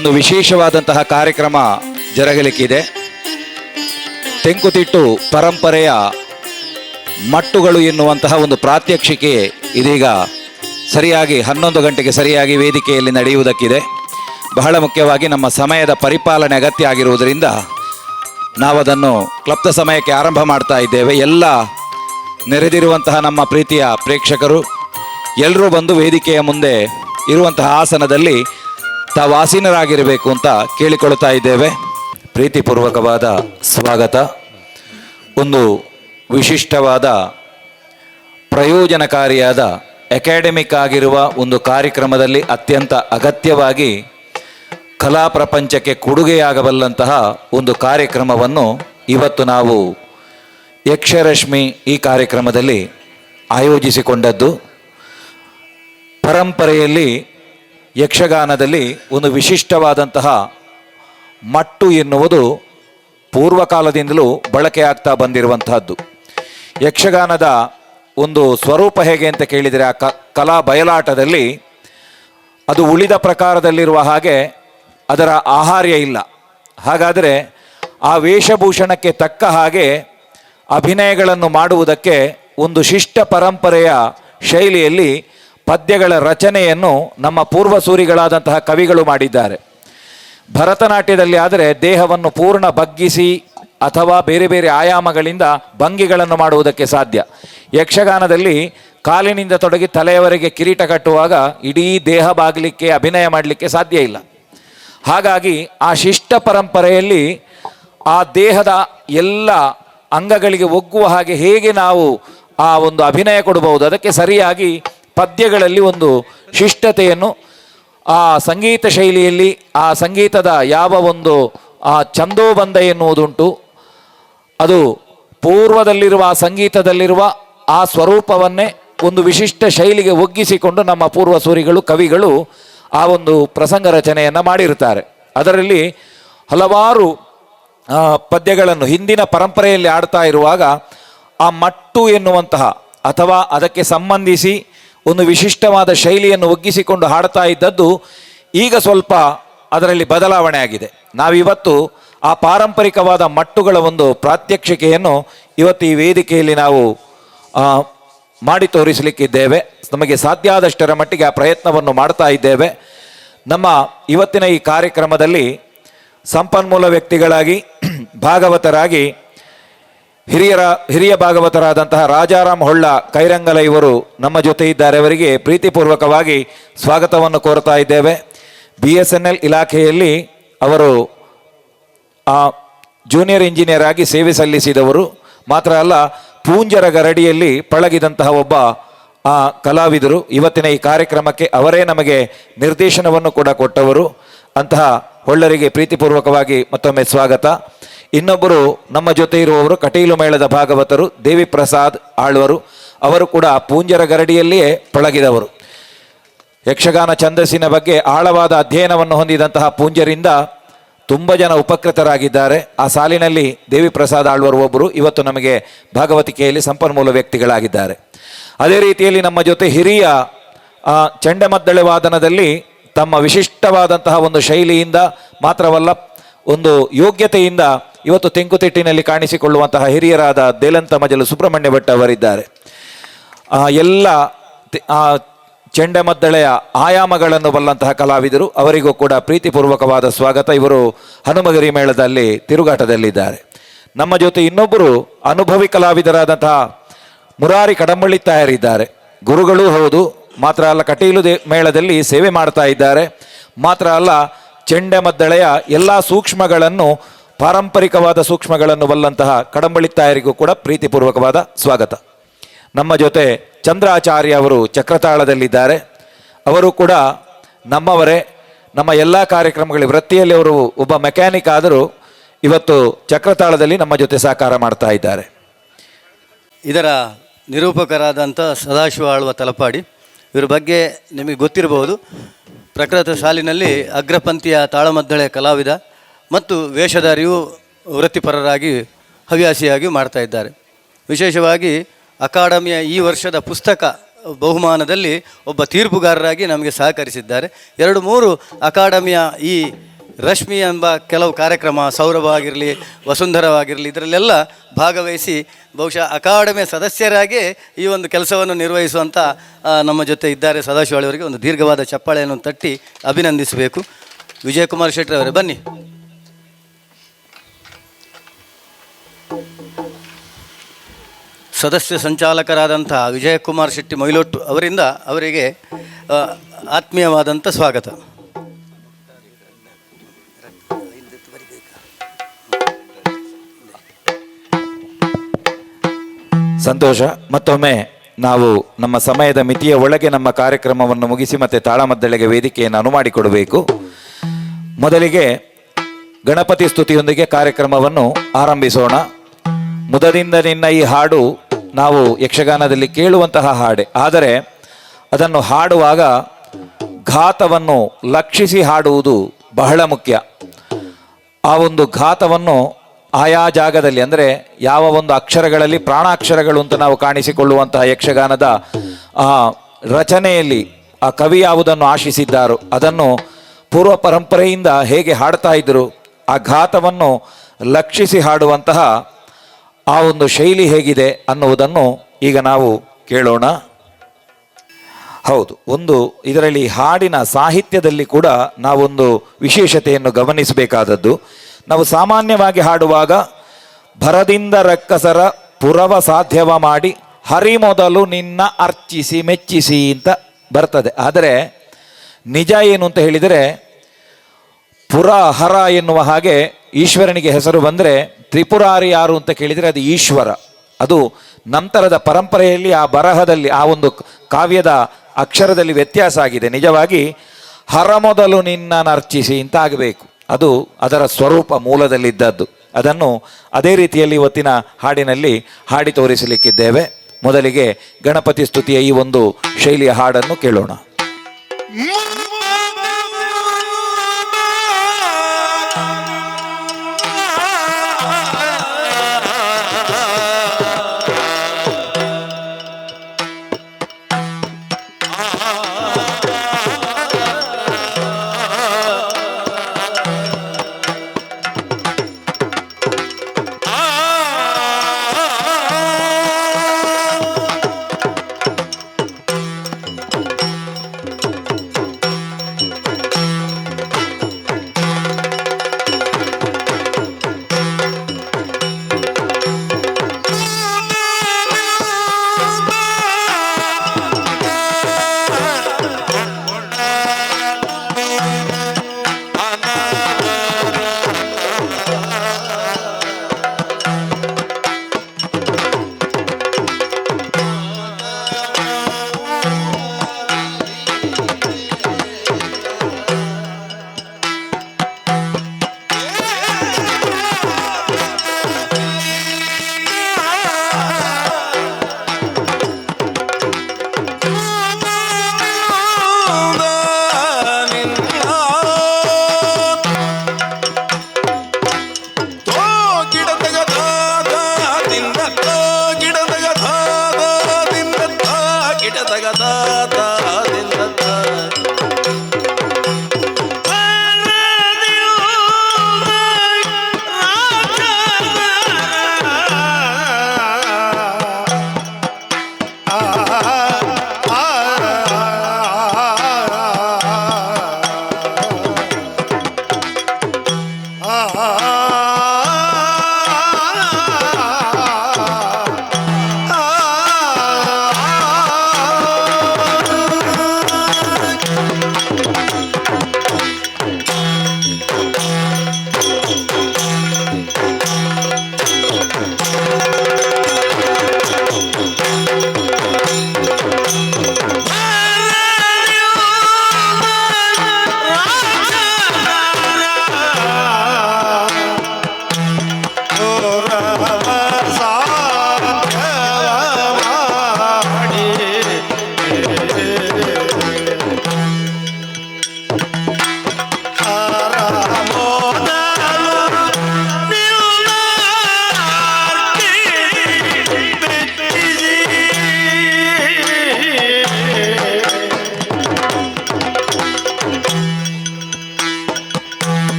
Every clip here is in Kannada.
ಒಂದು ವಿಶೇಷವಾದಂತಹ ಕಾರ್ಯಕ್ರಮ ಜರಗಲಿಕ್ಕಿದೆ. ತೆಂಕುತಿಟ್ಟು ಪರಂಪರೆಯ ಮಟ್ಟುಗಳು ಎನ್ನುವಂತಹ ಒಂದು ಪ್ರಾತ್ಯಕ್ಷಿಕೆ ಇದೀಗ ಸರಿಯಾಗಿ 11 ಗಂಟೆಗೆ ಸರಿಯಾಗಿ ವೇದಿಕೆಯಲ್ಲಿ ನಡೆಯುವುದಕ್ಕಿದೆ. ಬಹಳ ಮುಖ್ಯವಾಗಿ ನಮ್ಮ ಸಮಯದ ಪರಿಪಾಲನೆ ಅಗತ್ಯ ಆಗಿರುವುದರಿಂದ ನಾವದನ್ನು ಕ್ಲಪ್ತ ಸಮಯಕ್ಕೆ ಆರಂಭ ಮಾಡ್ತಾ ಇದ್ದೇವೆ. ಎಲ್ಲ ನೆರೆದಿರುವಂತಹ ನಮ್ಮ ಪ್ರೀತಿಯ ಪ್ರೇಕ್ಷಕರು ಎಲ್ಲರೂ ಬಂದು ವೇದಿಕೆಯ ಮುಂದೆ ಇರುವಂತಹ ಆಸನದಲ್ಲಿ ತಾವು ಆಸೀನರಾಗಿರಬೇಕು ಅಂತ ಕೇಳಿಕೊಳ್ತಾ ಇದ್ದೇವೆ. ಪ್ರೀತಿಪೂರ್ವಕವಾದ ಸ್ವಾಗತ. ಒಂದು ವಿಶಿಷ್ಟವಾದ ಪ್ರಯೋಜನಕಾರಿಯಾದ ಅಕಾಡೆಮಿಕ್ ಆಗಿರುವ ಒಂದು ಕಾರ್ಯಕ್ರಮದಲ್ಲಿ ಅತ್ಯಂತ ಅಗತ್ಯವಾಗಿ ಕಲಾ ಪ್ರಪಂಚಕ್ಕೆ ಕೊಡುಗೆಯಾಗಬಲ್ಲಂತಹ ಒಂದು ಕಾರ್ಯಕ್ರಮವನ್ನು ಇವತ್ತು ನಾವು ಯಕ್ಷರಶ್ಮಿ ಈ ಕಾರ್ಯಕ್ರಮದಲ್ಲಿ ಆಯೋಜಿಸಿಕೊಂಡದ್ದು. ಪರಂಪರೆಯಲ್ಲಿ ಯಕ್ಷಗಾನದಲ್ಲಿ ಒಂದು ವಿಶಿಷ್ಟವಾದಂತಹ ಮಟ್ಟು ಎನ್ನುವುದು ಪೂರ್ವಕಾಲದಿಂದಲೂ ಬಳಕೆಯಾಗ್ತಾ ಬಂದಿರುವಂತಹದ್ದು. ಯಕ್ಷಗಾನದ ಒಂದು ಸ್ವರೂಪ ಹೇಗೆ ಅಂತ ಕೇಳಿದರೆ, ಆ ಕಲಾ ಬಯಲಾಟದಲ್ಲಿ ಅದು ಉಳಿದ ಪ್ರಕಾರದಲ್ಲಿರುವ ಹಾಗೆ ಅದರ ಆಹಾರ್ಯ ಇಲ್ಲ. ಹಾಗಾದರೆ ಆ ವೇಷಭೂಷಣಕ್ಕೆ ತಕ್ಕ ಹಾಗೆ ಅಭಿನಯಗಳನ್ನು ಮಾಡುವುದಕ್ಕೆ ಒಂದು ಶಿಷ್ಟ ಪರಂಪರೆಯ ಶೈಲಿಯಲ್ಲಿ ಪದ್ಯಗಳ ರಚನೆಯನ್ನು ನಮ್ಮ ಪೂರ್ವಸೂರಿಗಳಾದಂತಹ ಕವಿಗಳು ಮಾಡಿದ್ದಾರೆ. ಭರತನಾಟ್ಯದಲ್ಲಿ ಆದರೆ ದೇಹವನ್ನು ಪೂರ್ಣ ಬಗ್ಗಿಸಿ ಅಥವಾ ಬೇರೆ ಬೇರೆ ಆಯಾಮಗಳಿಂದ ಭಂಗಿಗಳನ್ನು ಮಾಡುವುದಕ್ಕೆ ಸಾಧ್ಯ. ಯಕ್ಷಗಾನದಲ್ಲಿ ಕಾಲಿನಿಂದ ತೊಡಗಿ ತಲೆಯವರೆಗೆ ಕಿರೀಟ ಕಟ್ಟುವಾಗ ಇಡೀ ದೇಹ ಬಾಗಲಿಕ್ಕೆ ಅಭಿನಯ ಮಾಡಲಿಕ್ಕೆ ಸಾಧ್ಯ ಇಲ್ಲ. ಹಾಗಾಗಿ ಆ ಶಿಷ್ಟ ಪರಂಪರೆಯಲ್ಲಿ ಆ ದೇಹದ ಎಲ್ಲ ಅಂಗಗಳಿಗೆ ಒಗ್ಗುವ ಹಾಗೆ ಹೇಗೆ ನಾವು ಆ ಒಂದು ಅಭಿನಯ ಕೊಡಬಹುದು, ಅದಕ್ಕೆ ಸರಿಯಾಗಿ ಪದ್ಯಗಳಲ್ಲಿ ಒಂದು ಶಿಷ್ಟತೆಯನ್ನು ಆ ಸಂಗೀತ ಶೈಲಿಯಲ್ಲಿ ಆ ಸಂಗೀತದ ಯಾವ ಒಂದು ಆ ಛಂದೋಬಂಧ ಎನ್ನುವುದುಂಟು, ಅದು ಪೂರ್ವದಲ್ಲಿರುವ ಆ ಸಂಗೀತದಲ್ಲಿರುವ ಆ ಸ್ವರೂಪವನ್ನೇ ಒಂದು ವಿಶಿಷ್ಟ ಶೈಲಿಗೆ ಒಗ್ಗಿಸಿಕೊಂಡು ನಮ್ಮ ಪೂರ್ವಸೂರಿಗಳು ಕವಿಗಳು ಆ ಒಂದು ಪ್ರಸಂಗ ರಚನೆಯನ್ನು ಮಾಡಿರುತ್ತಾರೆ. ಅದರಲ್ಲಿ ಹಲವಾರು ಪದ್ಯಗಳನ್ನು ಹಿಂದಿನ ಪರಂಪರೆಯಲ್ಲಿ ಆಡ್ತಾ ಇರುವಾಗ ಆ ಮಟ್ಟು ಎನ್ನುವಂತಹ ಅಥವಾ ಅದಕ್ಕೆ ಸಂಬಂಧಿಸಿ ಒಂದು ವಿಶಿಷ್ಟವಾದ ಶೈಲಿಯನ್ನು ಒಗ್ಗಿಸಿಕೊಂಡು ಹಾಡ್ತಾ ಇದ್ದದ್ದು ಈಗ ಸ್ವಲ್ಪ ಅದರಲ್ಲಿ ಬದಲಾವಣೆ ಆಗಿದೆ. ನಾವಿವತ್ತು ಆ ಪಾರಂಪರಿಕವಾದ ಮಟ್ಟುಗಳ ಒಂದು ಪ್ರಾತ್ಯಕ್ಷಿಕೆಯನ್ನು ಇವತ್ತು ಈ ವೇದಿಕೆಯಲ್ಲಿ ನಾವು ಮಾಡಿ ತೋರಿಸಲಿಕ್ಕಿದ್ದೇವೆ. ನಮಗೆ ಸಾಧ್ಯ ಆದಷ್ಟರ ಮಟ್ಟಿಗೆ ಆ ಪ್ರಯತ್ನವನ್ನು ಮಾಡ್ತಾ ಇದ್ದೇವೆ. ನಮ್ಮ ಇವತ್ತಿನ ಈ ಕಾರ್ಯಕ್ರಮದಲ್ಲಿ ಸಂಪನ್ಮೂಲ ವ್ಯಕ್ತಿಗಳಾಗಿ ಭಾಗವತರಾಗಿ ಹಿರಿಯ ಭಾಗವತರಾದಂತಹ ರಾಜಾರಾಮ್ ಹೊಳ್ಳ ಕೈರಂಗಲ ಇವರು ನಮ್ಮ ಜೊತೆ ಇದ್ದಾರೆ. ಅವರಿಗೆ ಪ್ರೀತಿಪೂರ್ವಕವಾಗಿ ಸ್ವಾಗತವನ್ನು ಕೋರ್ತಾ ಇದ್ದೇವೆ. BSNL ಇಲಾಖೆಯಲ್ಲಿ ಅವರು ಜೂನಿಯರ್ ಇಂಜಿನಿಯರ್ ಆಗಿ ಸೇವೆ ಸಲ್ಲಿಸಿದವರು ಮಾತ್ರ ಅಲ್ಲ, ಪೂಂಜರ ಗರಡಿಯಲ್ಲಿ ಪಳಗಿದಂತಹ ಒಬ್ಬ ಕಲಾವಿದರು. ಇವತ್ತಿನ ಈ ಕಾರ್ಯಕ್ರಮಕ್ಕೆ ಅವರೇ ನಮಗೆ ನಿರ್ದೇಶನವನ್ನು ಕೂಡ ಕೊಟ್ಟವರು. ಅಂತಹ ಹೊಳ್ಳರಿಗೆ ಪ್ರೀತಿಪೂರ್ವಕವಾಗಿ ಮತ್ತೊಮ್ಮೆ ಸ್ವಾಗತ. ಇನ್ನೊಬ್ಬರು ನಮ್ಮ ಜೊತೆ ಇರುವವರು ಕಟೀಲು ಮೇಳದ ಭಾಗವತರು ದೇವಿ ಪ್ರಸಾದ್ ಆಳ್ವರು. ಅವರು ಕೂಡ ಪೂಂಜರ ಗರಡಿಯಲ್ಲಿಯೇ ಪಳಗಿದವರು. ಯಕ್ಷಗಾನ ಛಂದಸ್ಸಿನ ಬಗ್ಗೆ ಆಳವಾದ ಅಧ್ಯಯನವನ್ನು ಹೊಂದಿದಂತಹ ಪೂಂಜರಿಂದ ತುಂಬ ಜನ ಉಪಕೃತರಾಗಿದ್ದಾರೆ. ಆ ಸಾಲಿನಲ್ಲಿ ದೇವಿ ಪ್ರಸಾದ್ ಆಳ್ವರು ಒಬ್ಬರು ಇವತ್ತು ನಮಗೆ ಭಾಗವತಿಕೆಯಲ್ಲಿ ಸಂಪನ್ಮೂಲ ವ್ಯಕ್ತಿಗಳಾಗಿದ್ದಾರೆ. ಅದೇ ರೀತಿಯಲ್ಲಿ ನಮ್ಮ ಜೊತೆ ಹಿರಿಯ ಚಂಡೆಮದ್ದಳೆ ವಾದನದಲ್ಲಿ ತಮ್ಮ ವಿಶಿಷ್ಟವಾದಂತಹ ಒಂದು ಶೈಲಿಯಿಂದ ಮಾತ್ರವಲ್ಲ ಒಂದು ಯೋಗ್ಯತೆಯಿಂದ ಇವತ್ತು ತೆಂಕುತಿಟ್ಟಿನಲ್ಲಿ ಕಾಣಿಸಿಕೊಳ್ಳುವಂತಹ ಹಿರಿಯರಾದ ದೇಲಂತ ಮಜಲು ಸುಬ್ರಹ್ಮಣ್ಯ ಭಟ್ ಅವರಿದ್ದಾರೆ. ಎಲ್ಲ ಚಂಡೆಮದ್ದಳೆಯ ಆಯಾಮಗಳನ್ನು ಬಲ್ಲಂತಹ ಕಲಾವಿದರು. ಅವರಿಗೂ ಕೂಡ ಪ್ರೀತಿಪೂರ್ವಕವಾದ ಸ್ವಾಗತ. ಇವರು ಹನುಮಗಿರಿ ಮೇಳದಲ್ಲಿ ತಿರುಗಾಟದಲ್ಲಿದ್ದಾರೆ. ನಮ್ಮ ಜೊತೆ ಇನ್ನೊಬ್ಬರು ಅನುಭವಿ ಕಲಾವಿದರಾದಂತಹ ಮುರಾರಿ ಕಡಂಬಳ್ಳಿ ತಾಯರಿದ್ದಾರೆ. ಗುರುಗಳೂ ಹೌದು, ಮಾತ್ರ ಅಲ್ಲ ಕಟೀಲು ಮೇಳದಲ್ಲಿ ಸೇವೆ ಮಾಡ್ತಾ ಇದ್ದಾರೆ. ಮಾತ್ರ ಅಲ್ಲ ಚಂಡೆಮದ್ದಳೆಯ ಎಲ್ಲ ಸೂಕ್ಷ್ಮಗಳನ್ನು ಪಾರಂಪರಿಕವಾದ ಸೂಕ್ಷ್ಮಗಳನ್ನು ಬಲ್ಲಂತಹ ಕಡಂಬಳ್ಳಿ ತಾಯರಿಗೂ ಕೂಡ ಪ್ರೀತಿಪೂರ್ವಕವಾದ ಸ್ವಾಗತ. ನಮ್ಮ ಜೊತೆ ಚಂದ್ರಾಚಾರ್ಯ ಅವರು ಚಕ್ರತಾಳದಲ್ಲಿದ್ದಾರೆ. ಅವರು ಕೂಡ ನಮ್ಮವರೇ. ನಮ್ಮ ಎಲ್ಲ ಕಾರ್ಯಕ್ರಮಗಳ ವೃತ್ತಿಯಲ್ಲಿ ಅವರು ಒಬ್ಬ ಮೆಕ್ಯಾನಿಕ್ ಆದರೂ ಇವತ್ತು ಚಕ್ರತಾಳದಲ್ಲಿ ನಮ್ಮ ಜೊತೆ ಸಹಕಾರ ಮಾಡ್ತಾ ಇದ್ದಾರೆ. ಇದರ ನಿರೂಪಕರಾದಂಥ ಸದಾಶಿವ ಆಳ್ವ ತಲಪಾಡಿ ಇವರ ಬಗ್ಗೆ ನಿಮಗೆ ಗೊತ್ತಿರಬಹುದು. ಪ್ರಕೃತ ಸಾಲಿನಲ್ಲಿ ಅಗ್ರಪಂಥೀಯ ತಾಳಮದ್ದಳೆ ಕಲಾವಿದ ಮತ್ತು ವೇಷಧಾರಿಯು ವೃತ್ತಿಪರರಾಗಿ ಹವ್ಯಾಸಿಯಾಗಿ ಮಾಡ್ತಾ ಇದ್ದಾರೆ. ವಿಶೇಷವಾಗಿ ಅಕಾಡೆಮಿಯ ಈ ವರ್ಷದ ಪುಸ್ತಕ ಬಹುಮಾನದಲ್ಲಿ ಒಬ್ಬ ತೀರ್ಪುಗಾರರಾಗಿ ನಮಗೆ ಸಹಕರಿಸಿದ್ದಾರೆ. 2-3 ಅಕಾಡೆಮಿಯ ಈ ರಶ್ಮಿ ಎಂಬ ಕೆಲವು ಕಾರ್ಯಕ್ರಮ, ಸೌರಭವಾಗಿರಲಿ, ವಸುಂಧರವಾಗಿರಲಿ, ಇದರಲ್ಲೆಲ್ಲ ಭಾಗವಹಿಸಿ ಬಹುಶಃ ಅಕಾಡೆಮಿಯ ಸದಸ್ಯರಾಗಿ ಈ ಒಂದು ಕೆಲಸವನ್ನು ನಿರ್ವಹಿಸುವಂಥ ನಮ್ಮ ಜೊತೆ ಇದ್ದಾರೆ. ಸದಾಶಿವಳಿಯವರಿಗೆ ಒಂದು ದೀರ್ಘವಾದ ಚಪ್ಪಾಳೆಯನ್ನು ತಟ್ಟಿ ಅಭಿನಂದಿಸಬೇಕು. ವಿಜಯಕುಮಾರ್ ಶೆಟ್ಟಿ ಅವರೇ ಬನ್ನಿ. ಸದಸ್ಯ ಸಂಚಾಲಕರಾದಂಥ ವಿಜಯಕುಮಾರ್ ಶೆಟ್ಟಿ ಮೊಯ್ಲೊಟ್ಟು ಅವರಿಂದ ಅವರಿಗೆ ಆತ್ಮೀಯವಾದಂಥ ಸ್ವಾಗತ. ಸಂತೋಷ. ಮತ್ತೊಮ್ಮೆ ನಾವು ನಮ್ಮ ಸಮಯದ ಮಿತಿಯ ಒಳಗೆ ನಮ್ಮ ಕಾರ್ಯಕ್ರಮವನ್ನು ಮುಗಿಸಿ ಮತ್ತೆ ತಾಳಮದ್ದಳೆಗೆ ವೇದಿಕೆಯನ್ನು ಮಾಡಿಕೊಡಬೇಕು. ಮೊದಲಿಗೆ ಗಣಪತಿ ಸ್ತುತಿಯೊಂದಿಗೆ ಕಾರ್ಯಕ್ರಮವನ್ನು ಆರಂಭಿಸೋಣ. ಮುದದಿಂದ ನಿನ್ನ ಈ ಹಾಡು ನಾವು ಯಕ್ಷಗಾನದಲ್ಲಿ ಕೇಳುವಂತಹ ಹಾಡೆ, ಆದರೆ ಅದನ್ನು ಹಾಡುವಾಗ ಘಾತವನ್ನು ಲಕ್ಷಿಸಿ ಹಾಡುವುದು ಬಹಳ ಮುಖ್ಯ. ಆ ಒಂದು ಘಾತವನ್ನು ಆಯಾ ಜಾಗದಲ್ಲಿ, ಅಂದರೆ ಯಾವ ಒಂದು ಅಕ್ಷರಗಳಲ್ಲಿ ಪ್ರಾಣಾಕ್ಷರಗಳು ಅಂತ ನಾವು ಕಾಣಿಸಿಕೊಳ್ಳುವಂತಹ ಯಕ್ಷಗಾನದ ಆ ರಚನೆಯಲ್ಲಿ ಆ ಕವಿ ಯಾವುದನ್ನು ಆಶಿಸಿದ್ದಾರೋ ಅದನ್ನು ಪೂರ್ವ ಪರಂಪರೆಯಿಂದ ಹೇಗೆ ಹಾಡ್ತಾ ಇದ್ದರು, ಆ ಘಾತವನ್ನು ಲಕ್ಷಿಸಿ ಹಾಡುವಂತಹ ಆ ಒಂದು ಶೈಲಿ ಹೇಗಿದೆ ಅನ್ನುವುದನ್ನು ಈಗ ನಾವು ಕೇಳೋಣ. ಹೌದು, ಒಂದು ಇದರಲ್ಲಿ ಹಾಡಿನ ಸಾಹಿತ್ಯದಲ್ಲಿ ಕೂಡ ನಾವೊಂದು ವಿಶೇಷತೆಯನ್ನು ಗಮನಿಸಬೇಕಾದದ್ದು. ನಾವು ಸಾಮಾನ್ಯವಾಗಿ ಹಾಡುವಾಗ ಭರದಿಂದ ರಕ್ಕಸರ ಪುರವ ಸಾಧ್ಯವ ಮಾಡಿ ಹರಿ ಮೊದಲು ನಿನ್ನ ಅರ್ಚಿಸಿ ಮೆಚ್ಚಿಸಿ ಅಂತ ಬರ್ತದೆ. ಆದರೆ ನಿಜ ಏನು ಅಂತ ಹೇಳಿದರೆ, ಪುರ ಹರ ಎನ್ನುವ ಹಾಗೆ ಈಶ್ವರನಿಗೆ ಹೆಸರು ಬಂದರೆ ತ್ರಿಪುರಾರಿ ಯಾರು ಅಂತ ಕೇಳಿದರೆ ಅದು ಈಶ್ವರ. ಅದು ನಂತರದ ಪರಂಪರೆಯಲ್ಲಿ ಆ ಬರಹದಲ್ಲಿ ಆ ಒಂದು ಕಾವ್ಯದ ಅಕ್ಷರದಲ್ಲಿ ವ್ಯತ್ಯಾಸ ಆಗಿದೆ. ನಿಜವಾಗಿ ಹರ ಮೊದಲು ನಿನ್ನ ನರ್ಚಿಸಿ ಅಂತ ಆಗಬೇಕು. ಅದು ಅದರ ಸ್ವರೂಪ ಮೂಲದಲ್ಲಿದ್ದದ್ದು. ಅದನ್ನು ಅದೇ ರೀತಿಯಲ್ಲಿ ಇವತ್ತಿನ ಹಾಡಿನಲ್ಲಿ ಹಾಡಿ ತೋರಿಸಲಿಕ್ಕಿದ್ದೇವೆ. ಮೊದಲಿಗೆ ಗಣಪತಿ ಸ್ತುತಿಯ ಈ ಒಂದು ಶೈಲಿಯ ಹಾಡನ್ನು ಕೇಳೋಣ.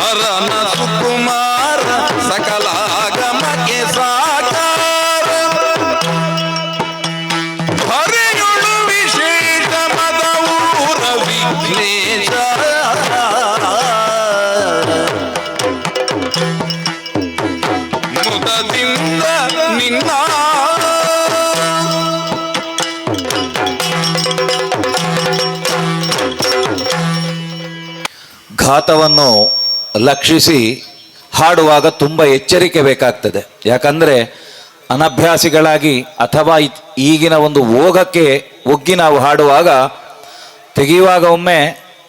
ಹರನ ಸುಕುಮಾರ ಸಕಲಾಗಮಕ್ಕೆ ಸಾಕಾರ ಹರಿಯುಳು ವಿಶೇಷ ಮದವೂರ ವಿಘ್ನೇಶ ಮುದದಿಂದ ನಿನ್ನ ಘಾತವನ್ನು ಲಕ್ಷಿಸಿ ಹಾಡುವಾಗ ತುಂಬ ಎಚ್ಚರಿಕೆ ಬೇಕಾಗ್ತದೆ. ಯಾಕಂದರೆ ಅನಭ್ಯಾಸಿಗಳಾಗಿ ಅಥವಾ ಈಗಿನ ಒಂದು ಓಗಕ್ಕೆ ಒಗ್ಗಿ ನಾವು ಹಾಡುವಾಗ ತೆಗೆಯುವಾಗ ಒಮ್ಮೆ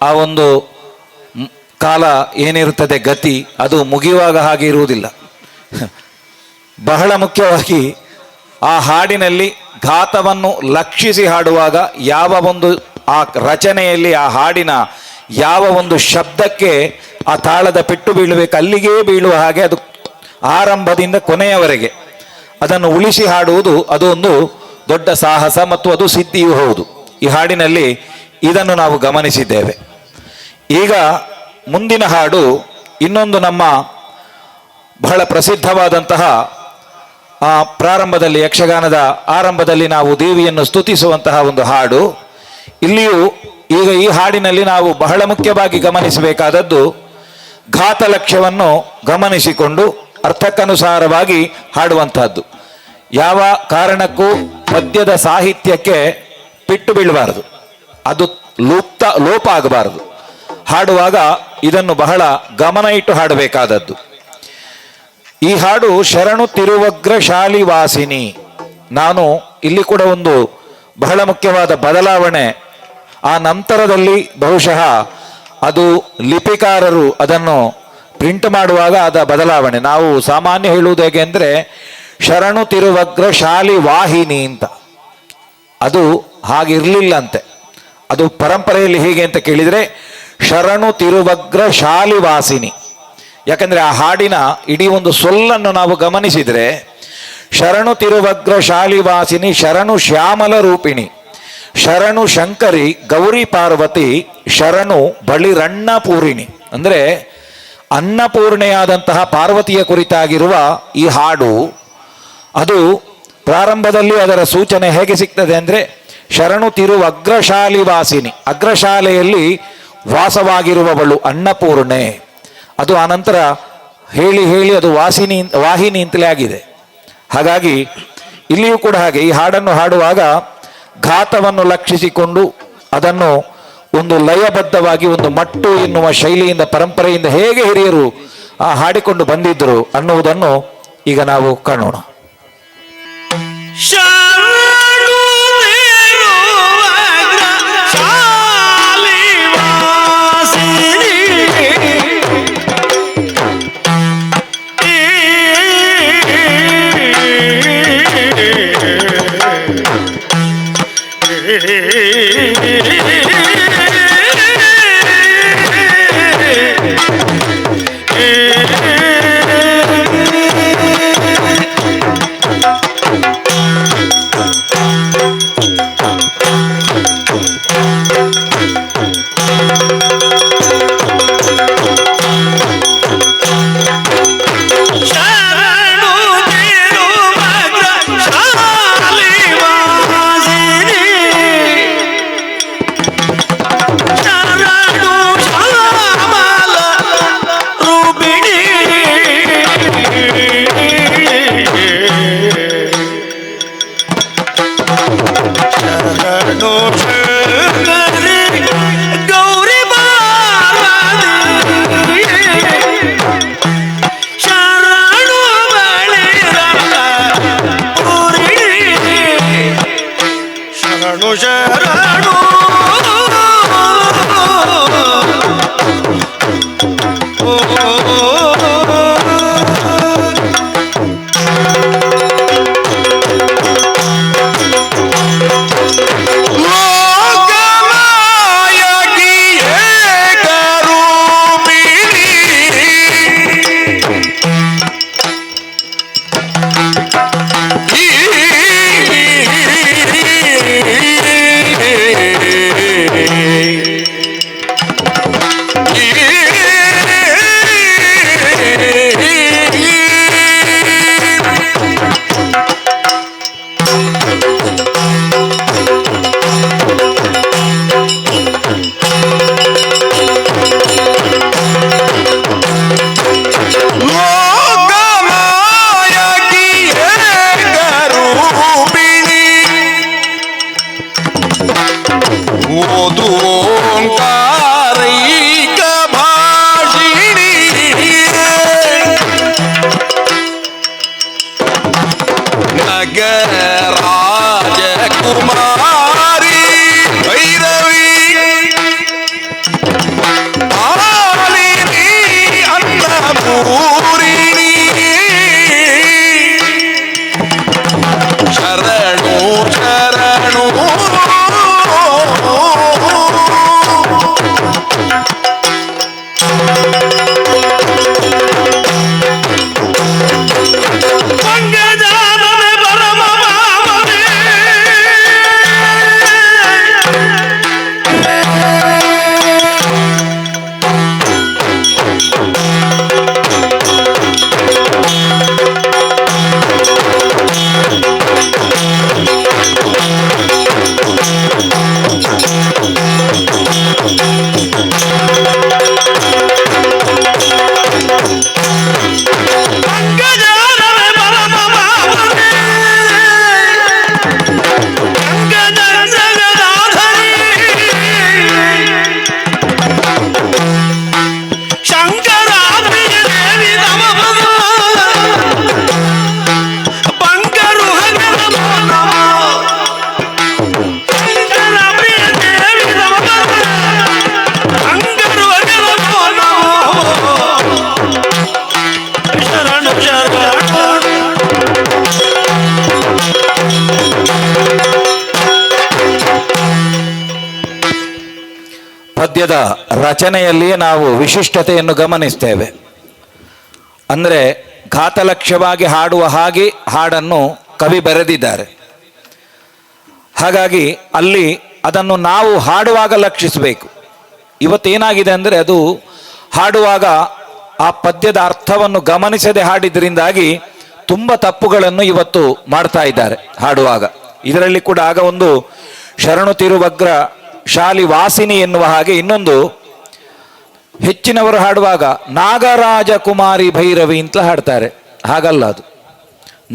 ಆ ಒಂದು ಕಾಲ ಏನಿರುತ್ತದೆ ಗತಿ ಅದು ಮುಗಿಯುವಾಗ ಹಾಗೆ ಇರುವುದಿಲ್ಲ. ಬಹಳ ಮುಖ್ಯವಾಗಿ ಆ ಹಾಡಿನಲ್ಲಿ ಘಾತವನ್ನು ಲಕ್ಷಿಸಿ ಹಾಡುವಾಗ ಯಾವ ಒಂದು ಆ ರಚನೆಯಲ್ಲಿ ಆ ಹಾಡಿನ ಯಾವ ಒಂದು ಶಬ್ದಕ್ಕೆ ಆ ತಾಳದ ಪೆಟ್ಟು ಬೀಳಬೇಕು ಅಲ್ಲಿಗೇ ಬೀಳುವ ಹಾಗೆ ಅದು ಆರಂಭದಿಂದ ಕೊನೆಯವರೆಗೆ ಅದನ್ನು ಉಳಿಸಿ ಹಾಡುವುದು ಅದು ಒಂದು ದೊಡ್ಡ ಸಾಹಸ ಮತ್ತು ಅದು ಸಿದ್ಧಿಯೂ ಹೌದು. ಈ ಹಾಡಿನಲ್ಲಿ ಇದನ್ನು ನಾವು ಗಮನಿಸಿದ್ದೇವೆ. ಈಗ ಮುಂದಿನ ಹಾಡು ಇನ್ನೊಂದು ನಮ್ಮ ಬಹಳ ಪ್ರಸಿದ್ಧವಾದಂತಹ ಪ್ರಾರಂಭದಲ್ಲಿ ಯಕ್ಷಗಾನದ ಆರಂಭದಲ್ಲಿ ನಾವು ದೇವಿಯನ್ನು ಸ್ತುತಿಸುವಂತಹ ಒಂದು ಹಾಡು. ಇಲ್ಲಿಯೂ ಈಗ ಈ ಹಾಡಿನಲ್ಲಿ ನಾವು ಬಹಳ ಮುಖ್ಯವಾಗಿ ಗಮನಿಸಬೇಕಾದದ್ದು ಘಾತ ಲಕ್ಷ್ಯವನ್ನು ಗಮನಿಸಿಕೊಂಡು ಅರ್ಥಕ್ಕನುಸಾರವಾಗಿ ಹಾಡುವಂತಹದ್ದು. ಯಾವ ಕಾರಣಕ್ಕೂ ಪದ್ಯದ ಸಾಹಿತ್ಯಕ್ಕೆ ಬಿಟ್ಟು ಬೀಳಬಾರದು, ಅದು ಲೋಪ ಆಗಬಾರದು. ಹಾಡುವಾಗ ಇದನ್ನು ಬಹಳ ಗಮನ ಇಟ್ಟು ಹಾಡಬೇಕಾದದ್ದು. ಈ ಹಾಡು ಶರಣು ತಿರುವಗ್ರ ಶಾಲಿ ವಾಸಿನಿ. ನಾನು ಇಲ್ಲಿ ಕೂಡ ಒಂದು ಬಹಳ ಮುಖ್ಯವಾದ ಬದಲಾವಣೆ, ಆ ನಂತರದಲ್ಲಿ ಬಹುಶಃ ಅದು ಲಿಪಿಕಾರರು ಅದನ್ನು ಪ್ರಿಂಟ್ ಮಾಡುವಾಗ ಅದ ಬದಲಾವಣೆ. ನಾವು ಸಾಮಾನ್ಯ ಹೇಳುವುದು ಹೇಗೆ ಅಂದರೆ ಶರಣು ತಿರುವಗ್ರ ಶಾಲಿ ವಾಹಿನಿ ಅಂತ, ಅದು ಹಾಗಿರಲಿಲ್ಲಂತೆ. ಅದು ಪರಂಪರೆಯಲ್ಲಿ ಹೇಗೆ ಅಂತ ಕೇಳಿದರೆ ಶರಣು ತಿರುವಗ್ರ ಶಾಲಿ ವಾಸಿನಿ. ಯಾಕಂದರೆ ಆ ಹಾಡಿನ ಇಡೀ ಒಂದು ಸೊಲ್ಲನ್ನು ನಾವು ಗಮನಿಸಿದರೆ ಶರಣು ತಿರುವಗ್ರ ಶಾಲಿ ವಾಸಿನಿ, ಶರಣು ಶ್ಯಾಮಲ ರೂಪಿಣಿ, ಶರಣು ಶಂಕರಿ ಗೌರಿ ಪಾರ್ವತಿ, ಶರಣು ಬಳಿರಣ್ಣ ಪೂರಿಣಿ. ಅಂದರೆ ಅನ್ನಪೂರ್ಣೆಯಾದಂತಹ ಪಾರ್ವತಿಯ ಕುರಿತಾಗಿರುವ ಈ ಹಾಡು. ಅದು ಪ್ರಾರಂಭದಲ್ಲಿ ಅದರ ಸೂಚನೆ ಹೇಗೆ ಸಿಗ್ತದೆ ಅಂದರೆ ಶರಣು ತಿರುವ ಅಗ್ರಶಾಲಿ ವಾಸಿನಿ, ಅಗ್ರಶಾಲೆಯಲ್ಲಿ ವಾಸವಾಗಿರುವವಳು ಅನ್ನಪೂರ್ಣೆ. ಅದು ಆನಂತರ ಹೇಳಿ ಹೇಳಿ ಅದು ವಾಹಿನಿ ಅಂತಲೇ ಆಗಿದೆ. ಹಾಗಾಗಿ ಇಲ್ಲಿಯೂ ಕೂಡ ಹಾಗೆ ಈ ಹಾಡನ್ನು ಹಾಡುವಾಗ ಘಾತವನ್ನು ಲಕ್ಷಿಸಿಕೊಂಡು ಅದನ್ನು ಒಂದು ಲಯಬದ್ಧವಾಗಿ ಒಂದು ಮಟ್ಟು ಎನ್ನುವ ಶೈಲಿಯಿಂದ ಪರಂಪರೆಯಿಂದ ಹೇಗೆ ಹಿರಿಯರು ಹಾಡಿಕೊಂಡು ಬಂದಿದ್ದರು ಅನ್ನುವುದನ್ನು ಈಗ ನಾವು ಕಾಣೋಣ. ಪದ್ಯದ ರಚನೆಯಲ್ಲಿಯೇ ನಾವು ವಿಶಿಷ್ಟತೆಯನ್ನು ಗಮನಿಸ್ತೇವೆ. ಅಂದರೆ ಘಾತಲಕ್ಷ್ಯವಾಗಿ ಹಾಡುವ ಹಾಗೆ ಹಾಡನ್ನು ಕವಿ ಬರೆದಿದ್ದಾರೆ. ಹಾಗಾಗಿ ಅಲ್ಲಿ ಅದನ್ನು ನಾವು ಹಾಡುವಾಗ ಲಕ್ಷಿಸಬೇಕು. ಇವತ್ತೇನಾಗಿದೆ ಅಂದರೆ ಅದು ಹಾಡುವಾಗ ಆ ಪದ್ಯದ ಅರ್ಥವನ್ನು ಗಮನಿಸದೆ ಹಾಡಿದ್ರಿಂದಾಗಿ ತುಂಬ ತಪ್ಪುಗಳನ್ನು ಇವತ್ತು ಮಾಡ್ತಾ ಇದ್ದಾರೆ ಹಾಡುವಾಗ. ಇದರಲ್ಲಿ ಕೂಡ ಆಗ ಒಂದು ಶರಣು ತಿರುವಗ್ರ ಶಾಲಿ ವಾಸಿನಿ ಎನ್ನುವ ಹಾಗೆ ಇನ್ನೊಂದು ಹೆಚ್ಚಿನವರು ಹಾಡುವಾಗ ನಾಗರಾಜಕುಮಾರಿ ಭೈರವಿ ಅಂತ ಹಾಡ್ತಾರೆ. ಹಾಗಲ್ಲ, ಅದು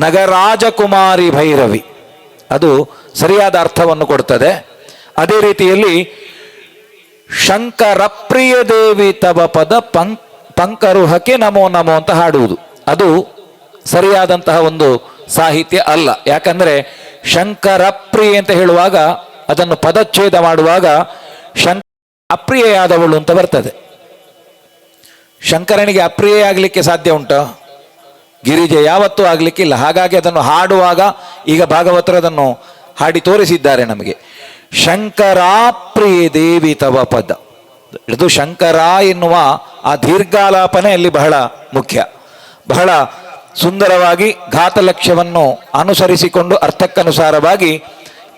ನಗರಾಜಕುಮಾರಿ ಭೈರವಿ, ಅದು ಸರಿಯಾದ ಅರ್ಥವನ್ನು ಕೊಡ್ತದೆ. ಅದೇ ರೀತಿಯಲ್ಲಿ ಶಂಕರ ಪ್ರಿಯ ದೇವಿ ತವ ಪದ ಪಂಕರುಹಕ್ಕೆ ನಮೋ ನಮೋ ಅಂತ ಹಾಡುವುದು, ಅದು ಸರಿಯಾದಂತಹ ಒಂದು ಸಾಹಿತ್ಯ ಅಲ್ಲ. ಯಾಕಂದ್ರೆ ಶಂಕರ ಪ್ರಿಯ ಅಂತ ಹೇಳುವಾಗ ಅದನ್ನು ಪದಚ್ಛೇದ ಮಾಡುವಾಗ ಅಪ್ರಿಯೆಯಾದವಳು ಅಂತ ಬರ್ತದೆ. ಶಂಕರನಿಗೆ ಅಪ್ರಿಯೆ ಆಗಲಿಕ್ಕೆ ಸಾಧ್ಯ ಉಂಟಾ? ಗಿರಿಜೆ ಯಾವತ್ತೂ ಆಗಲಿಕ್ಕಿಲ್ಲ. ಹಾಗಾಗಿ ಅದನ್ನು ಹಾಡುವಾಗ ಈಗ ಭಾಗವತರು ಅದನ್ನು ಹಾಡಿ ತೋರಿಸಿದ್ದಾರೆ ನಮಗೆ. ಶಂಕರಾಪ್ರಿಯ ದೇವಿ ತವ ಪದ, ಇದು ಶಂಕರ ಎನ್ನುವ ಆ ದೀರ್ಘಾಲಾಪನೆ ಅಲ್ಲಿ ಬಹಳ ಮುಖ್ಯ. ಬಹಳ ಸುಂದರವಾಗಿ ಘಾತಲಕ್ಷ್ಯವನ್ನು ಅನುಸರಿಸಿಕೊಂಡು ಅರ್ಥಕ್ಕನುಸಾರವಾಗಿ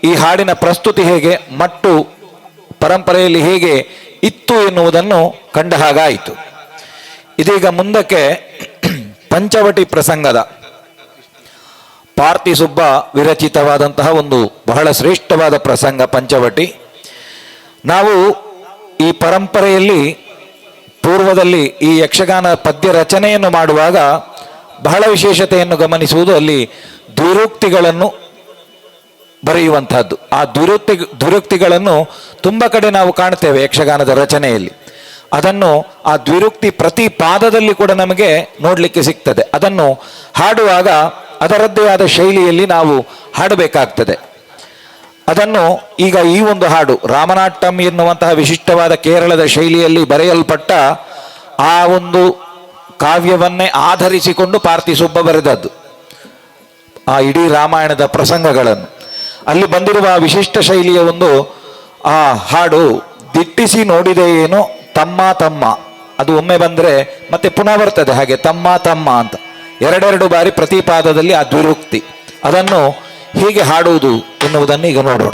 ಈ ಹಾಡಿನ ಪ್ರಸ್ತುತಿ ಹೇಗೆ, ಮಟ್ಟು ಪರಂಪರೆಯಲ್ಲಿ ಹೇಗೆ ಇತ್ತು ಎನ್ನುವುದನ್ನು ಕಂಡ ಹಾಗಾಯಿತು. ಇದೀಗ ಮುಂದಕ್ಕೆ ಪಂಚವಟಿ ಪ್ರಸಂಗದ ಪಾರ್ತಿಸುಬ್ಬ ವಿರಚಿತವಾದಂತಹ ಒಂದು ಬಹಳ ಶ್ರೇಷ್ಠವಾದ ಪ್ರಸಂಗ ಪಂಚವಟಿ. ನಾವು ಈ ಪರಂಪರೆಯಲ್ಲಿ ಪೂರ್ವದಲ್ಲಿ ಈ ಯಕ್ಷಗಾನ ಪದ್ಯ ರಚನೆಯನ್ನು ಮಾಡುವಾಗ ಬಹಳ ವಿಶೇಷತೆಯನ್ನು ಗಮನಿಸುವುದು ಅಲ್ಲಿ ದ್ವಿರುಕ್ತಿಗಳನ್ನು ಬರೆಯುವಂತಹದ್ದು. ಆ ದ್ವಿರುಕ್ತಿಗಳನ್ನು ತುಂಬ ಕಡೆ ನಾವು ಕಾಣ್ತೇವೆ ಯಕ್ಷಗಾನದ ರಚನೆಯಲ್ಲಿ. ಅದನ್ನು ಆ ದ್ವಿರುಕ್ತಿ ಪ್ರತಿ ಪಾದದಲ್ಲಿ ಕೂಡ ನಮಗೆ ನೋಡಲಿಕ್ಕೆ ಸಿಗ್ತದೆ. ಅದನ್ನು ಹಾಡುವಾಗ ಅದರದ್ದೇ ಆದ ಶೈಲಿಯಲ್ಲಿ ನಾವು ಹಾಡಬೇಕಾಗ್ತದೆ. ಅದನ್ನು ಈಗ ಈ ಒಂದು ಹಾಡು ರಾಮನಾಟ್ಟಂ ಎನ್ನುವಂತಹ ವಿಶಿಷ್ಟವಾದ ಕೇರಳದ ಶೈಲಿಯಲ್ಲಿ ಬರೆಯಲ್ಪಟ್ಟ ಆ ಒಂದು ಕಾವ್ಯವನ್ನೇ ಆಧರಿಸಿಕೊಂಡು ಪಾರ್ತಿಸುಬ್ಬ ಬರೆದದ್ದು ಆ ಇಡೀ ರಾಮಾಯಣದ ಪ್ರಸಂಗಗಳನ್ನು. ಅಲ್ಲಿ ಬಂದಿರುವ ವಿಶಿಷ್ಟ ಶೈಲಿಯ ಒಂದು ಆ ಹಾಡು ದಿಟ್ಟಿಸಿ ನೋಡಿದೆ ಏನು ತಮ್ಮ ತಮ್ಮ, ಅದು ಒಮ್ಮೆ ಬಂದರೆ ಮತ್ತೆ ಪುನಃ ಬರ್ತದೆ ಹಾಗೆ ತಮ್ಮ ತಮ್ಮ ಅಂತ ಎರಡೆರಡು ಬಾರಿ ಪ್ರತಿಪಾದದಲ್ಲಿ ಆ ದ್ವಿರುಕ್ತಿ. ಅದನ್ನು ಹೀಗೆ ಹಾಡುವುದು ಎನ್ನುವುದನ್ನು ಈಗ ನೋಡೋಣ.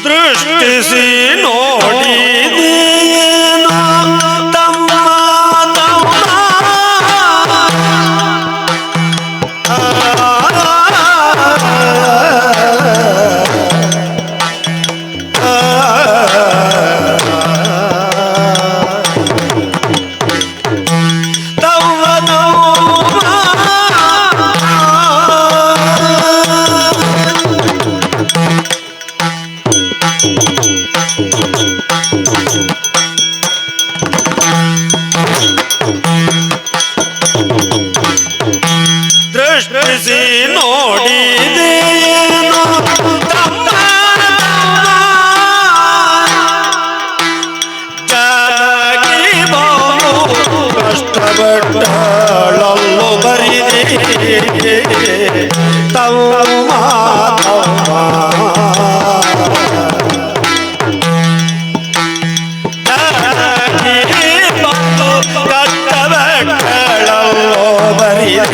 ದೃಷ್ಟಿಸಿ ನೋಡಿದೇನು ತಮ್ಮ ತಮ್ಮ ದೃಷ್ಟಿಸಿ ನೋಡಿದೇನು ತಮ್ಮ ಜಾಗಿ ಬಹು ಕಷ್ಟಪಟ್ಟಳಲ್ಲೂ ಬರಿದೆ ತಮ್ಮ ತಮ್ಮ ಜಾಗಿ ಬಹು ಕಷ್ಟಪಟ್ಟಳಲ್ಲೂ ಬರಿದೆ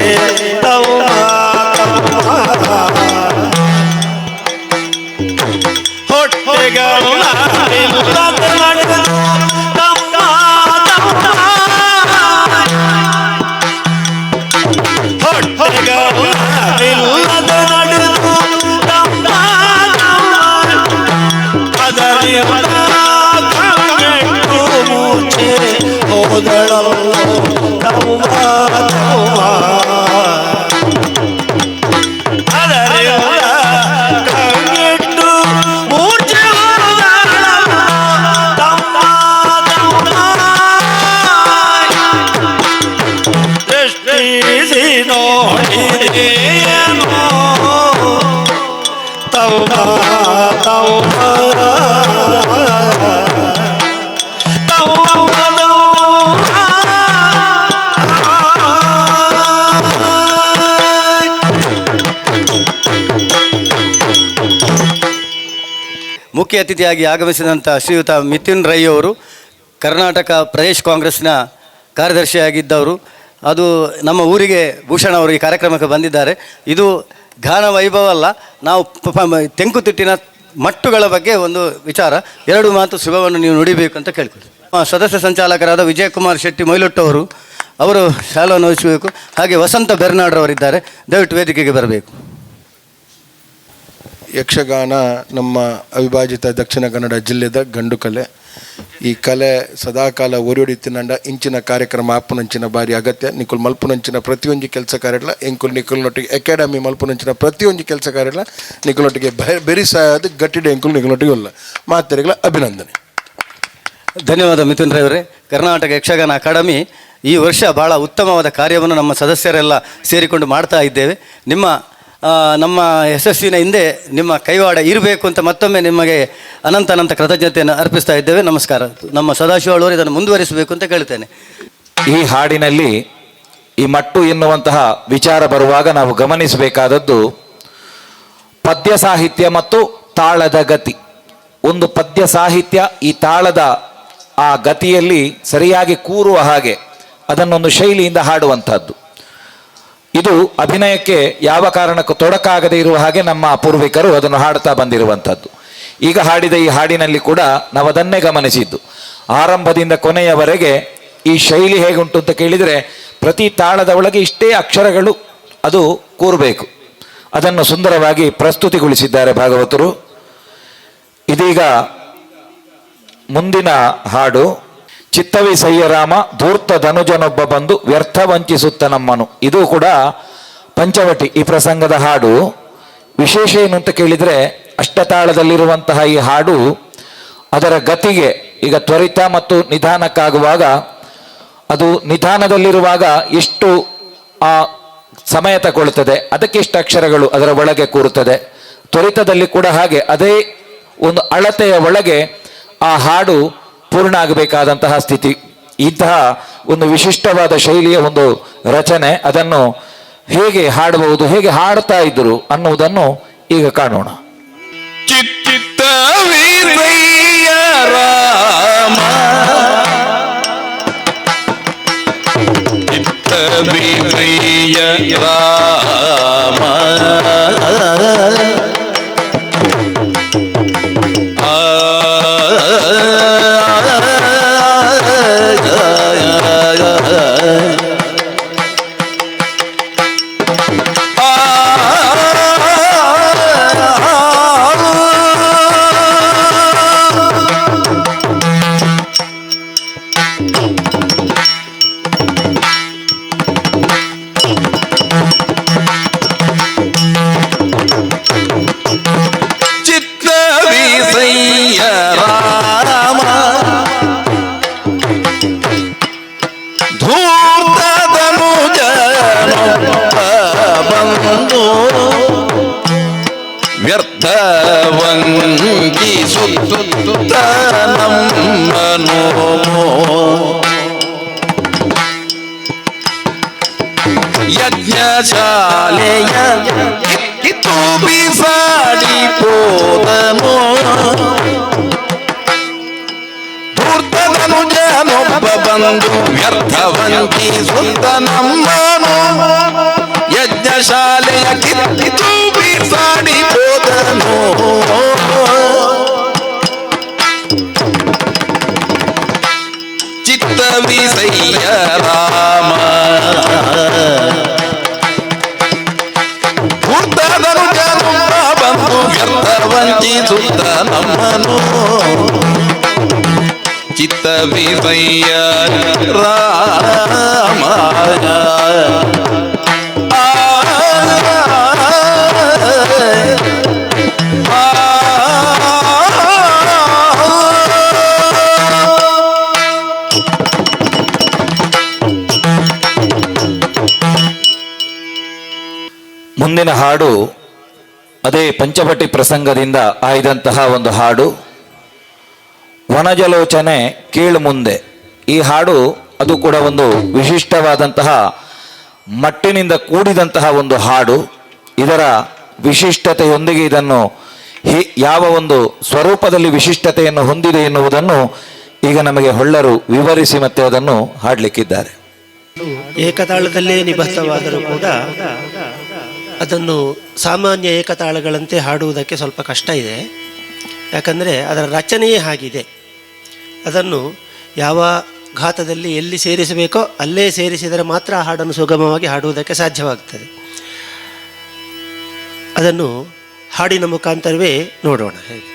ಮುಖ್ಯ ಅತಿಥಿಯಾಗಿ ಆಗಮಿಸಿದಂಥ ಶ್ರೀಯುತ ಮಿಥುನ್ ರೈ ಅವರು ಕರ್ನಾಟಕ ಪ್ರದೇಶ್ ಕಾಂಗ್ರೆಸ್ನ ಕಾರ್ಯದರ್ಶಿಯಾಗಿದ್ದವರು. ಅದು ನಮ್ಮ ಊರಿಗೆ ಭೂಷಣ್ ಅವರು ಈ ಕಾರ್ಯಕ್ರಮಕ್ಕೆ ಬಂದಿದ್ದಾರೆ. ಇದು ಗಾನ ವೈಭವ ಅಲ್ಲ, ನಾವು ತೆಂಕುತಿಟ್ಟಿನ ಮಟ್ಟುಗಳ ಬಗ್ಗೆ ಒಂದು ವಿಚಾರ, ಎರಡು ಮಾತು ಶುಭವನ್ನು ನೀವು ನುಡಿಬೇಕು ಅಂತ ಕೇಳ್ಕೊಳ್ತೀವಿ. ಸದಸ್ಯ ಸಂಚಾಲಕರಾದ ವಿಜಯಕುಮಾರ್ ಶೆಟ್ಟಿ ಮೊಯ್ಲೊಟ್ಟವರು ಅವರು ಶಾಲವನ್ನು ವಹಿಸಬೇಕು. ಹಾಗೆ ವಸಂತ ಬೆರ್ನಾಡ್ರವರಿದ್ದಾರೆ, ದಯವಿಟ್ಟು ವೇದಿಕೆಗೆ ಬರಬೇಕು. ಯಕ್ಷಗಾನ ನಮ್ಮ ಅವಿಭಾಜಿತ ದಕ್ಷಿಣ ಕನ್ನಡ ಜಿಲ್ಲೆದ ಗಂಡು ಕಲೆ. ಈ ಕಲೆ ಸದಾಕಾಲ ಒರಿಯೊಡಿತಿನಂಡ ಇಂಚಿನ ಕಾರ್ಯಕ್ರಮ ಆಪುನಂಚಿನ ಬಾರಿ ಅಗತ್ಯ. ನಿಕುಲ್ ಮಲ್ಪುನಂಚಿನ ಪ್ರತಿಯೊಂದು ಕೆಲಸ ಕಾರ್ಯಗಳ ನಿಕುಲ್ನೊಟ್ಟಿಗೆ ಅಕಾಡೆಮಿ ಮಲ್ಪುನಂಚಿನ ಪ್ರತಿಯೊಂದು ಕೆಲಸ ಕಾರ್ಯಗಳ ನಿಕುಲ್ನೊಟ್ಟಿಗೆ ಬೆರಿಸಾದ ಗಟ್ಟಿಡೆ ಎಂಕುಲ್ ನಿಕುಲ್ನೊಟ್ಟಿಗೆ ಇಲ್ಲ ಮಾತೆರೆಗಳ ಅಭಿನಂದನೆ. ಧನ್ಯವಾದ ಮಿಥುನ್ ರವರೇ. ಕರ್ನಾಟಕ ಯಕ್ಷಗಾನ ಅಕಾಡೆಮಿ ಈ ವರ್ಷ ಭಾಳ ಉತ್ತಮವಾದ ಕಾರ್ಯವನ್ನು ನಮ್ಮ ಸದಸ್ಯರೆಲ್ಲ ಸೇರಿಕೊಂಡು ಮಾಡ್ತಾ ಇದ್ದೇವೆ. ನಮ್ಮ ಯಶಸ್ವಿನ ಹಿಂದೆ ನಿಮ್ಮ ಕೈವಾಡ ಇರಬೇಕು ಅಂತ ಮತ್ತೊಮ್ಮೆ ನಿಮಗೆ ಅನಂತ ಕೃತಜ್ಞತೆಯನ್ನು ಅರ್ಪಿಸ್ತಾ ಇದ್ದೇವೆ. ನಮಸ್ಕಾರ. ನಮ್ಮ ಸದಾಶಿವಳವರು ಇದನ್ನು ಮುಂದುವರಿಸಬೇಕು ಅಂತ ಕೇಳ್ತೇನೆ. ಈ ಹಾಡಿನಲ್ಲಿ ಈ ಮಟ್ಟು ಎನ್ನುವಂತಹ ವಿಚಾರ ಬರುವಾಗ ನಾವು ಗಮನಿಸಬೇಕಾದದ್ದು ಪದ್ಯ ಸಾಹಿತ್ಯ ಮತ್ತು ತಾಳದ ಗತಿ. ಒಂದು ಪದ್ಯ ಸಾಹಿತ್ಯ ಈ ತಾಳದ ಆ ಗತಿಯಲ್ಲಿ ಸರಿಯಾಗಿ ಕೂರುವ ಹಾಗೆ ಅದನ್ನೊಂದು ಶೈಲಿಯಿಂದ ಹಾಡುವಂಥದ್ದು. ಇದು ಅಭಿನಯಕ್ಕೆ ಯಾವ ಕಾರಣಕ್ಕೂ ತೊಡಕಾಗದೇ ಇರುವ ಹಾಗೆ ನಮ್ಮ ಪೂರ್ವಿಕರು ಅದನ್ನು ಹಾಡ್ತಾ ಬಂದಿರುವಂಥದ್ದು. ಈಗ ಹಾಡಿದ ಈ ಹಾಡಿನಲ್ಲಿ ಕೂಡ ನಾವು ಅದನ್ನೇ ಗಮನಿಸಿದ್ದು. ಆರಂಭದಿಂದ ಕೊನೆಯವರೆಗೆ ಈ ಶೈಲಿ ಹೇಗುಂಟು ಅಂತ ಕೇಳಿದರೆ ಪ್ರತಿ ತಾಳದ ಒಳಗೆ ಇಷ್ಟೇ ಅಕ್ಷರಗಳು ಅದು ಕೂರಬೇಕು. ಅದನ್ನು ಸುಂದರವಾಗಿ ಪ್ರಸ್ತುತಿಗೊಳಿಸಿದ್ದಾರೆ ಭಾಗವತರು. ಇದೀಗ ಮುಂದಿನ ಹಾಡು ಚಿತ್ತವಿ ಸಯ್ಯರಾಮ ಧೂರ್ತ ಧನುಜನೊಬ್ಬ ಬಂದು ವ್ಯರ್ಥ ವಂಚಿಸುತ್ತ ನಮ್ಮನು. ಇದು ಕೂಡ ಪಂಚವಟಿ ಈ ಪ್ರಸಂಗದ ಹಾಡು. ವಿಶೇಷ ಏನು ಅಂತ ಕೇಳಿದರೆ ಅಷ್ಟತಾಳದಲ್ಲಿರುವಂತಹ ಈ ಹಾಡು ಅದರ ಗತಿಗೆ ಈಗ ತ್ವರಿತ ಮತ್ತು ನಿಧಾನಕ್ಕಾಗುವಾಗ ಅದು ನಿಧಾನದಲ್ಲಿರುವಾಗ ಎಷ್ಟು ಆ ಸಮಯ ತಗೊಳ್ಳುತ್ತದೆ, ಅದಕ್ಕೆ ಎಷ್ಟು ಅಕ್ಷರಗಳು ಅದರ ಒಳಗೆ ಕೂರುತ್ತದೆ. ತ್ವರಿತದಲ್ಲಿ ಕೂಡ ಹಾಗೆ ಅದೇ ಒಂದು ಅಳತೆಯ ಒಳಗೆ ಆ ಹಾಡು ಪೂರ್ಣ ಆಗಬೇಕಾದಂತಹ ಸ್ಥಿತಿ. ಇಂತಹ ಒಂದು ವಿಶಿಷ್ಟವಾದ ಶೈಲಿಯ ಒಂದು ರಚನೆ, ಅದನ್ನು ಹೇಗೆ ಹಾಡಬಹುದು, ಹೇಗೆ ಹಾಡ್ತಾ ಇದ್ರು ಅನ್ನುವುದನ್ನು ಈಗ ಕಾಣೋಣ. ಚಿತ್ತ ವೀರಯ್ಯ ರಾಮ ಚಿತ್ತ ವೀರಯ್ಯ ರಾಮ ವ್ಯರ್ಥವಂಕಿಸುತ್ತ ನಮ್ಮನು ಯಜ್ಞಶಾಲೆಯ ಕಿತ್ತು ಬಿಸಾಡಿ ಹೋದನು ಧೂರ್ತಧನುಜನೊಬ್ಬ ಬಂದು ವ್ಯರ್ಥವಂಕಿಸುತ್ತ ನಮ್ಮನು ಯಜ್ಞಶಾಲೆಯ ಕಿತ್ತು ಬಿಸಾಡಿ ಹೋದನು ಚಿತ್ತವಿಸಯ್ಯ ರಾಮ ಹುಟ್ಟದನು ಜನುಮ ಬಂದು ವ್ಯರ್ಥವಂಚಿಸುತ್ತ ನಮ್ಮನು ಚಿತ್ತವಿಸಯ್ಯ ರಾಮ ಮುಂದಿನ ಹಾಡು ಅದೇ ಪಂಚವಟಿ ಪ್ರಸಂಗದಿಂದ ಆಯ್ದಂತಹ ಒಂದು ಹಾಡು, ವನಜಲೋಚನೆ ಕೇಳು ಮುಂದೆ. ಈ ಹಾಡು ಅದು ಕೂಡ ಒಂದು ವಿಶಿಷ್ಟವಾದಂತಹ ಮಟ್ಟಿನಿಂದ ಕೂಡಿದಂತಹ ಒಂದು ಹಾಡು. ಇದರ ವಿಶಿಷ್ಟತೆಯೊಂದಿಗೆ ಇದನ್ನು ಯಾವ ಒಂದು ಸ್ವರೂಪದಲ್ಲಿ ವಿಶಿಷ್ಟತೆಯನ್ನು ಹೊಂದಿದೆ ಎನ್ನುವುದನ್ನು ಈಗ ನಮಗೆ ಹೊಳ್ಳರು ವಿವರಿಸಿ ಮತ್ತೆ ಅದನ್ನು ಹಾಡಲಿಕ್ಕಿದ್ದಾರೆ. ಏಕತಾಳದಲ್ಲೇ ನಿಬದ್ಧವಾದರೂ ಕೂಡ ಅದನ್ನು ಸಾಮಾನ್ಯ ಏಕತಾಳಗಳಂತೆ ಹಾಡುವುದಕ್ಕೆ ಸ್ವಲ್ಪ ಕಷ್ಟ ಇದೆ. ಯಾಕಂದರೆ ಅದರ ರಚನೆಯೇ ಆಗಿದೆ. ಅದನ್ನು ಯಾವ ಘಾತದಲ್ಲಿ ಎಲ್ಲಿ ಸೇರಿಸಬೇಕೋ ಅಲ್ಲೇ ಸೇರಿಸಿದರೆ ಮಾತ್ರ ಆ ಹಾಡನ್ನು ಸುಗಮವಾಗಿ ಹಾಡುವುದಕ್ಕೆ ಸಾಧ್ಯವಾಗ್ತದೆ. ಅದನ್ನು ಹಾಡಿನ ಮುಖಾಂತರವೇ ನೋಡೋಣ. ಹೇಗೆ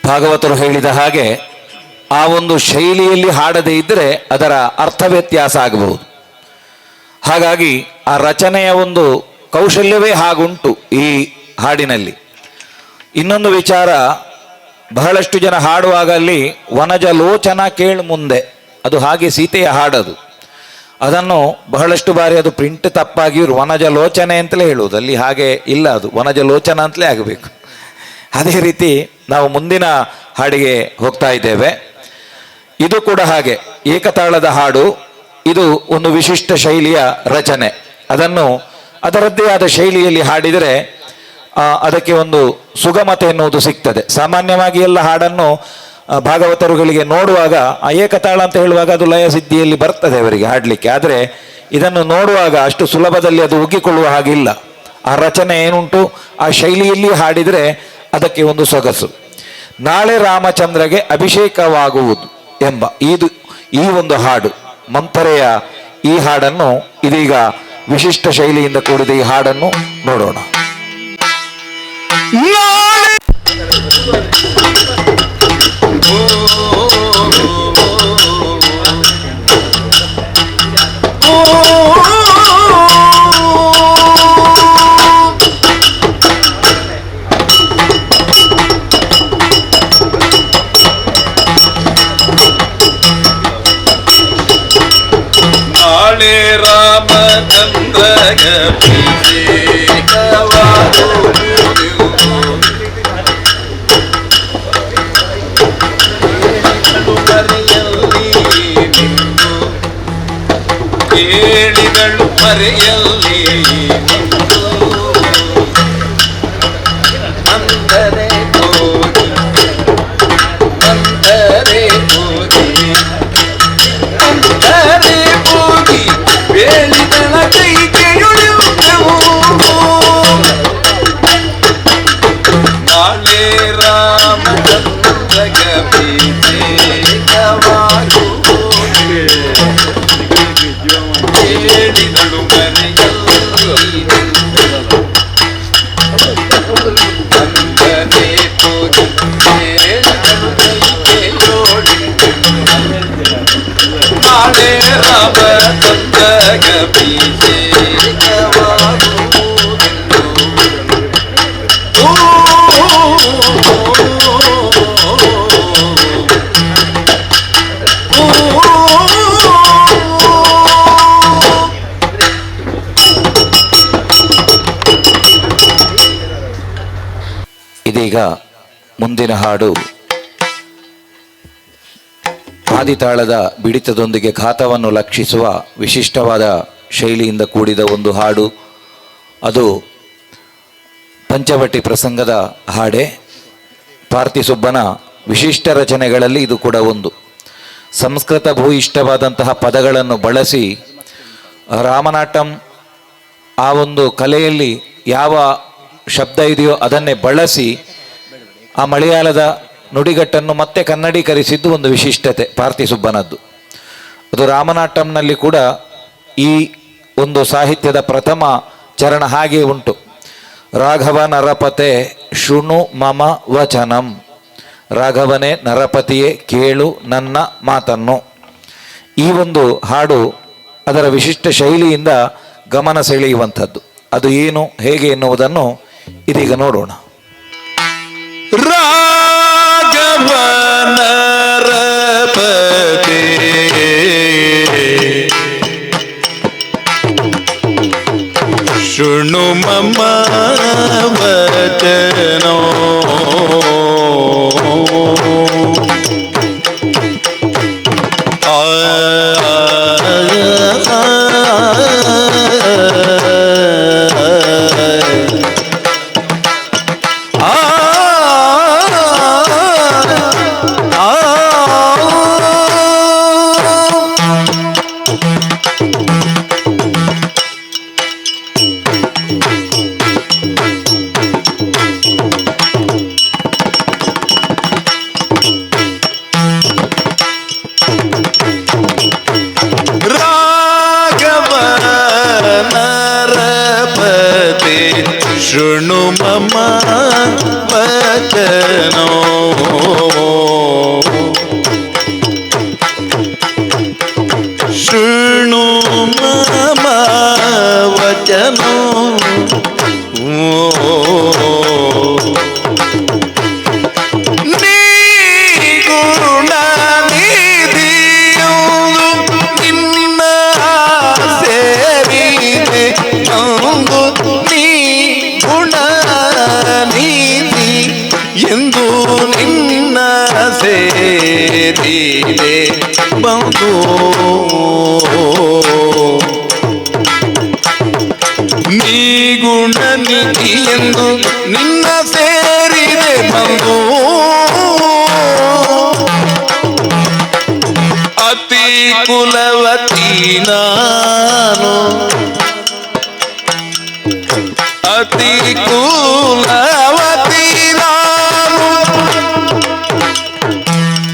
ಭಾಗವತರು ಹೇಳಿದ ಹಾಗೆ ಆ ಒಂದು ಶೈಲಿಯಲ್ಲಿ ಹಾಡದೇ ಇದ್ದರೆ ಅದರ ಅರ್ಥ ವ್ಯತ್ಯಾಸ ಆಗಬಹುದು. ಹಾಗಾಗಿ ಆ ರಚನೆಯ ಒಂದು ಕೌಶಲ್ಯವೇ ಹಾಗುಂಟು ಈ ಹಾಡಿನಲ್ಲಿ. ಇನ್ನೊಂದು ವಿಚಾರ, ಬಹಳಷ್ಟು ಜನ ಹಾಡುವಾಗ ಅಲ್ಲಿ ವನಜ ಲೋಚನ ಕೇಳು ಮುಂದೆ, ಅದು ಹಾಗೆ ಸೀತೆಯ ಹಾಡದು. ಅದನ್ನು ಬಹಳಷ್ಟು ಬಾರಿ ಅದು ಪ್ರಿಂಟ್ ತಪ್ಪಾಗಿ ವನಜ ಲೋಚನೆ ಅಂತಲೇ ಹೇಳುವುದು, ಅಲ್ಲಿ ಹಾಗೆ ಇಲ್ಲ, ಅದು ವನಜ ಲೋಚನ ಅಂತಲೇ ಆಗಬೇಕು. ಅದೇ ರೀತಿ ನಾವು ಮುಂದಿನ ಹಾಡಿಗೆ ಹೋಗ್ತಾ ಇದ್ದೇವೆ. ಇದು ಕೂಡ ಹಾಗೆ ಏಕತಾಳದ ಹಾಡು. ಇದು ಒಂದು ವಿಶಿಷ್ಟ ಶೈಲಿಯ ರಚನೆ. ಅದನ್ನು ಅದರದ್ದೇ ಆದ ಶೈಲಿಯಲ್ಲಿ ಹಾಡಿದರೆ ಅದಕ್ಕೆ ಒಂದು ಸುಗಮತೆ ಎನ್ನುವುದು ಸಿಗ್ತದೆ. ಸಾಮಾನ್ಯವಾಗಿ ಎಲ್ಲ ಹಾಡನ್ನು ಭಾಗವತರುಗಳಿಗೆ ನೋಡುವಾಗ ಆ ಏಕತಾಳ ಅಂತ ಹೇಳುವಾಗ ಅದು ಲಯ ಸಿದ್ಧಿಯಲ್ಲಿ ಬರ್ತದೆ ಅವರಿಗೆ ಹಾಡಲಿಕ್ಕೆ. ಆದರೆ ಇದನ್ನು ನೋಡುವಾಗ ಅಷ್ಟು ಸುಲಭದಲ್ಲಿ ಅದು ಉಗ್ಗಿಕೊಳ್ಳುವ ಹಾಗಿಲ್ಲ. ಆ ರಚನೆ ಏನುಂಟು ಆ ಶೈಲಿಯಲ್ಲಿ ಹಾಡಿದರೆ ಅದಕ್ಕೆ ಒಂದು ಸೊಗಸು. ನಾಳೆ ರಾಮಚಂದ್ರಗೆ ಅಭಿಷೇಕವಾಗುವುದು ಎಂಬ ಈ ಒಂದು ಹಾಡು ಮಂಥರೆಯ ಈ ಹಾಡನ್ನು ಇದೀಗ ವಿಶಿಷ್ಟ ಶೈಲಿಯಿಂದ ಕೂಡಿದ ಈ ಹಾಡನ್ನು ನೋಡೋಣ. ನಾಳೆ ರಾಮಚಂದ್ರಗ ಕೇಳಿದಳು ಮರೆಯಲ್ಲಿ ಅಂದರೆ ಹೋಗಿ ಅಂದರೆ ಹೋಗಿ ಅಂದರೆ ಹೋಗಿ ಬೇಳಿದಳ ಕೈಗೆಯುಳಿಯುತ್ತವು. ನಾಳೆ ರಾಮಚಂದ್ರಗ ಅಭಿಷೇಕವಾಗುವುದು ಇದೀಗ ಮುಂದಿನ ಹಾಡು ಆದಿತಾಳದ ಬಿಡಿತದೊಂದಿಗೆ ಘಾತವನ್ನು ಲಕ್ಷಿಸುವ ವಿಶಿಷ್ಟವಾದ ಶೈಲಿಯಿಂದ ಕೂಡಿದ ಒಂದು ಹಾಡು. ಅದು ಪಂಚವಟಿ ಪ್ರಸಂಗದ ಹಾಡೆ. ಪಾರ್ತಿಸುಬ್ಬನ ವಿಶಿಷ್ಟ ರಚನೆಗಳಲ್ಲಿ ಇದು ಕೂಡ ಒಂದು. ಸಂಸ್ಕೃತ ಭೂಯಿಷ್ಠವಾದಂತಹ ಪದಗಳನ್ನು ಬಳಸಿ ರಾಮನಾಟಂ ಆ ಒಂದು ಕಲೆಯಲ್ಲಿ ಯಾವ ಶಬ್ದ ಇದೆಯೋ ಅದನ್ನೇ ಬಳಸಿ ಆ ಮಲಯಾಳದ ನುಡಿಗಟ್ಟನ್ನು ಮತ್ತೆ ಕನ್ನಡೀಕರಿಸಿದ್ದು ಒಂದು ವಿಶಿಷ್ಟತೆ ಪಾರ್ತಿಸುಬ್ಬನದ್ದು. ಅದು ರಾಮನಾಟಂನಲ್ಲಿ ಕೂಡ ಈ ಒಂದು ಸಾಹಿತ್ಯದ ಪ್ರಥಮ ಚರಣ ಹಾಗೆ ಉಂಟು. ರಾಘವ ನರಪತೆ ಶೃಣು ಮಮ ವಚನಂ, ರಾಘವನೇ ನರಪತಿಯೇ ಕೇಳು ನನ್ನ ಮಾತನ್ನು. ಈ ಒಂದು ಹಾಡು ಅದರ ವಿಶಿಷ್ಟ ಶೈಲಿಯಿಂದ ಗಮನ ಸೆಳೆಯುವಂಥದ್ದು. ಅದು ಏನು ಹೇಗೆ ಎನ್ನುವುದನ್ನು ಇದೀಗ ನೋಡೋಣ. ರಾಘವ ನರಪತೆ ಶೃಣು ಮಮ ವಚನೋ ಶೃಣು ಮಮ ವಚನೋ ಶೃಣು ಮಮ ವಚನೋ ನೀ ಗುಣ ನಿಧಿಯು ನಿನ್ನ ಸೇರಿದೆ ಅಂದು ನೀ ಗುಣ ನೀತಿ ಎಂದು ನಿನ್ನ ಸೇರಿದೆ ಬಂದು ನೀ ಗುಣ ನೀತಿ ಎಂದು ನಿನ್ನ ಸೇರಿದೆ ಬಂದು ಅತಿ ಕುಲವತಿ ನಾನು ಅತಿ ಕುಲವತಿ ನಾನು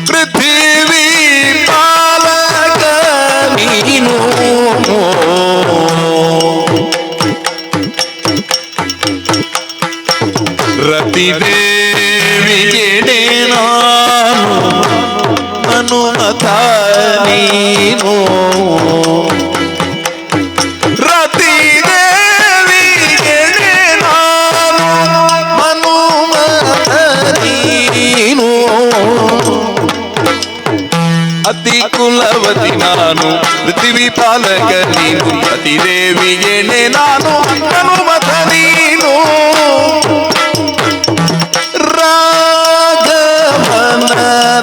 ಪೃಥ್ವಿ ಪಾಲಕ ನೀನು ರತಿದೇವಿಗೆ ನಾನು ಹನುಮತ ನೀನು ರತಿದೇವಿಗೆ ನಾನು ಹನುಮತ ನೀನು ಅತಿ ಕುಲವತಿ ನಾನು ಪೃಥ್ವಿ ಪಾಲಕ ನೀನು ರತಿದೇವಿಗೆ ನಾನು ಹನುಮತ ನೀನು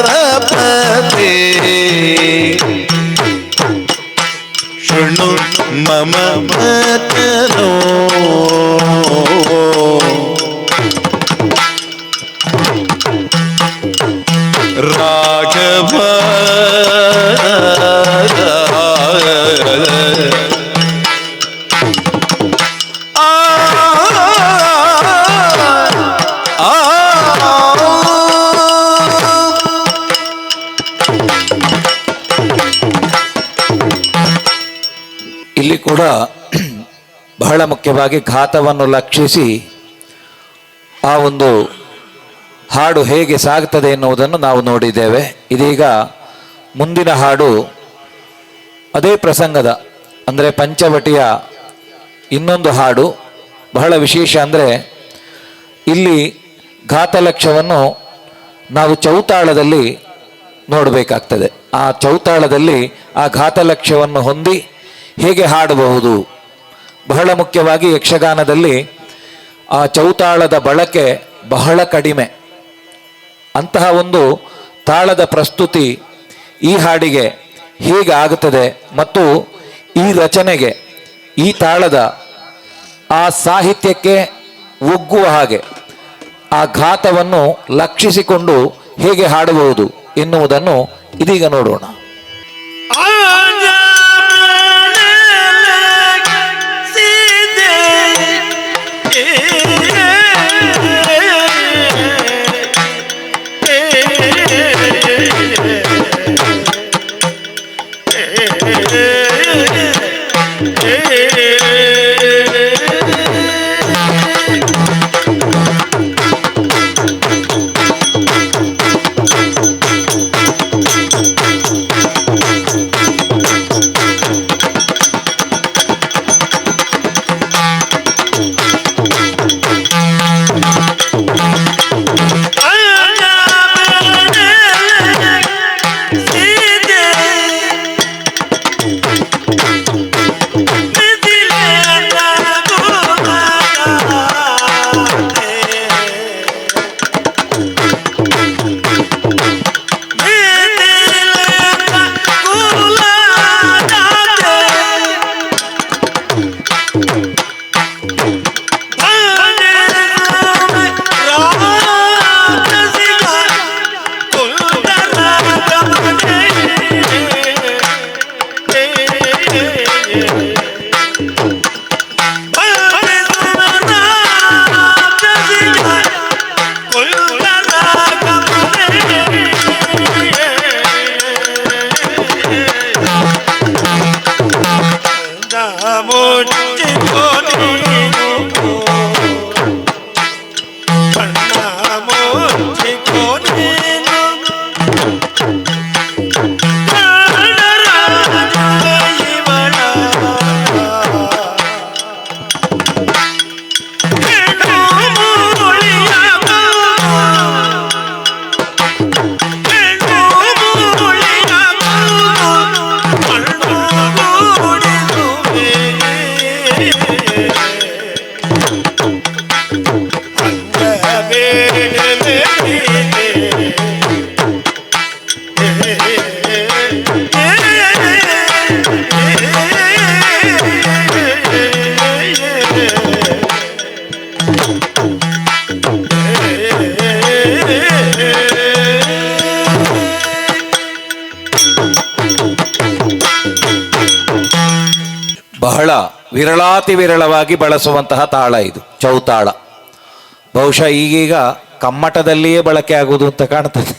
ರಾಘವನರಪತೆ ಶೃಣು ಮಮ ವಚನೋ ರಾಘವ ಇಲ್ಲಿ ಕೂಡ ಬಹಳ ಮುಖ್ಯವಾಗಿ ಘಾತವನ್ನು ಲಕ್ಷಿಸಿ ಆ ಒಂದು ಹಾಡು ಹೇಗೆ ಸಾಗ್ತದೆ ಎನ್ನುವುದನ್ನು ನಾವು ನೋಡಿದ್ದೇವೆ. ಇದೀಗ ಮುಂದಿನ ಹಾಡು ಅದೇ ಪ್ರಸಂಗದ ಅಂದರೆ ಪಂಚವಟಿಯ ಇನ್ನೊಂದು ಹಾಡು ಬಹಳ ವಿಶೇಷ. ಅಂದರೆ ಇಲ್ಲಿ ಘಾತಲಕ್ಷ್ಯವನ್ನು ನಾವು ಚೌತಾಳದಲ್ಲಿ ನೋಡಬೇಕಾಗ್ತದೆ. ಆ ಚೌತಾಳದಲ್ಲಿ ಆ ಘಾತಲಕ್ಷ್ಯವನ್ನು ಹೊಂದಿ ಹೇಗೆ ಹಾಡಬಹುದು. ಬಹಳ ಮುಖ್ಯವಾಗಿ ಯಕ್ಷಗಾನದಲ್ಲಿ ಆ ಚೌತಾಳದ ಬಳಕೆ ಬಹಳ ಕಡಿಮೆ. ಅಂತಹ ಒಂದು ತಾಳದ ಪ್ರಸ್ತುತಿ ಈ ಹಾಡಿಗೆ ಹೇಗೆ ಆಗುತ್ತದೆ ಮತ್ತು ಈ ರಚನೆಗೆ ಈ ತಾಳದ ಆ ಸಾಹಿತ್ಯಕ್ಕೆ ಒಗ್ಗುವ ಹಾಗೆ ಆ ಘಾತವನ್ನು ಲಕ್ಷಿಸಿಕೊಂಡು ಹೇಗೆ ಹಾಡಬಹುದು ಎನ್ನುವುದನ್ನು ಇದೀಗ ನೋಡೋಣ. ಬಹಳ ವಿರಳಾತಿ ವಿರಳವಾಗಿ ಬಳಸುವಂತಹ ತಾಳ ಇದು ಚೌತಾಳ. ಬಹುಶಃ ಈಗೀಗ ಕಮ್ಮಟದಲ್ಲಿಯೇ ಬಳಕೆ ಆಗುವುದು ಅಂತ ಕಾಣ್ತದೆ.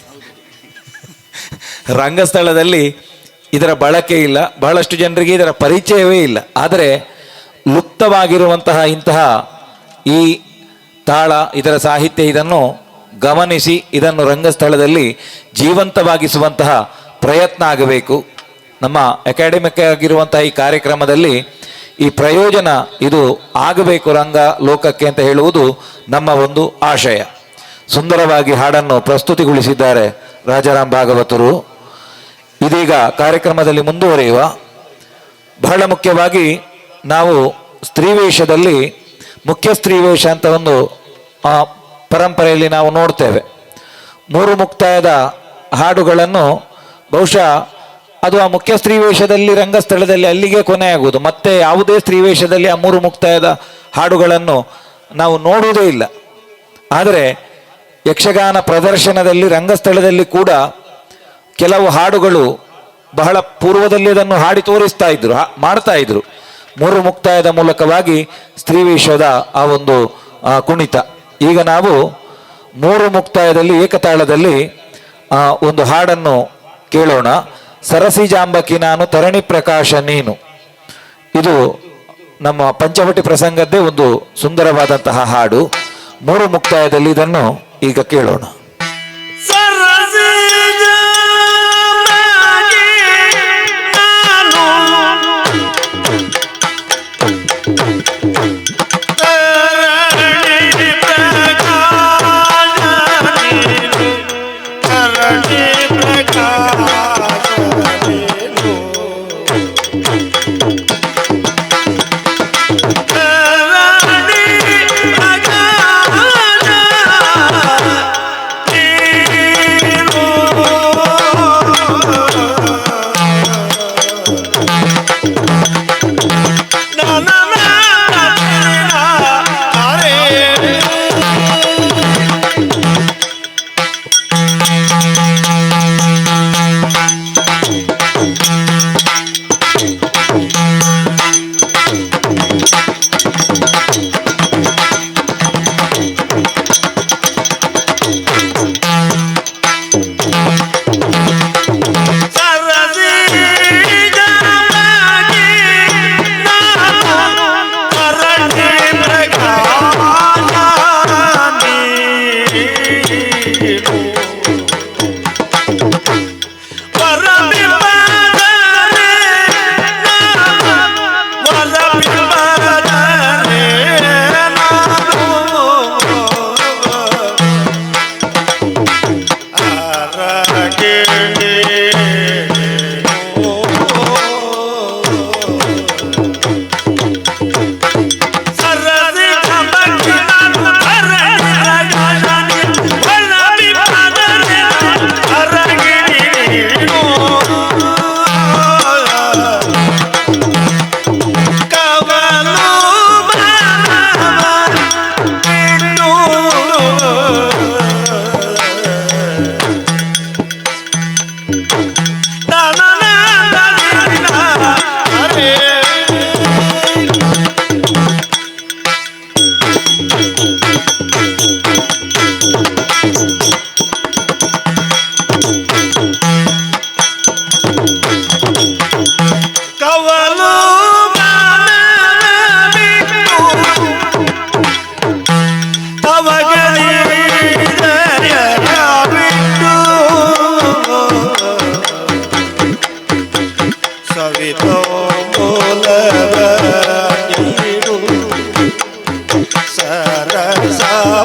ರಂಗಸ್ಥಳದಲ್ಲಿ ಇದರ ಬಳಕೆ ಇಲ್ಲ, ಬಹಳಷ್ಟು ಜನರಿಗೆ ಇದರ ಪರಿಚಯವೇ ಇಲ್ಲ. ಆದರೆ ಲುಪ್ತವಾಗಿರುವಂತಹ ಇಂತಹ ಈ ತಾಳ, ಇದರ ಸಾಹಿತ್ಯ, ಇದನ್ನು ಗಮನಿಸಿ ಇದನ್ನು ರಂಗಸ್ಥಳದಲ್ಲಿ ಜೀವಂತವಾಗಿಸುವಂತಹ ಪ್ರಯತ್ನ ಆಗಬೇಕು. ನಮ್ಮ ಅಕಾಡೆಮಿಕ್ ಆಗಿರುವಂತಹ ಈ ಕಾರ್ಯಕ್ರಮದಲ್ಲಿ ಈ ಪ್ರಯೋಜನ ಇದು ಆಗಬೇಕು ರಂಗ ಲೋಕಕ್ಕೆ ಅಂತ ಹೇಳುವುದು ನಮ್ಮ ಒಂದು ಆಶಯ. ಸುಂದರವಾಗಿ ಹಾಡನ್ನು ಪ್ರಸ್ತುತಿಗೊಳಿಸಿದ್ದಾರೆ ರಾಜಾರಾಮ್ ಭಾಗವತರು. ಇದೀಗ ಕಾರ್ಯಕ್ರಮದಲ್ಲಿ ಮುಂದುವರಿಯುವ ಬಹಳ ಮುಖ್ಯವಾಗಿ ನಾವು ಸ್ತ್ರೀವೇಷದಲ್ಲಿ ಮುಖ್ಯ ಸ್ತ್ರೀವೇಷ ಅಂತ ಒಂದು ಪರಂಪರೆಯಲ್ಲಿ ನಾವು ನೋಡ್ತೇವೆ. 3 ಮುಕ್ತಾಯದ ಹಾಡುಗಳನ್ನು ಬಹುಶಃ ಅದು ಆ ಮುಖ್ಯ ಸ್ತ್ರೀವೇಷದಲ್ಲಿ ರಂಗಸ್ಥಳದಲ್ಲಿ ಅಲ್ಲಿಗೆ ಕೊನೆಯಾಗುವುದು. ಮತ್ತೆ ಯಾವುದೇ ಸ್ತ್ರೀವೇಷದಲ್ಲಿ ಆ 3 ಮುಕ್ತಾಯದ ಹಾಡುಗಳನ್ನು ನಾವು ನೋಡುವುದೇ ಇಲ್ಲ. ಆದರೆ ಯಕ್ಷಗಾನ ಪ್ರದರ್ಶನದಲ್ಲಿ ರಂಗಸ್ಥಳದಲ್ಲಿ ಕೂಡ ಕೆಲವು ಹಾಡುಗಳು ಬಹಳ ಪೂರ್ವದಲ್ಲಿ ಅದನ್ನು ಹಾಡಿ ತೋರಿಸ್ತಾ ಇದ್ರು, ಮಾಡ್ತಾ ಇದ್ರು. 3 ಮುಕ್ತಾಯದ ಮೂಲಕವಾಗಿ ಸ್ತ್ರೀವೇಷದ ಆ ಒಂದು ಕುಣಿತ. ಈಗ ನಾವು 3 ಮುಕ್ತಾಯದಲ್ಲಿ ಏಕತಾಳದಲ್ಲಿ ಒಂದು ಹಾಡನ್ನು ಕೇಳೋಣ. ಸರಸಿ ಜಾಂಬಕಿ ನಾನು ತರಣಿ ಪ್ರಕಾಶ ನೀನು. ಇದು ನಮ್ಮ ಪಂಚವಟಿ ಪ್ರಸಂಗದ್ದೇ ಒಂದು ಸುಂದರವಾದಂತಹ ಹಾಡು. 3 ಮುಕ್ತಾಯದಲ್ಲಿ ಇದನ್ನು ಈಗ ಕೇಳೋಣ.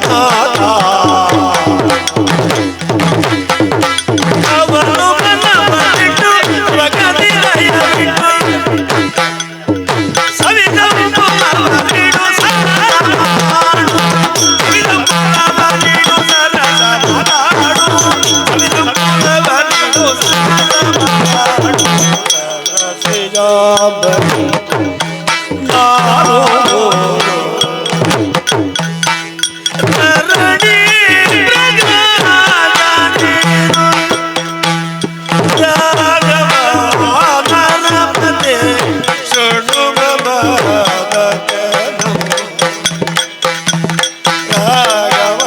ಮಾತಾ ಅವನು ಮನವ ಬಿಟ್ಟು ಪ್ರಗತಿಲಯ ಬಿಟ್ಟು ಸವಿದಂಬುವ ಬಿಡು ಸರಸಮಾಡು ಸವಿದಂಬುವ ಬಿಡು ಸರಸಮಾಡು ಸವಿದಂಬುವ ಬಿಡು ಸರಸಮಾಡು ರಸಿಜಾಂಬರು ನಾರೋ ರಣಿ ಪ್ರಗದಾನಿ ರಾಘವ ಮನಪತೆ ಶೃಣುಮ ಭಗವತನಂ ರಾಘವ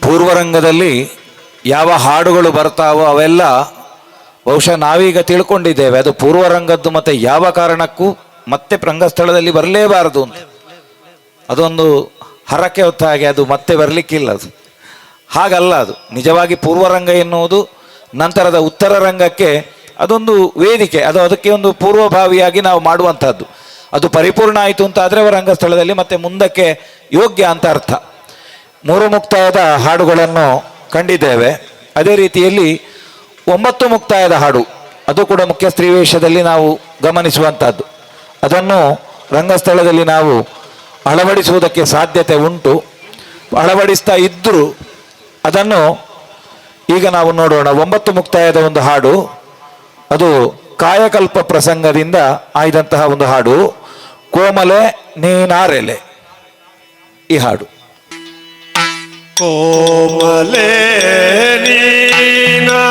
ಪೂರ್ವರಂಗದಲ್ಲಿ ಯಾವ ಹಾಡುಗಳು ಬರ್ತಾವೋ ಅವೆಲ್ಲ ಬಹುಶಃ ನಾವೀಗ ತಿಳ್ಕೊಂಡಿದ್ದೇವೆ. ಅದು ಪೂರ್ವರಂಗದ್ದು ಮತ್ತೆ ಯಾವ ಕಾರಣಕ್ಕೂ ಮತ್ತೆ ರಂಗಸ್ಥಳದಲ್ಲಿ ಬರಲೇಬಾರದು ಅಂತ. ಅದೊಂದು ಹರಕೆ ಹೊತ್ತ ಹಾಗೆ, ಅದು ಮತ್ತೆ ಬರಲಿಕ್ಕಿಲ್ಲ. ಅದು ಹಾಗಲ್ಲ. ಅದು ನಿಜವಾಗಿ ಪೂರ್ವರಂಗ ಎನ್ನುವುದು ನಂತರದ ಉತ್ತರ ರಂಗಕ್ಕೆ ಅದೊಂದು ವೇದಿಕೆ. ಅದು ಅದಕ್ಕೆ ಒಂದು ಪೂರ್ವಭಾವಿಯಾಗಿ ನಾವು ಮಾಡುವಂಥದ್ದು. ಅದು ಪರಿಪೂರ್ಣ ಆಯಿತು ಅಂತ ಆದರೆ ರಂಗಸ್ಥಳದಲ್ಲಿ ಮತ್ತೆ ಮುಂದಕ್ಕೆ ಯೋಗ್ಯ ಅಂತ ಅರ್ಥ. 3 ಮುಕ್ತಾಯದ ಹಾಡುಗಳನ್ನು ಕಂಡಿದ್ದೇವೆ. ಅದೇ ರೀತಿಯಲ್ಲಿ 9 ಮುಕ್ತಾಯದ ಹಾಡು, ಅದು ಕೂಡ ಮುಖ್ಯ ಸ್ತ್ರೀವೇಷದಲ್ಲಿ ನಾವು ಗಮನಿಸುವಂಥದ್ದು. ಅದನ್ನು ರಂಗಸ್ಥಳದಲ್ಲಿ ನಾವು ಅಳವಡಿಸುವುದಕ್ಕೆ ಸಾಧ್ಯತೆ ಉಂಟು. ಅಳವಡಿಸ್ತಾ ಇದ್ದರೂ ಅದನ್ನು ಈಗ ನಾವು ನೋಡೋಣ. 9 ಮುಕ್ತಾಯದ ಒಂದು ಹಾಡು, ಅದು ಕಾಯಕಲ್ಪ ಪ್ರಸಂಗದಿಂದ ಆಯ್ದಂತಹ ಒಂದು ಹಾಡು, ಕೋಮಲೆ ನೀನಾರೆಲೆ. ಈ ಹಾಡು ಕೋಮಲೆ ನೀನಾರಿಲೆ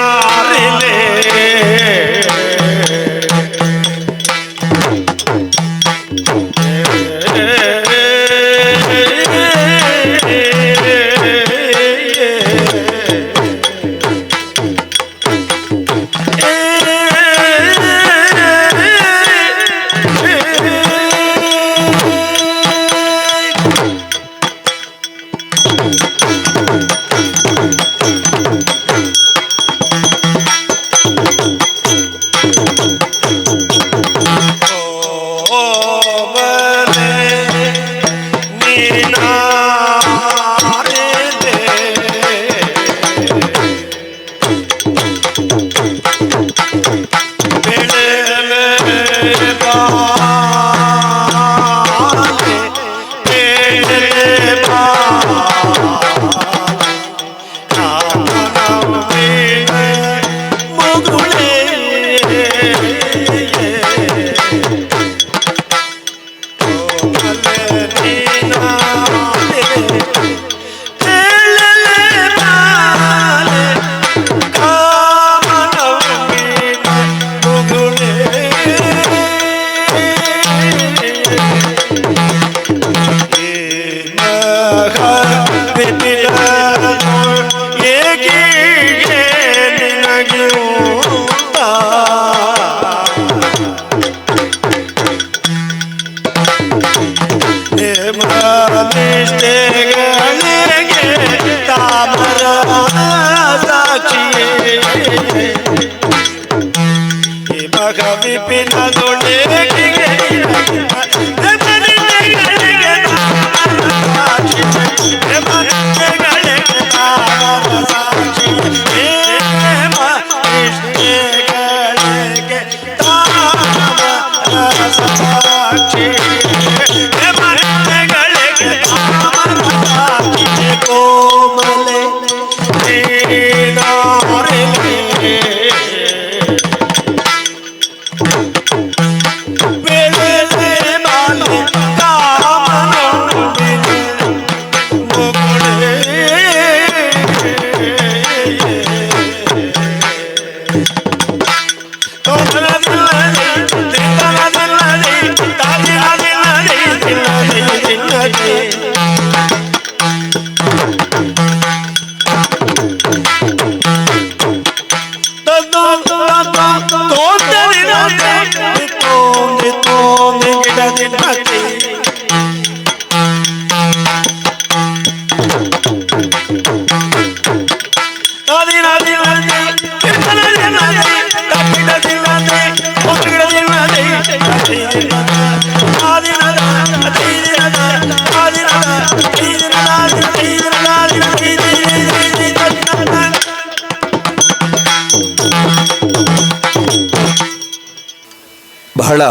ಬಹಳ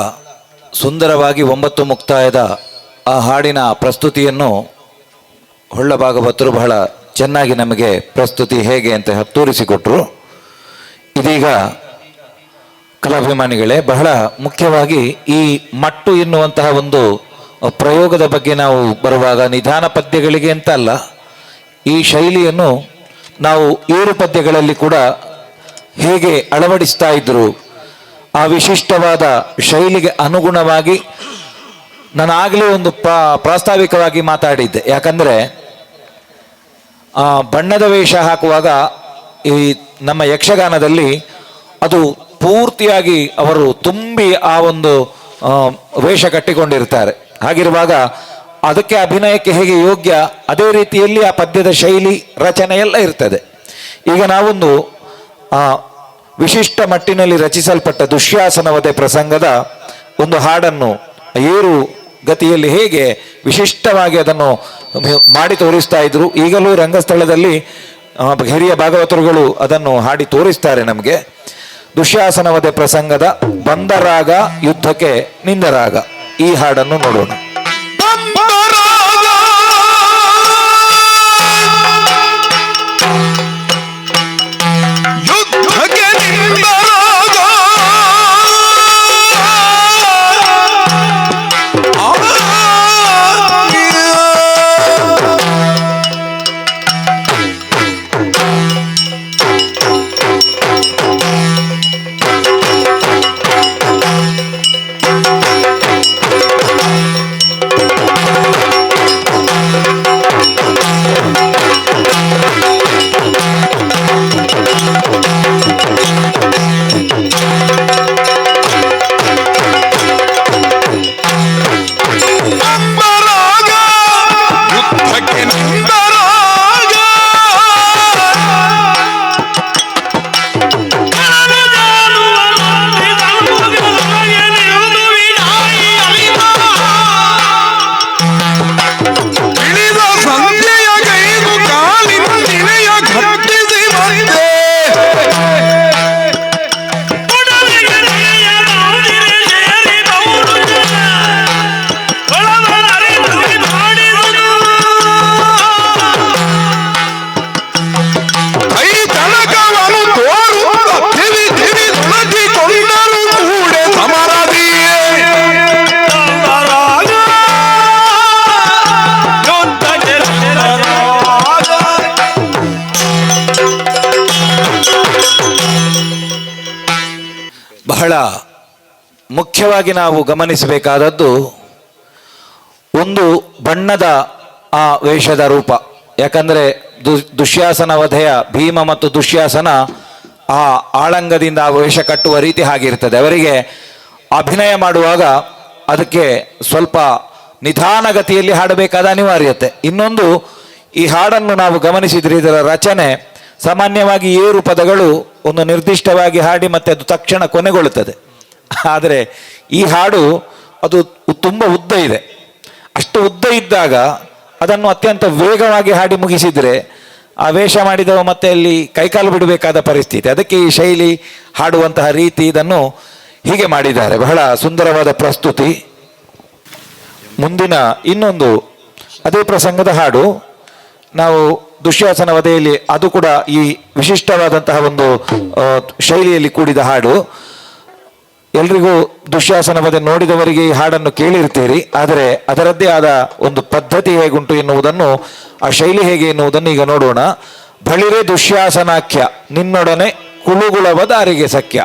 ಸುಂದರವಾಗಿ 9 ಮುಕ್ತಾಯದ ಆ ಹಾಡಿನ ಪ್ರಸ್ತುತಿಯನ್ನು ಹೊಳ್ಳ ಭಾಗವತರು ಬಹಳ ಚೆನ್ನಾಗಿ ನಮಗೆ ಪ್ರಸ್ತುತಿ ಹೇಗೆ ಅಂತ ತೋರಿಸಿಕೊಟ್ರು. ಇದೀಗ ಕಲಾಭಿಮಾನಿಗಳೇ, ಬಹಳ ಮುಖ್ಯವಾಗಿ ಈ ಮಟ್ಟು ಎನ್ನುವಂತಹ ಒಂದು ಪ್ರಯೋಗದ ಬಗ್ಗೆ ನಾವು ಬರುವಾಗ ನಿಧಾನ ಪದ್ಯಗಳಿಗೆ ಅಂತ ಅಲ್ಲ, ಈ ಶೈಲಿಯನ್ನು ನಾವು ಏರು ಪದ್ಯಗಳಲ್ಲಿ ಕೂಡ ಹೇಗೆ ಅಳವಡಿಸ್ತಾ ಇದ್ರು, ಆ ವಿಶಿಷ್ಟವಾದ ಶೈಲಿಗೆ ಅನುಗುಣವಾಗಿ ನಾನು ಆಗಲೇ ಒಂದು ಪ್ರಾಸ್ತಾವಿಕವಾಗಿ ಮಾತಾಡಿದ್ದೆ. ಯಾಕಂದರೆ ಬಣ್ಣದ ವೇಷ ಹಾಕುವಾಗ ಈ ನಮ್ಮ ಯಕ್ಷಗಾನದಲ್ಲಿ ಅದು ಪೂರ್ತಿಯಾಗಿ ಅವರು ತುಂಬಿ ಆ ಒಂದು ವೇಷ ಕಟ್ಟಿಕೊಂಡಿರ್ತಾರೆ. ಹಾಗಿರುವಾಗ ಅದಕ್ಕೆ ಅಭಿನಯಕ್ಕೆ ಹೇಗೆ ಯೋಗ್ಯ, ಅದೇ ರೀತಿಯಲ್ಲಿ ಆ ಪದ್ಯದ ಶೈಲಿ ರಚನೆ ಎಲ್ಲ ಇರ್ತದೆ. ಈಗ ನಾವೊಂದು ವಿಶಿಷ್ಟ ಮಟ್ಟಿನಲ್ಲಿ ರಚಿಸಲ್ಪಟ್ಟ ದುಶ್ಯಾಸನವಧೆ ಪ್ರಸಂಗದ ಒಂದು ಹಾಡನ್ನು ಏರು ಗತಿಯಲ್ಲಿ ಹೇಗೆ ವಿಶಿಷ್ಟವಾಗಿ ಅದನ್ನು ಮಾಡಿ ತೋರಿಸ್ತಾ ಇದ್ರು. ಈಗಲೂ ರಂಗಸ್ಥಳದಲ್ಲಿ ಹಿರಿಯ ಭಾಗವತರುಗಳು ಅದನ್ನು ಹಾಡಿ ತೋರಿಸ್ತಾರೆ ನಮಗೆ. ದುಶ್ಯಾಸನವಧೆ ಪ್ರಸಂಗದ ಬಂದ ರಾಗ ಯುದ್ಧಕ್ಕೆ ನಿಂದ ರಾಗ, ಈ ಹಾಡನ್ನು ನೋಡೋಣ. ಬಹಳ ಮುಖ್ಯವಾಗಿ ನಾವು ಗಮನಿಸಬೇಕಾದದ್ದು ಒಂದು ಬಣ್ಣದ ಆ ವೇಷದ ರೂಪ. ಯಾಕಂದರೆ ದುಶ್ಯಾಸನ ವಧೆಯ ಭೀಮ ಮತ್ತು ದುಶ್ಯಾಸನ ಆ ಆಳಂಗದಿಂದ ಆ ವೇಷ ಕಟ್ಟುವ ರೀತಿ ಹಾಗಿರ್ತದೆ. ಅವರಿಗೆ ಅಭಿನಯ ಮಾಡುವಾಗ ಅದಕ್ಕೆ ಸ್ವಲ್ಪ ನಿಧಾನಗತಿಯಲ್ಲಿ ಹಾಡಬೇಕಾದ ಅನಿವಾರ್ಯತೆ. ಇನ್ನೊಂದು, ಈ ಹಾಡನ್ನು ನಾವು ಗಮನಿಸಿದರೆ ಇದರ ರಚನೆ ಸಾಮಾನ್ಯವಾಗಿ ಏರು ಪದಗಳು ಒಂದು ನಿರ್ದಿಷ್ಟವಾಗಿ ಹಾಡಿ ಮತ್ತೆ ಅದು ತಕ್ಷಣ ಕೊನೆಗೊಳ್ಳುತ್ತದೆ. ಆದರೆ ಈ ಹಾಡು ಅದು ತುಂಬ ಉದ್ದ ಇದೆ. ಅಷ್ಟು ಉದ್ದ ಇದ್ದಾಗ ಅದನ್ನು ಅತ್ಯಂತ ವೇಗವಾಗಿ ಹಾಡಿ ಮುಗಿಸಿದರೆ ಆ ವೇಷ ಮಾಡಿದವ ಮತ್ತೆ ಅಲ್ಲಿ ಕೈಕಾಲು ಬಿಡಬೇಕಾದ ಪರಿಸ್ಥಿತಿ. ಅದಕ್ಕೆ ಈ ಶೈಲಿ, ಹಾಡುವಂತಹ ರೀತಿ, ಇದನ್ನು ಹೀಗೆ ಮಾಡಿದ್ದಾರೆ. ಬಹಳ ಸುಂದರವಾದ ಪ್ರಸ್ತುತಿ. ಮುಂದಿನ ಇನ್ನೊಂದು ಅದೇ ಪ್ರಸಂಗದ ಹಾಡು ನಾವು ದುಶ್ಯಾಸನ ವಧೆಯಲ್ಲಿ, ಅದು ಕೂಡ ಈ ವಿಶಿಷ್ಟವಾದಂತಹ ಒಂದು ಶೈಲಿಯಲ್ಲಿ ಕೂಡಿದ ಹಾಡು. ಎಲ್ರಿಗೂ ದುಶ್ಯಾಸನ ವಧೆ ನೋಡಿದವರಿಗೆ ಈ ಹಾಡನ್ನು ಕೇಳಿರ್ತೀರಿ. ಆದರೆ ಅದರದ್ದೇ ಆದ ಒಂದು ಪದ್ಧತಿ ಹೇಗುಂಟು ಎನ್ನುವುದನ್ನು, ಆ ಶೈಲಿ ಹೇಗೆ ಎನ್ನುವುದನ್ನು ಈಗ ನೋಡೋಣ. ಬಳಿರೆ ದುಶ್ಯಾಸನಾಖ್ಯ ನಿನ್ನೊಡನೆ ಕುಳುಗುಳವ ದಾರಿಗೆ ಸಖ್ಯ.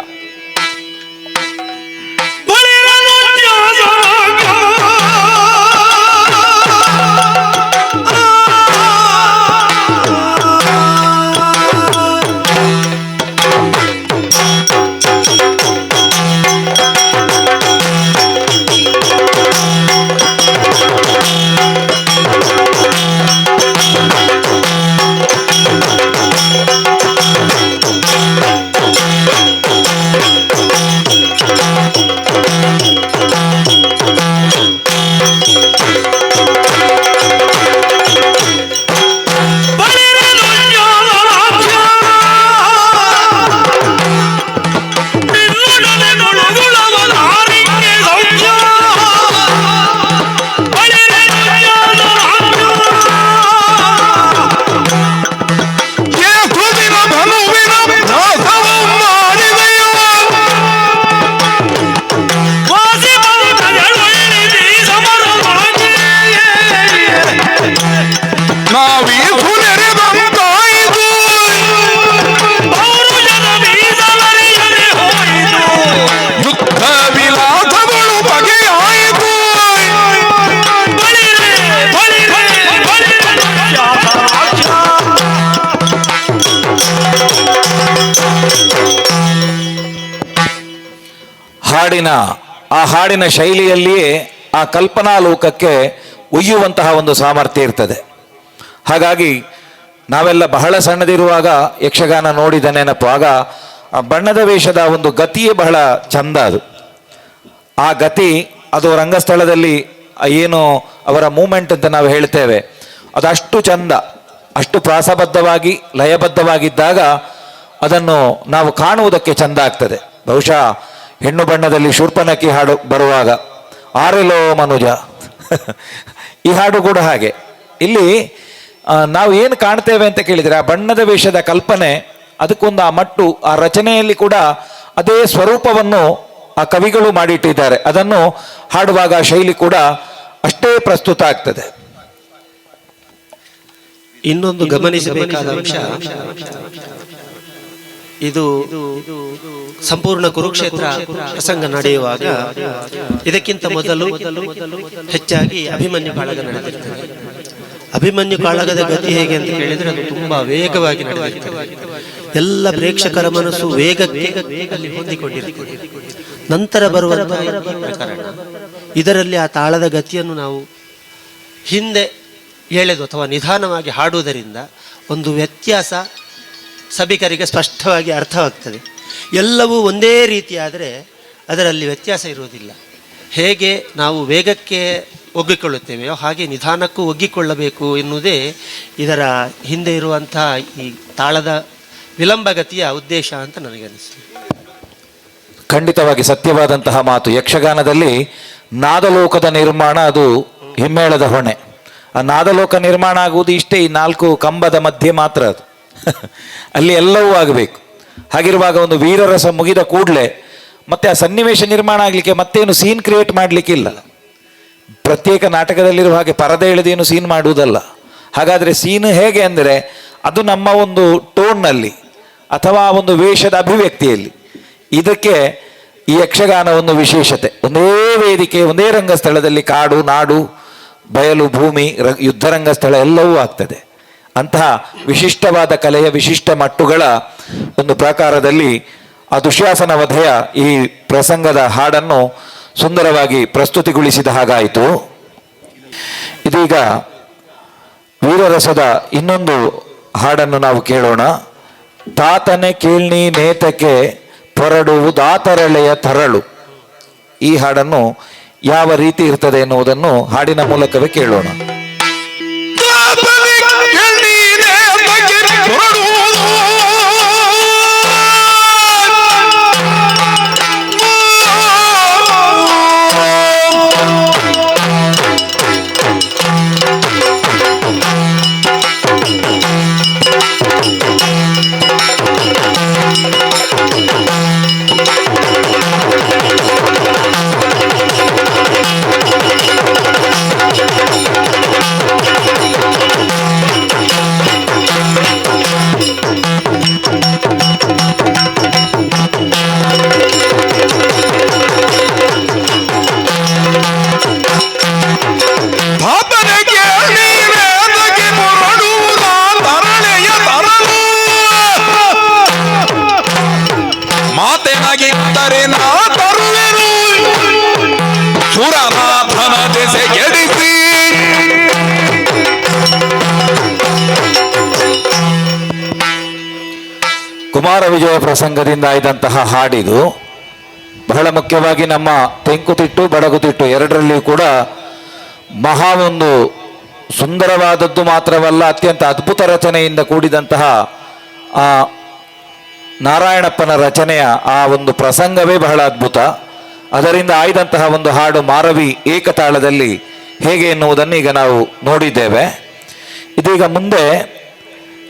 ಆ ಹಾಡಿನ ಶೈಲಿಯಲ್ಲಿಯೇ ಆ ಕಲ್ಪನಾ ಲೋಕಕ್ಕೆ ಒಯ್ಯುವಂತಹ ಒಂದು ಸಾಮರ್ಥ್ಯ ಇರ್ತದೆ. ಹಾಗಾಗಿ ನಾವೆಲ್ಲ ಬಹಳ ಸಣ್ಣದಿರುವಾಗ ಯಕ್ಷಗಾನ ನೋಡಿದ ನೆನಪು. ಆಗ ಆ ಬಣ್ಣದ ವೇಷದ ಒಂದು ಗತಿಯೇ ಬಹಳ ಚಂದ. ಆ ಗತಿ ಅದು ರಂಗಸ್ಥಳದಲ್ಲಿ ಏನು ಅವರ ಮೂಮೆಂಟ್ ಅಂತ ನಾವು ಹೇಳ್ತೇವೆ, ಅದಷ್ಟು ಚಂದ, ಅಷ್ಟು ಪ್ರಾಸಬದ್ಧವಾಗಿ ಲಯಬದ್ಧವಾಗಿದ್ದಾಗ ಅದನ್ನು ನಾವು ಕಾಣುವುದಕ್ಕೆ ಚಂದ ಆಗ್ತದೆ. ಬಹುಶಃ ಹೆಣ್ಣು ಬಣ್ಣದಲ್ಲಿ ಶೂರ್ಪನಖಿ ಹಾಡು ಬರುವಾಗ ಆರೆಲೋ ಮನುಜ ಈ ಹಾಡು ಕೂಡ ಹಾಗೆ. ಇಲ್ಲಿ ನಾವು ಏನು ಕಾಣ್ತೇವೆ ಅಂತ ಕೇಳಿದರೆ ಆ ಬಣ್ಣದ ವೇಷದ ಕಲ್ಪನೆ, ಅದಕ್ಕೊಂದು ಆ ಮಟ್ಟು, ಆ ರಚನೆಯಲ್ಲಿ ಕೂಡ ಅದೇ ಸ್ವರೂಪವನ್ನು ಆ ಕವಿಗಳು ಮಾಡಿಟ್ಟಿದ್ದಾರೆ. ಅದನ್ನು ಹಾಡುವಾಗ ಶೈಲಿ ಕೂಡ ಅಷ್ಟೇ ಪ್ರಸ್ತುತ ಆಗ್ತದೆ. ಇನ್ನೊಂದು ಗಮನಿಸಬೇಕಾದ ಅಂಶ, ಇದು ಸಂಪೂರ್ಣ ಕುರುಕ್ಷೇತ್ರ ಪ್ರಸಂಗ ನಡೆಯುವಾಗ ಇದಕ್ಕಿಂತ ಮೊದಲು ಹೆಚ್ಚಾಗಿ ಅಭಿಮನ್ಯು ಕಾಳಗ ನಡೆದಿರ್ತದೆ. ಅಭಿಮನ್ಯು ಕಾಳಗದ ಗತಿ ಹೇಗೆ ಅಂತ ಕೇಳಿದ್ರೆ ಅದು ತುಂಬಾ ವೇಗವಾಗಿ ನಡೆದಿರ್ತದೆ. ಎಲ್ಲ ಪ್ರೇಕ್ಷಕರ ಮನಸ್ಸು ವೇಗಕ್ಕೆ ಅಲ್ಲಿ ಹೊಂದಿಕೊಂಡಿರ್ತದೆ. ನಂತರ ಬರುವಂತಹ ಈ ಪ್ರಕರಣ, ಇದರಲ್ಲಿ ಆ ತಾಳದ ಗತಿಯನ್ನು ನಾವು ಹಿಂದೆ ಎಳೆದು ಅಥವಾ ನಿಧಾನವಾಗಿ ಹಾಡುವುದರಿಂದ ಒಂದು ವ್ಯತ್ಯಾಸ ಸಭಿಕರಿಗೆ ಸ್ಪಷ್ಟವಾಗಿ ಅರ್ಥವಾಗ್ತದೆ. ಎಲ್ಲವೂ ಒಂದೇ ರೀತಿಯಾದರೆ ಅದರಲ್ಲಿ ವ್ಯತ್ಯಾಸ ಇರುವುದಿಲ್ಲ. ಹೇಗೆ ನಾವು ವೇಗಕ್ಕೆ ಒಗ್ಗಿಕೊಳ್ಳುತ್ತೇವೆಯೋ ಹಾಗೆ ನಿಧಾನಕ್ಕೂ ಒಗ್ಗಿಕೊಳ್ಳಬೇಕು ಎನ್ನುವುದೇ ಇದರ ಹಿಂದೆ ಇರುವಂತಹ ಈ ತಾಳದ ವಿಳಂಬಗತಿಯ ಉದ್ದೇಶ ಅಂತ ನನಗನ್ನಿಸ್ತದೆ. ಖಂಡಿತವಾಗಿ ಸತ್ಯವಾದಂತಹ ಮಾತು. ಯಕ್ಷಗಾನದಲ್ಲಿ ನಾದಲೋಕದ ನಿರ್ಮಾಣ ಅದು ಹಿಮ್ಮೇಳದ ಹೊಣೆ. ಆ ನಾದಲೋಕ ನಿರ್ಮಾಣ ಆಗುವುದು ಇಷ್ಟೇ, ಈ 4 ಕಂಬದ ಮಧ್ಯೆ ಮಾತ್ರ. ಅದು ಅಲ್ಲಿ ಎಲ್ಲವೂ ಆಗಬೇಕು. ಹಾಗಿರುವಾಗ ಒಂದು ವೀರರಸ ಮುಗಿದ ಕೂಡಲೇ ಮತ್ತೆ ಆ ಸನ್ನಿವೇಶ ನಿರ್ಮಾಣ ಆಗಲಿಕ್ಕೆ ಮತ್ತೇನು ಸೀನ್ ಕ್ರಿಯೇಟ್ ಮಾಡಲಿಕ್ಕಿಲ್ಲ. ಪ್ರತ್ಯೇಕ ನಾಟಕದಲ್ಲಿರುವ ಹಾಗೆ ಪರದೆ ಎಳೆದೇನು ಸೀನ್ ಮಾಡುವುದಲ್ಲ. ಹಾಗಾದರೆ ಸೀನ್ ಹೇಗೆ ಅಂದರೆ ಅದು ನಮ್ಮ ಒಂದು ಟೋನ್ನಲ್ಲಿ ಅಥವಾ ಒಂದು ವೇಷದ ಅಭಿವ್ಯಕ್ತಿಯಲ್ಲಿ. ಇದಕ್ಕೆ ಈ ಯಕ್ಷಗಾನ ಒಂದು ವಿಶೇಷತೆ. ಒಂದೇ ವೇದಿಕೆ, ಒಂದೇ ರಂಗಸ್ಥಳದಲ್ಲಿ ಕಾಡು, ನಾಡು, ಬಯಲು, ಭೂಮಿ, ಯುದ್ಧ ರಂಗಸ್ಥಳ ಎಲ್ಲವೂ ಆಗ್ತದೆ. ಅಂತಹ ವಿಶಿಷ್ಟವಾದ ಕಲೆಯ ವಿಶಿಷ್ಟ ಮಟ್ಟುಗಳ ಒಂದು ಪ್ರಕಾರದಲ್ಲಿ ಆ ದುಶ್ಯಾಸನ ವಧೆಯ ಈ ಪ್ರಸಂಗದ ಹಾಡನ್ನು ಸುಂದರವಾಗಿ ಪ್ರಸ್ತುತಿಗೊಳಿಸಿದ ಹಾಗಾಯಿತು. ಇದೀಗ ವೀರರಸದ ಇನ್ನೊಂದು ಹಾಡನ್ನು ನಾವು ಕೇಳೋಣ. ತಾತನೆ ಕೇಳ್ನಿ ನೇತಕ್ಕೆ ಪೊರಡುವುದಾತರಳೆಯ ತರಳು. ಈ ಹಾಡನ್ನು ಯಾವ ರೀತಿ ಇರ್ತದೆ ಎನ್ನುವುದನ್ನು ಹಾಡಿನ ಮೂಲಕವೇ ಕೇಳೋಣ. ಕುಮಾರ ವಿಜಯ ಪ್ರಸಂಗದಿಂದ ಆಯ್ದಂತಹ ಹಾಡಿದು. ಬಹಳ ಮುಖ್ಯವಾಗಿ ನಮ್ಮ ತೆಂಕುತಿಟ್ಟು ಬಡಗುತಿಟ್ಟು ಎರಡರಲ್ಲಿಯೂ ಕೂಡ ಮಹಾ ಒಂದು ಸುಂದರವಾದದ್ದು ಮಾತ್ರವಲ್ಲ, ಅತ್ಯಂತ ಅದ್ಭುತ ರಚನೆಯಿಂದ ಕೂಡಿದಂತಹ ಆ ನಾರಾಯಣಪ್ಪನ ರಚನೆಯ ಆ ಒಂದು ಪ್ರಸಂಗವೇ ಬಹಳ ಅದ್ಭುತ. ಅದರಿಂದ ಆಯ್ದಂತಹ ಒಂದು ಹಾಡು ಮಾರವಿ ಏಕತಾಳದಲ್ಲಿ ಹೇಗೆ ಎನ್ನುವುದನ್ನು ಈಗ ನಾವು ನೋಡಿದ್ದೇವೆ. ಇದೀಗ ಮುಂದೆ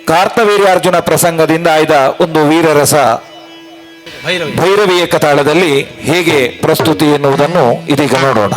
ಕಾರ್ತವೀರ್ಯಾರ್ಜುನ ಪ್ರಸಂಗದಿಂದ ಆಯ್ದ ಒಂದು ವೀರರಸ ಭೈರವಿ ಏಕತಾಳದಲ್ಲಿ ಹೇಗೆ ಪ್ರಸ್ತುತಿ ಎನ್ನುವುದನ್ನು ಇದೀಗ ನೋಡೋಣ.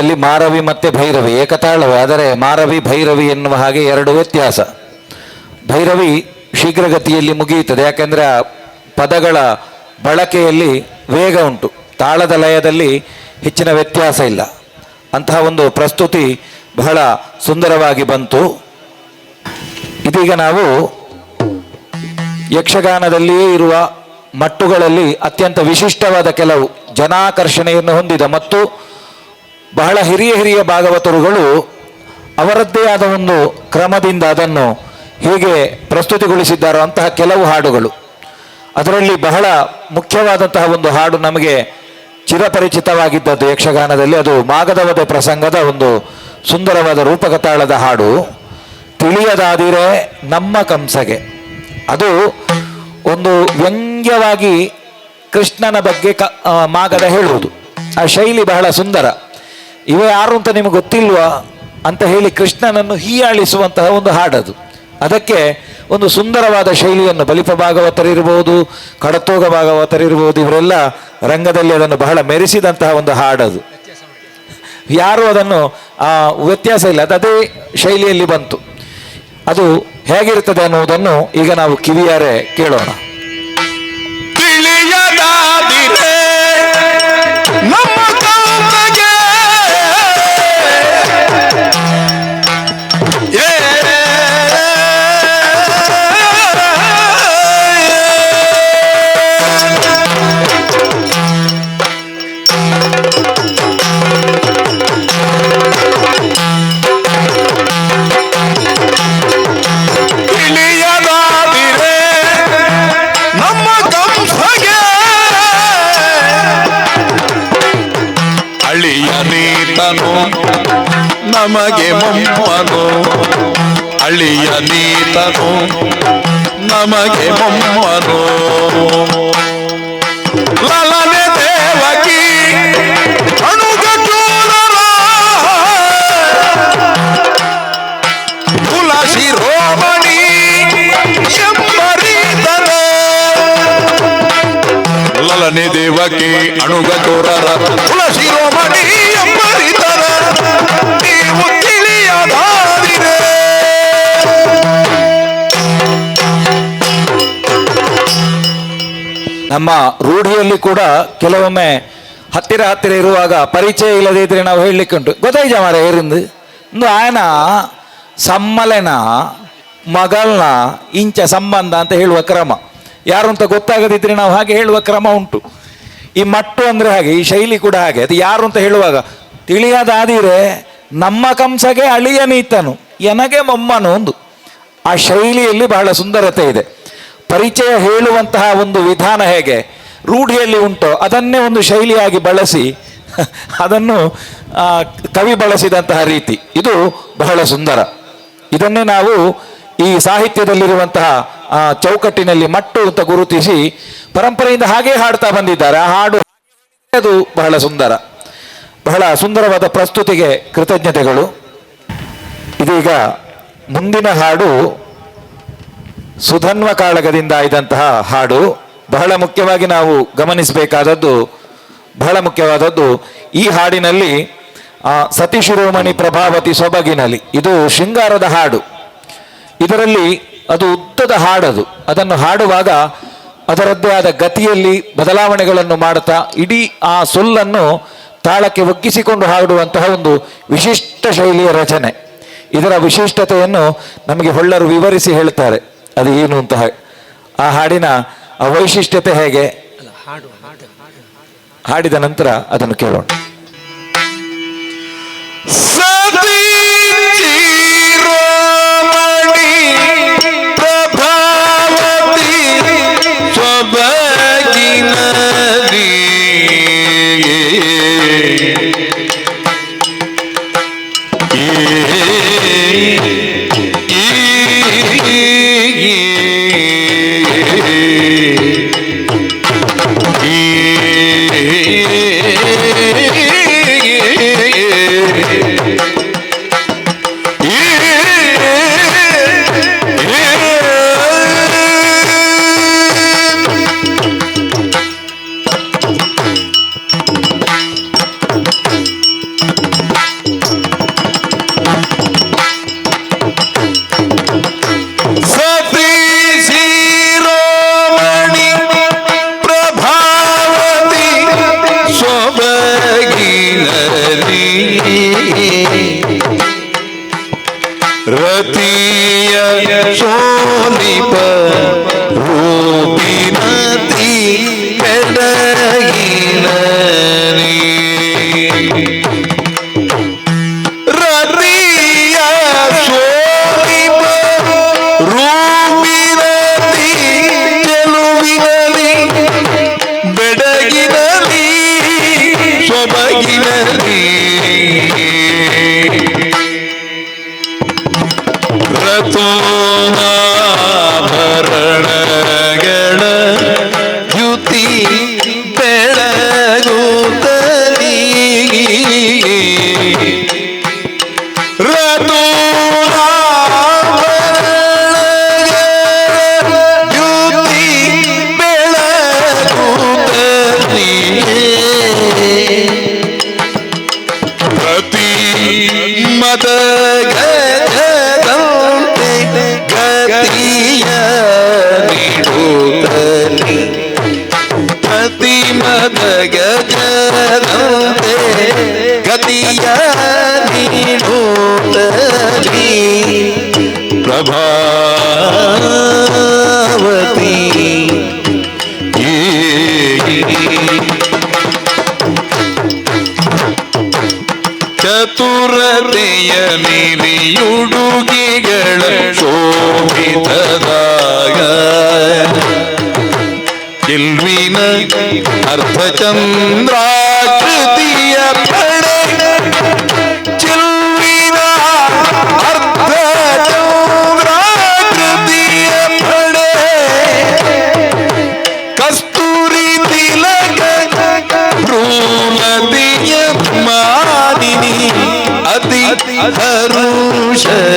ಸಂಗೀತದಲ್ಲಿ ಮಾರವಿ ಮತ್ತು ಭೈರವಿ ಏಕತಾಳವೇ, ಆದರೆ ಮಾರವಿ ಭೈರವಿ ಎನ್ನುವ ಹಾಗೆ ಎರಡು ವ್ಯತ್ಯಾಸ. ಭೈರವಿ ಶೀಘ್ರಗತಿಯಲ್ಲಿ ಮುಗಿಯುತ್ತದೆ, ಯಾಕೆಂದರೆ ಆ ಪದಗಳ ಬಳಕೆಯಲ್ಲಿ ವೇಗ ಉಂಟು, ತಾಳದ ಲಯದಲ್ಲಿ ಹೆಚ್ಚಿನ ವ್ಯತ್ಯಾಸ ಇಲ್ಲ. ಅಂತಹ ಒಂದು ಪ್ರಸ್ತುತಿ ಬಹಳ ಸುಂದರವಾಗಿ ಬಂತು. ಇದೀಗ ನಾವು ಯಕ್ಷಗಾನದಲ್ಲಿಯೇ ಇರುವ ಮಟ್ಟುಗಳಲ್ಲಿ ಅತ್ಯಂತ ವಿಶಿಷ್ಟವಾದ ಕೆಲವು ಜನಾಕರ್ಷಣೆಯನ್ನು ಹೊಂದಿದ ಮತ್ತು ಬಹಳ ಹಿರಿಯ ಭಾಗವತರುಗಳು ಅವರದ್ದೇ ಆದ ಒಂದು ಕ್ರಮದಿಂದ ಅದನ್ನು ಹೇಗೆ ಪ್ರಸ್ತುತಿಗೊಳಿಸಿದ್ದಾರೋ ಅಂತಹ ಕೆಲವು ಹಾಡುಗಳು. ಅದರಲ್ಲಿ ಬಹಳ ಮುಖ್ಯವಾದಂತಹ ಒಂದು ಹಾಡು ನಮಗೆ ಚಿರಪರಿಚಿತವಾಗಿದ್ದದ್ದು ಯಕ್ಷಗಾನದಲ್ಲಿ, ಅದು ಮಾಗಧವಧೆ ಪ್ರಸಂಗದ ಒಂದು ಸುಂದರವಾದ ರೂಪಕ ತಾಳದ ಹಾಡು, ತಿಳಿಯದಾದಿರೆ ನಮ್ಮ ಕಂಸಗೆ. ಅದು ಒಂದು ವ್ಯಂಗ್ಯವಾಗಿ ಕೃಷ್ಣನ ಬಗ್ಗೆ ಮಾಗಧ ಹೇಳುವುದು. ಆ ಶೈಲಿ ಬಹಳ ಸುಂದರ. ಇವ ಯಾರು ಅಂತ ನಿಮಗೆ ಗೊತ್ತಿಲ್ವಾ ಅಂತ ಹೇಳಿ ಕೃಷ್ಣನನ್ನು ಹೀಯಾಳಿಸುವಂತಹ ಒಂದು ಹಾಡದು. ಅದಕ್ಕೆ ಒಂದು ಸುಂದರವಾದ ಶೈಲಿಯನ್ನು ಬಲಿಪ ಭಾಗವತರಿರ್ಬೋದು, ಕಡತೋಗ ಭಾಗವತರಿರ್ಬೋದು, ಇವರೆಲ್ಲ ರಂಗದಲ್ಲಿ ಅದನ್ನು ಬಹಳ ಮೆರೆಸಿದಂತಹ ಒಂದು ಹಾಡದು. ಯಾರು ಅದನ್ನು ವ್ಯತ್ಯಾಸ ಇಲ್ಲ, ಅದೇ ಶೈಲಿಯಲ್ಲಿ ಬಂತು. ಅದು ಹೇಗಿರ್ತದೆ ಅನ್ನುವುದನ್ನು ಈಗ ನಾವು ಕಿವಿಯಾರೆ ಕೇಳೋಣ. ತಿಳಿಯದಾದಿರೆ ನಮ್ಮ ಕಂಸಗೆ ನಮಗೆ ಮೊಮ್ಮನು ಅಳಿಯ ನೀತನು ನಮಗೆ ಮೊಮ್ಮನು ಲಲನೆ ದೇವಕಿ ಅಣುಗೂರರ ತುಳಸಿ ರೋಮಣಿ ಎಂಬರಿತನ ಲಲನೆ ದೇವಕಿ ಅಣುಗೂರರ ತುಳಸಿ ರೋಮಣಿ ಎಂಬರಿತನ ನೀವು ತಿಳಿಯದಾದಿರೆ. ನಮ್ಮ ರೂಢಿಯಲ್ಲಿ ಕೂಡ ಕೆಲವೊಮ್ಮೆ ಹತ್ತಿರ ಇರುವಾಗ ಪರಿಚಯ ಇಲ್ಲದೇ ಇದ್ರೆ ನಾವು ಹೇಳಲಿಕ್ಕೆ ಉಂಟು, ಗೊತ್ತಾಯ್ತ ಮಾರ ಏರಿಂದು ಒಂದು ಆಯನ ಸಮ್ಮಲೆನ ಮಗಳನ ಇಂಚ ಸಂಬಂಧ ಅಂತ ಹೇಳುವ ಕ್ರಮ. ಯಾರು ಅಂತ ಗೊತ್ತಾಗದಿದ್ರೆ ನಾವು ಹಾಗೆ ಹೇಳುವ ಕ್ರಮ ಉಂಟು. ಈ ಮಟ್ಟು ಅಂದರೆ ಹಾಗೆ, ಈ ಶೈಲಿ ಕೂಡ ಹಾಗೆ. ಅದು ಯಾರು ಅಂತ ಹೇಳುವಾಗ ತಿಳಿಯದಾದಿರೆ ನಮ್ಮ ಕಂಸಗೆ ಅಳಿಯ ನೀತನು ಎನಗೆ ಮೊಮ್ಮನು ಒಂದು ಆ ಶೈಲಿಯಲ್ಲಿ ಬಹಳ ಸುಂದರತೆ ಇದೆ. ಪರಿಚಯ ಹೇಳುವಂತಹ ಒಂದು ವಿಧಾನ ಹೇಗೆ ರೂಢಿಯಲ್ಲಿ ಉಂಟೋ ಅದನ್ನೇ ಒಂದು ಶೈಲಿಯಾಗಿ ಬಳಸಿ ಅದನ್ನು ಕವಿ ಬಳಸಿದಂತಹ ರೀತಿ ಇದು ಬಹಳ ಸುಂದರ. ಇದನ್ನೇ ನಾವು ಈ ಸಾಹಿತ್ಯದಲ್ಲಿರುವಂತಹ ಚೌಕಟ್ಟಿನಲ್ಲಿ ಮಟ್ಟು ಅಂತ ಗುರುತಿಸಿ ಪರಂಪರೆಯಿಂದ ಹಾಗೆ ಹಾಡ್ತಾ ಬಂದಿದ್ದಾರೆ. ಆ ಹಾಡು ಅದು ಬಹಳ ಸುಂದರ, ಬಹಳ ಸುಂದರವಾದ ಪ್ರಸ್ತುತಿಗೆ ಕೃತಜ್ಞತೆಗಳು. ಇದೀಗ ಮುಂದಿನ ಹಾಡು ಸುಧನ್ವ ಕಾಳಗದಿಂದ ಆಯ್ದಂತಹ ಹಾಡು. ಬಹಳ ಮುಖ್ಯವಾಗಿ ನಾವು ಗಮನಿಸಬೇಕಾದದ್ದು ಬಹಳ ಮುಖ್ಯವಾದದ್ದು ಈ ಹಾಡಿನಲ್ಲಿ ಸತಿ ಶಿರೋಮಣಿ ಪ್ರಭಾವತಿ ಸೊಬಗಿನಲ್ಲಿ, ಇದು ಶೃಂಗಾರದ ಹಾಡು. ಇದರಲ್ಲಿ ಅದು ಉದ್ದದ ಹಾಡದು. ಅದನ್ನು ಹಾಡುವಾಗ ಅದರದ್ದೇ ಆದ ಗತಿಯಲ್ಲಿ ಬದಲಾವಣೆಗಳನ್ನು ಮಾಡುತ್ತಾ ಇಡೀ ಆ ಸೊಲ್ಲನ್ನು ತಾಳಕ್ಕೆ ಒಗ್ಗಿಸಿಕೊಂಡು ಹಾಡುವಂತಹ ಒಂದು ವಿಶಿಷ್ಟ ಶೈಲಿಯ ರಚನೆ. ಇದರ ವಿಶಿಷ್ಟತೆಯನ್ನು ನಮಗೆ ಹೊಳ್ಳರು ವಿವರಿಸಿ ಹೇಳ್ತಾರೆ, ಅದು ಏನು ಅಂತ. ಆ ಹಾಡಿನ ಆ ವೈಶಿಷ್ಟ್ಯತೆ ಹೇಗೆ ಹಾಡಿದ ನಂತರ ಅದನ್ನು ಕೇಳೋಣ. ಅರ್ಧಚಂದ್ರಾಕೃತಿಯ ಪಡೆ ಚೆಲುವಿನ ಅರ್ಧಚಂದ್ರಾಕೃತಿಯ ಪಡೆ ಕಸ್ತೂರಿ ತಿಲಕ ಭ್ರೂಲತೆಯ ಮಾನಿನಿ ಅತಿ ಹರುಷದರಿಗೆ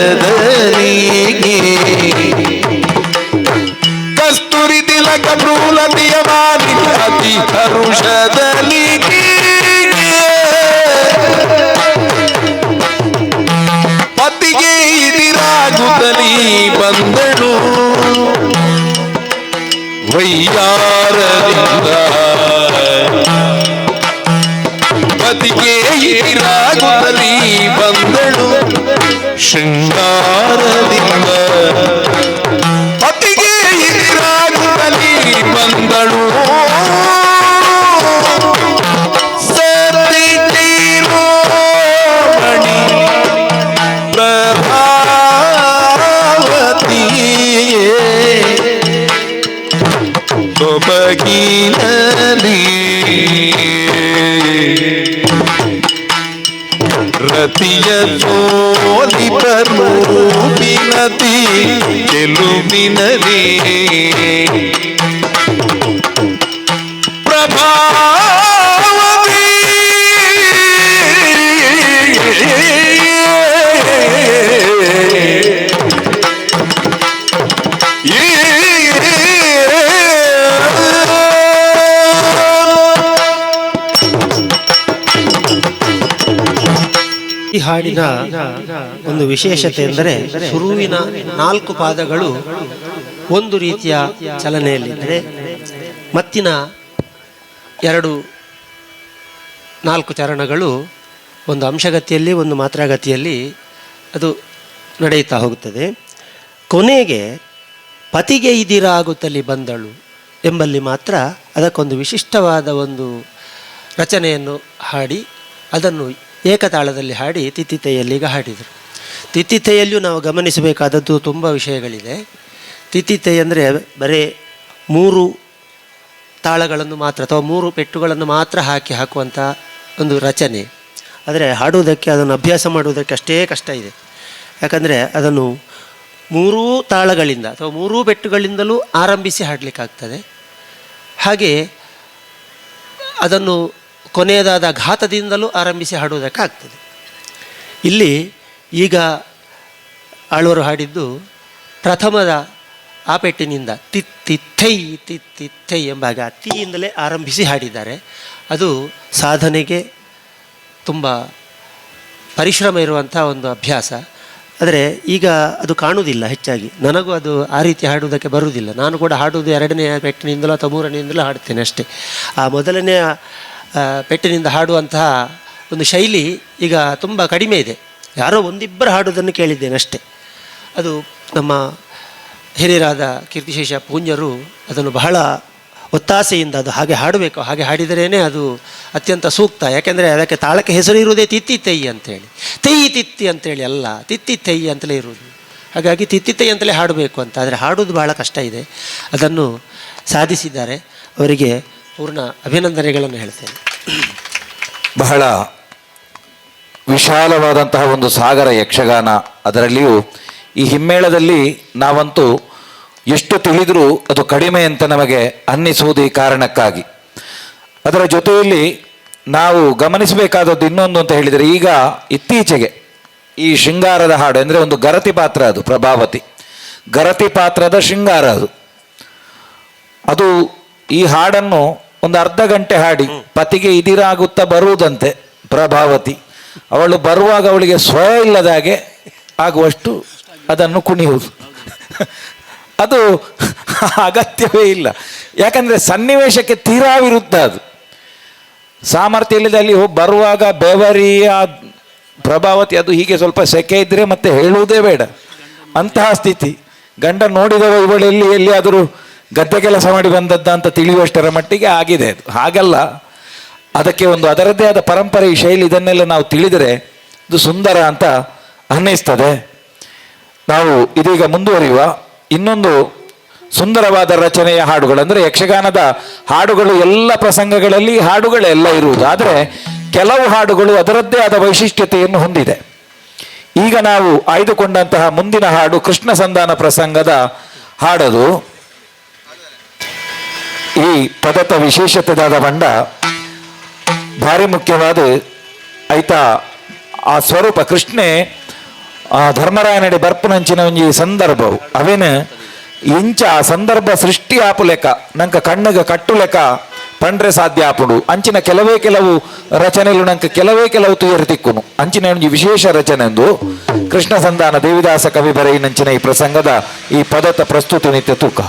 ಕಸ್ತೂರಿ ತಿಲಕ ಭ್ರೂಲತೆಯ ಮಾನಿನಿ ಅತಿ ಹರುಷದಲಿಗೆ ಪತಿಗೆ ಇದಿರಾಗುತ್ತಲೀ ಬಂದಳು ವೈಯಾರದಿಂದ ಪತಿಗೆ ಇದಿರಾಗುತ್ತಲೀ ಬಂದಳು ಶೃಂಗಾರದಿಂದ ಪತಿಗೆ ಇದಿರಾಗುತ್ತಲೀ ಬಂದಳು ಸತಿ ತೀರೋಮಣಿ ಪ್ರಭಾವತಿಯೇ ಸೊಬಗಿನಲ್ಲಿ ರತಿಯ ಸೋಲಿಪರೂಪಿನತಿ ಗೆಲುವಿನಲಿ ಪ್ರಭಾವತಿ ಈ ಹಾಡಿನ ಒಂದು ವಿಶೇಷತೆ ಎಂದರೆ ಶುರುವಿನ 4 ಪಾದಗಳು ಒಂದು ರೀತಿಯ ಚಲನೆಯಲ್ಲಿದ್ದರೆ ಮತ್ತಿನ 4 ಚರಣಗಳು ಒಂದು ಅಂಶಗತಿಯಲ್ಲಿ ಒಂದು ಮಾತ್ರಾಗತಿಯಲ್ಲಿ ಅದು ನಡೆಯುತ್ತಾ ಹೋಗುತ್ತದೆ. ಕೊನೆಗೆ ಪತಿಗೆ ಇದಿರಾಗುತ್ತಲಿ ಬಂದಳು ಎಂಬಲ್ಲಿ ಮಾತ್ರ ಅದಕ್ಕೊಂದು ವಿಶಿಷ್ಟವಾದ ಒಂದು ರಚನೆಯನ್ನು ಹಾಡಿ ಅದನ್ನು ಏಕತಾಳದಲ್ಲಿ ಹಾಡಿ ತಿತ್ತಿತೆಯಲ್ಲಿ ಈಗ ಹಾಡಿದರು. ತಿತ್ತಿತೆಯಲ್ಲಿಯೂ ನಾವು ಗಮನಿಸಬೇಕಾದದ್ದು ತುಂಬ ವಿಷಯಗಳಿದೆ. ತಿತ್ತಿತೆ ಅಂದರೆ ಬರೀ 3 ತಾಳಗಳನ್ನು ಮಾತ್ರ ಅಥವಾ 3 ಪೆಟ್ಟುಗಳನ್ನು ಮಾತ್ರ ಹಾಕುವಂಥ ಒಂದು ರಚನೆ. ಆದರೆ ಹಾಡುವುದಕ್ಕೆ ಅದನ್ನು ಅಭ್ಯಾಸ ಮಾಡುವುದಕ್ಕೆ ಅಷ್ಟೇ ಕಷ್ಟ ಇದೆ. ಯಾಕಂದರೆ ಅದನ್ನು 3 ತಾಳಗಳಿಂದ ಅಥವಾ 3 ಪೆಟ್ಟುಗಳಿಂದಲೂ ಆರಂಭಿಸಿ ಹಾಡಲಿಕ್ಕಾಗ್ತದೆ. ಹಾಗೆ ಅದನ್ನು ಕೊನೆಯದಾದ ಘಾತದಿಂದಲೂ ಆರಂಭಿಸಿ ಹಾಡುವುದಕ್ಕಾಗ್ತದೆ. ಇಲ್ಲಿ ಈಗ ಆಳ್ವರು ಹಾಡಿದ್ದು ಪ್ರಥಮದ ಆ ಪೆಟ್ಟಿನಿಂದ ತಿತ್ತಿಥೈ ಎಂಬಾಗ ತೀಯಿಂದಲೇ ಆರಂಭಿಸಿ ಹಾಡಿದ್ದಾರೆ. ಅದು ಸಾಧನೆಗೆ ತುಂಬ ಪರಿಶ್ರಮ ಇರುವಂಥ ಒಂದು ಅಭ್ಯಾಸ. ಆದರೆ ಈಗ ಅದು ಕಾಣುವುದಿಲ್ಲ ಹೆಚ್ಚಾಗಿ. ನನಗೂ ಅದು ಆ ರೀತಿ ಹಾಡುವುದಕ್ಕೆ ಬರುವುದಿಲ್ಲ. ನಾನು ಕೂಡ ಹಾಡುವುದು 2ನೇ ಪೆಟ್ಟಿನಿಂದಲೋ ಅಥವಾ 3ನೇಯಿಂದಲೋ ಹಾಡ್ತೇನೆ ಅಷ್ಟೇ. ಆ ಮೊದಲನೆಯ ಪೆಟ್ಟಿನಿಂದ ಹಾಡುವಂತಹ ಒಂದು ಶೈಲಿ ಈಗ ತುಂಬ ಕಡಿಮೆ ಇದೆ. ಯಾರೋ ಒಂದಿಬ್ಬರು ಹಾಡುವುದನ್ನು ಕೇಳಿದ್ದೇನೆ ಅಷ್ಟೇ. ಅದು ನಮ್ಮ ಹಿರಿಯರಾದ ಕೀರ್ತಿಶೇಷ ಪೂಂಜರು ಅದನ್ನು ಬಹಳ ಒತ್ತಾಸೆಯಿಂದ ಅದು ಹಾಗೆ ಹಾಡಬೇಕು, ಹಾಗೆ ಹಾಡಿದರೇ ಅದು ಅತ್ಯಂತ ಸೂಕ್ತ. ಯಾಕೆಂದರೆ ಅದಕ್ಕೆ ತಾಳಕ್ಕೆ ಹೆಸರು ಇರುವುದೇ ತಿತ್ತಿತೈ ಅಂತೇಳಿ, ತಿತ್ತಿ ಅಂತೇಳಿ ಅಲ್ಲ, ತಿತ್ತಿತೈ ಅಂತಲೇ ಇರುವುದು. ಹಾಗಾಗಿ ತಿತ್ತಿತೈ ಅಂತಲೇ ಹಾಡಬೇಕು ಅಂತ. ಆದರೆ ಹಾಡುವುದು ಬಹಳ ಕಷ್ಟ ಇದೆ. ಅದನ್ನು ಸಾಧಿಸಿದ್ದಾರೆ. ಅವರಿಗೆ ಪೂರ್ಣ ಅಭಿನಂದನೆಗಳನ್ನು ಹೇಳ್ತೇನೆ. ಬಹಳ ವಿಶಾಲವಾದಂತಹ ಒಂದು ಸಾಗರ ಯಕ್ಷಗಾನ. ಅದರಲ್ಲಿಯೂ ಈ ಹಿಮ್ಮೇಳದಲ್ಲಿ ನಾವಂತೂ ಎಷ್ಟು ತಿಳಿದರೂ ಅದು ಕಡಿಮೆ ಅಂತ ನಮಗೆ ಅನ್ನಿಸುವುದು ಈ ಕಾರಣಕ್ಕಾಗಿ. ಅದರ ಜೊತೆಯಲ್ಲಿ ನಾವು ಗಮನಿಸಬೇಕಾದದ್ದು ಇನ್ನೊಂದು ಅಂತ ಹೇಳಿದರೆ, ಈಗ ಇತ್ತೀಚೆಗೆ ಈ ಶೃಂಗಾರದ ಹಾಡು ಅಂದರೆ ಒಂದು ಗರತಿ ಪಾತ್ರ, ಅದು ಪ್ರಭಾವತಿ ಗರತಿ ಪಾತ್ರದ ಶೃಂಗಾರ. ಅದು ಈ ಹಾಡನ್ನು ಒಂದು ಅರ್ಧ ಗಂಟೆ ಹಾಡಿ ಪತಿಗೆ ಇದಿರಾಗುತ್ತಾ ಬರುವುದಂತೆ ಪ್ರಭಾವತಿ. ಅವಳು ಬರುವಾಗ ಅವಳಿಗೆ ಸ್ವಯ ಇಲ್ಲದ ಹಾಗೆ ಆಗುವಷ್ಟು ಅದನ್ನು ಕುಣಿಯುವುದು. ಅದು ಅಗತ್ಯವೇ ಇಲ್ಲ. ಯಾಕಂದರೆ ಸನ್ನಿವೇಶಕ್ಕೆ ತೀರಾ ವಿರುದ್ಧ ಅದು. ಸಾಮರ್ಥ್ಯ ಇಲ್ಲದೆ ಅಲ್ಲಿ ಬರುವಾಗ ಬೆವರಿಯ ಪ್ರಭಾವತಿ, ಅದು ಹೀಗೆ ಸ್ವಲ್ಪ ಸೆಕೆ ಇದ್ದರೆ ಮತ್ತೆ ಹೇಳುವುದೇ ಬೇಡ ಅಂತಹ ಸ್ಥಿತಿ. ಗಂಡ ನೋಡಿದವ ಇವಳು ಎಲ್ಲಿಯಾದರೂ ಗದ್ದೆ ಕೆಲಸ ಮಾಡಿ ಬಂದದ್ದ ಅಂತ ತಿಳಿಯುವಷ್ಟರ ಮಟ್ಟಿಗೆ ಆಗಿದೆ ಅದು. ಹಾಗಲ್ಲ, ಅದಕ್ಕೆ ಒಂದು ಅದರದ್ದೇ ಆದ ಪರಂಪರೆ, ಈ ಶೈಲಿ, ಇದನ್ನೆಲ್ಲ ನಾವು ತಿಳಿದರೆ ಇದು ಸುಂದರ ಅಂತ ಅನ್ನಿಸ್ತದೆ. ನಾವು ಇದೀಗ ಮುಂದುವರಿಯುವ ಇನ್ನೊಂದು ಸುಂದರವಾದ ರಚನೆಯ ಹಾಡುಗಳು. ಅಂದರೆ ಯಕ್ಷಗಾನದ ಹಾಡುಗಳು ಎಲ್ಲ ಪ್ರಸಂಗಗಳಲ್ಲಿ ಹಾಡುಗಳೆಲ್ಲ ಇರುವುದು, ಆದರೆ ಕೆಲವು ಹಾಡುಗಳು ಅದರದ್ದೇ ಆದ ವೈಶಿಷ್ಟ್ಯತೆಯನ್ನು ಹೊಂದಿದೆ. ಈಗ ನಾವು ಆಯ್ದುಕೊಂಡಂತಹ ಮುಂದಿನ ಹಾಡು ಕೃಷ್ಣ ಸಂಧಾನ ಪ್ರಸಂಗದ ಹಾಡದು. ಈ ಪದದ ವಿಶೇಷತೆದಾದ ಬಂಡ ಭಾರಿ ಮುಖ್ಯವಾದ ಐತ ಆ ಸ್ವರೂಪ ಕೃಷ್ಣೆ ಧರ್ಮರಾಯನಡಿ ಬರ್ಪುನಂಚಿನ ಒಂಜಿ ಸಂದರ್ಭವು ಅವೇನು ಇಂಚ ಆ ಸಂದರ್ಭ ಸೃಷ್ಟಿ ಆಪು ಲೆಕ್ಕ ನಂಗೆ ಕಣ್ಣಿಗೆ ಕಟ್ಟು ಲೆಕ್ಕ ಪಂಡ್ರೆ ಸಾಧ್ಯ ಆಪುಡು ಅಂಚಿನ ಕೆಲವು ರಚನೆಗಳು ನಂಗೆ ಕೆಲವು ತುಯರು ತಿಕ್ಕುನು ಅಂಚಿನ ಒಂಜಿ ವಿಶೇಷ ರಚನೆ ಎಂದು ಕೃಷ್ಣ ಸಂಧಾನ ದೇವಿದಾಸ ಕವಿ ಬರೆಯಿನಂಚಿನ ಈ ಪ್ರಸಂಗದ ಈ ಪದದ ಪ್ರಸ್ತುತಿ ನಿತ್ಯ ತೂಕ.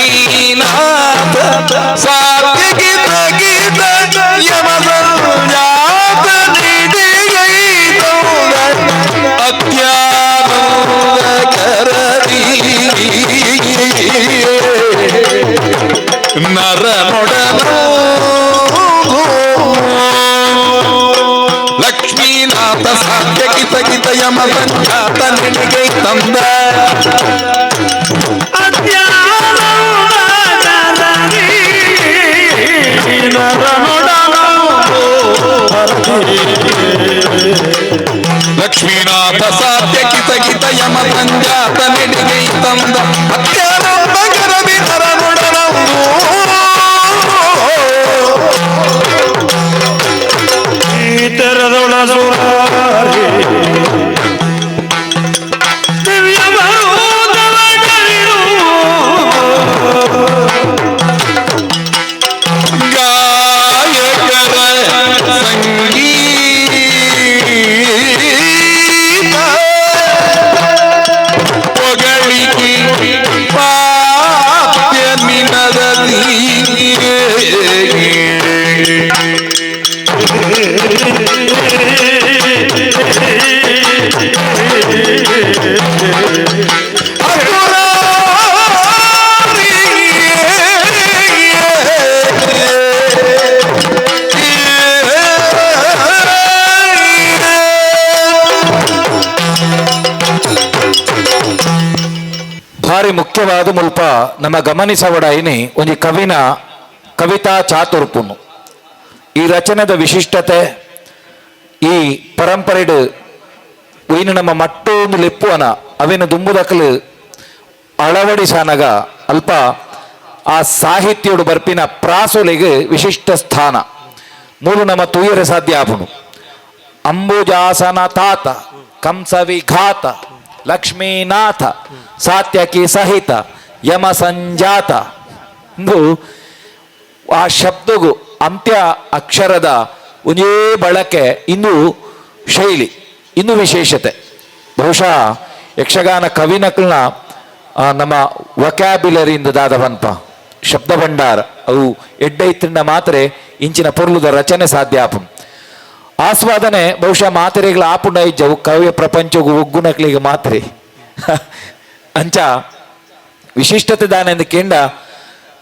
ಲಕ್ಷ್ಮೀನಾಥ ಸಾತ್ಯ ಗೀತ ಗೀತ ಯಮಸಂಜಾತ ನಿಡಿಗೈತೌದ ಅತ್ಯಾನಂದ ಕರದಿ ನರನೊಡನೋ ಲಕ್ಷ್ಮೀನಾಥ ಸಾತ್ಯ ಗೀತ ಗೀತ ಯಮಸಂಜಾತ ನಿಡಿಗೈತಂದ ಲಕ್ಷ್ಮೀನಾಥ ಸಾಧ್ಯ ಕಿತ ಕಿತ ಯಮ ಸಂಜಾತ ನಿಡಿಗೈ ತಂದ ಅತ್ಯಾನಂದ ಗರದಿ ನರನೊಡನವು ಸಂಗೀತ ವಿಶೇಷವಾದ ಮುಲ್ಪ ನಮ್ಮ ಗಮನಿಸವಡಾಯಿನಿ ಒಂದು ಕವಿತಾ ಚಾತುರ್ಪುನು ಈ ರಚನೆದ ವಿಶಿಷ್ಟತೆ ಈ ಪರಂಪರೆಡು ಒಯ್ನು ನಮ್ಮ ಮಟ್ಟೊಂದು ಲೆಪ್ಪುವನ ಅವೇನು ದುಂಬುದಕ್ಕಲು ಅಳವಡಿಸಾನಗ ಅಲ್ಪ ಆ ಸಾಹಿತ್ಯಡು ಬರ್ಪಿನ ಪ್ರಾಸೊಲೆಗೆ ವಿಶಿಷ್ಟ ಸ್ಥಾನ ಮೂರು ನಮ್ಮ ತೂಯರೆ ಸಾಧ್ಯ ಆಪುನು ಅಂಬುಜಾಸನ ತಾತ ಕಂಸವಿಘಾತ ಲಕ್ಷ್ಮೀನಾಥ ಸಾತ್ಯಕಿ ಸಹಿತ ಯಮ ಸಂಜಾತ ಎಂದು ಆ ಶಬ್ದಗೂ ಅಂತ್ಯ ಅಕ್ಷರದ ಒಂದೇ ಬಳಕೆ ಇಂದು ಶೈಲಿ ಇನ್ನೂ ವಿಶೇಷತೆ ಬಹುಶಃ ಯಕ್ಷಗಾನ ಕವಿನಕಲ್ನ ನಮ್ಮ ವೊಕ್ಯಾಬ್ಯುಲರಿಯಿಂದ ದಾದ ಪನ್ಪ ಶಬ್ದ ಭಂಡಾರ ಅವು ಎಡ್ಡೈತಿಂದ ಮಾತ್ರೆ ಇಂಚಿನ ಪೊರ್ಲುದ ರಚನೆ ಸಾಧ್ಯ ಆಪುನು ಆಸ್ವಾದನೆ ಬಹುಶಃ ಮಾತ್ರೆಗಳ ಆಪುಂಡ ಇಜ್ಜವು ಕವಿಯ ಪ್ರಪಂಚಗೂ ಒಗ್ಗುನಕ್ಲಿಗೆ ಮಾತ್ರೆ ಅಂಚ ವಿಶಿಷ್ಟತೆ ದಾನೆಂದು ಕೇಂಡ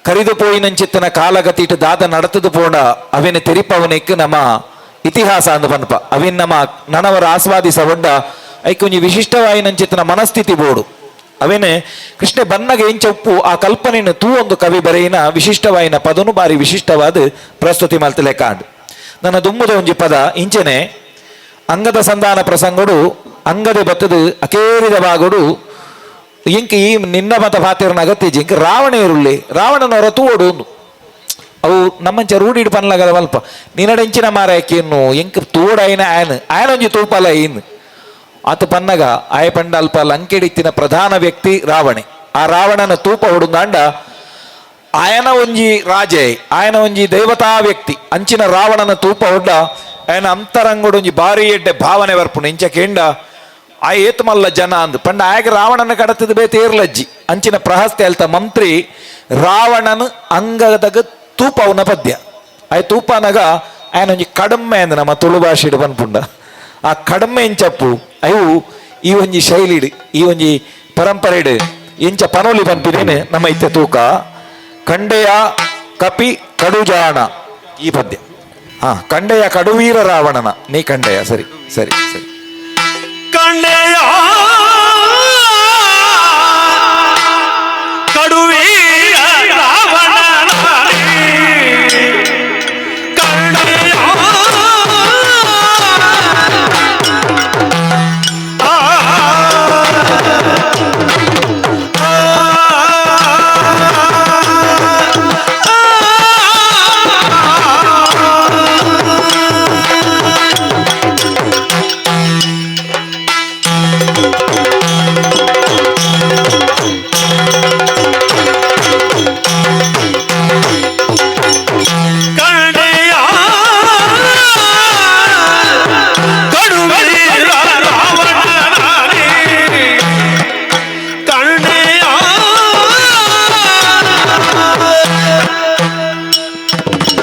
ಕರಿದು ಪೋಯಿನಂಚಿತ್ತನ ಕಾಲಗತಿಟ್ಟು ದಾದ ನಡತದು ಪೋಂಡ ಅವೇನು ತೆರಿಪವನಿಕ್ ನಮ್ಮ ಇತಿಹಾಸ ಅಂದು ಪನ್ಪ ಅವಿನ್ ನಮ್ಮ ನನವರ ಆಸ್ವಾದಿಸ ಹೊಂಡ ಐಕೊಂಜಿ ವಿಶಿಷ್ಟವಾಯಿನಂಚಿತ್ತನ ಮನಸ್ಥಿತಿ ಬೋಡು ಅವೇನೆ ಕೃಷ್ಣ ಬನ್ನಗೆ ಇಂಚ ಉಪ್ಪು ಆ ಕಲ್ಪನೆಯನ್ನು ತೂ ಒಂದು ಕವಿ ಬರೆಯಿನ ವಿಶಿಷ್ಟವಾಯಿನ ಪದನು ಬಾರಿ ವಿಶಿಷ್ಟವಾದ ಪ್ರಸ್ತುತಿ ಮಲ್ತಲೆ ಕಾಂಡು ನನ್ನ ದುಮ್ಮುದ ಒಂಜಿ ಪದ ಇಂಚನೆ ಅಂಗದ ಸಂಧಾನ ಪ್ರಸಂಗಡು ಅಂಗದೆ ಬತ್ತದು ಅಕೇರಿದ ಬಾಗಡು ಇಂಕ್ ಈ ನಿನ್ನ ಮತ ಪಾತಿರನ ಅಗತ್ಯ ಇಂಕ ರಾವಣ ಇರುಳ್ಳಿ ರಾವಣನವರ ತೂವಡು ಅವು ನಮ್ಮಂಚ ರೂಢಿಡ್ ಪನ್ಲಾಗದ ಮಲ್ಪ ನಿನ್ನಡೆಂಚಿನ ಮಾರಾಯಕೇನು ಎಂಕ್ ತೂಡಾಯಿನ ಆಯನ ಒಂಜಿ ತೂಪಲ ಏನು ಆತ ಪನ್ನಗ ಆಯ ಪಂಡ ಅಲ್ಪ ಲಂಕೆಡಿತ್ತಿನ ಪ್ರಧಾನ ವ್ಯಕ್ತಿ ರಾವಣೆ ಆ ರಾವಣನ ತೂಪ ಹೊಡುಂದಾಂಡ ಆಯನ ಒಂಜಿ ರಾಜೆ ಆಯನ ಒಂಜಿ ದೇವತಾ ವ್ಯಕ್ತಿ ಅಂಚಿನ ರಾವಣನ ತೂಪ ಹೊಡ್ಡ ಆಯನ ಅಂತರಂಗಡು ಒಂಜಿ ಬಾರಿ ಎಡ್ಡೆ ಭಾವನೆ ಬರ್ಪುಣು ಇಂಚ ಕೇಂಡ ಆ ಏತು ಮಲ್ಲ ಜನ ಅಂದ್ ಪಂಡ ಆಯಗ ರಾವಣನ ಕಡತದ ಬೇತೆ ಏರ್ಲಜ್ಜಿ ಅಂಚಿನ ಪ್ರಹಸ್ತಿ ಅಲ್ತ ಮಂತ್ರಿ ರಾವಣನ ಅಂಗದಾಗ ತೂಪವನ ಪದ್ಯ ಆಯ್ ತೂಪನಗ ಆಯನ ಒಂಜಿ ಕಡಮ್ಮೆ ಅಂದ ನಮ್ಮ ತುಳು ಭಾಷೆಡು ಪನ್ಪುಂಡ ಆ ಕಡಮ್ಮೆ ಇಂಚಪ್ಪು ಅವು ಈ ಒಂಜಿ ಶೈಲಿಡು ಈ ಒಂಜಿ ಪರಂಪರೆಡು ಇಂಚ ಪನೋಲಿ ಪನ್ಪಿನೇನು ನಮ್ಮ ಇತ್ತೆ ತೂಕ ಕಂಡೆಯ ಕಪಿ ಕಡುಜಾಣ ಈ ಪದ್ಯ ಕಂಡೆಯ ಕಡುವೀರ ರಾವಣನ ನೀ ಕಂಡೆಯ ಸರಿ ಸರಿ ಸರಿ ಕಂಡೆಯ ಕಡುವೀರ ರಾವಣನ ಕಂಡೆಯ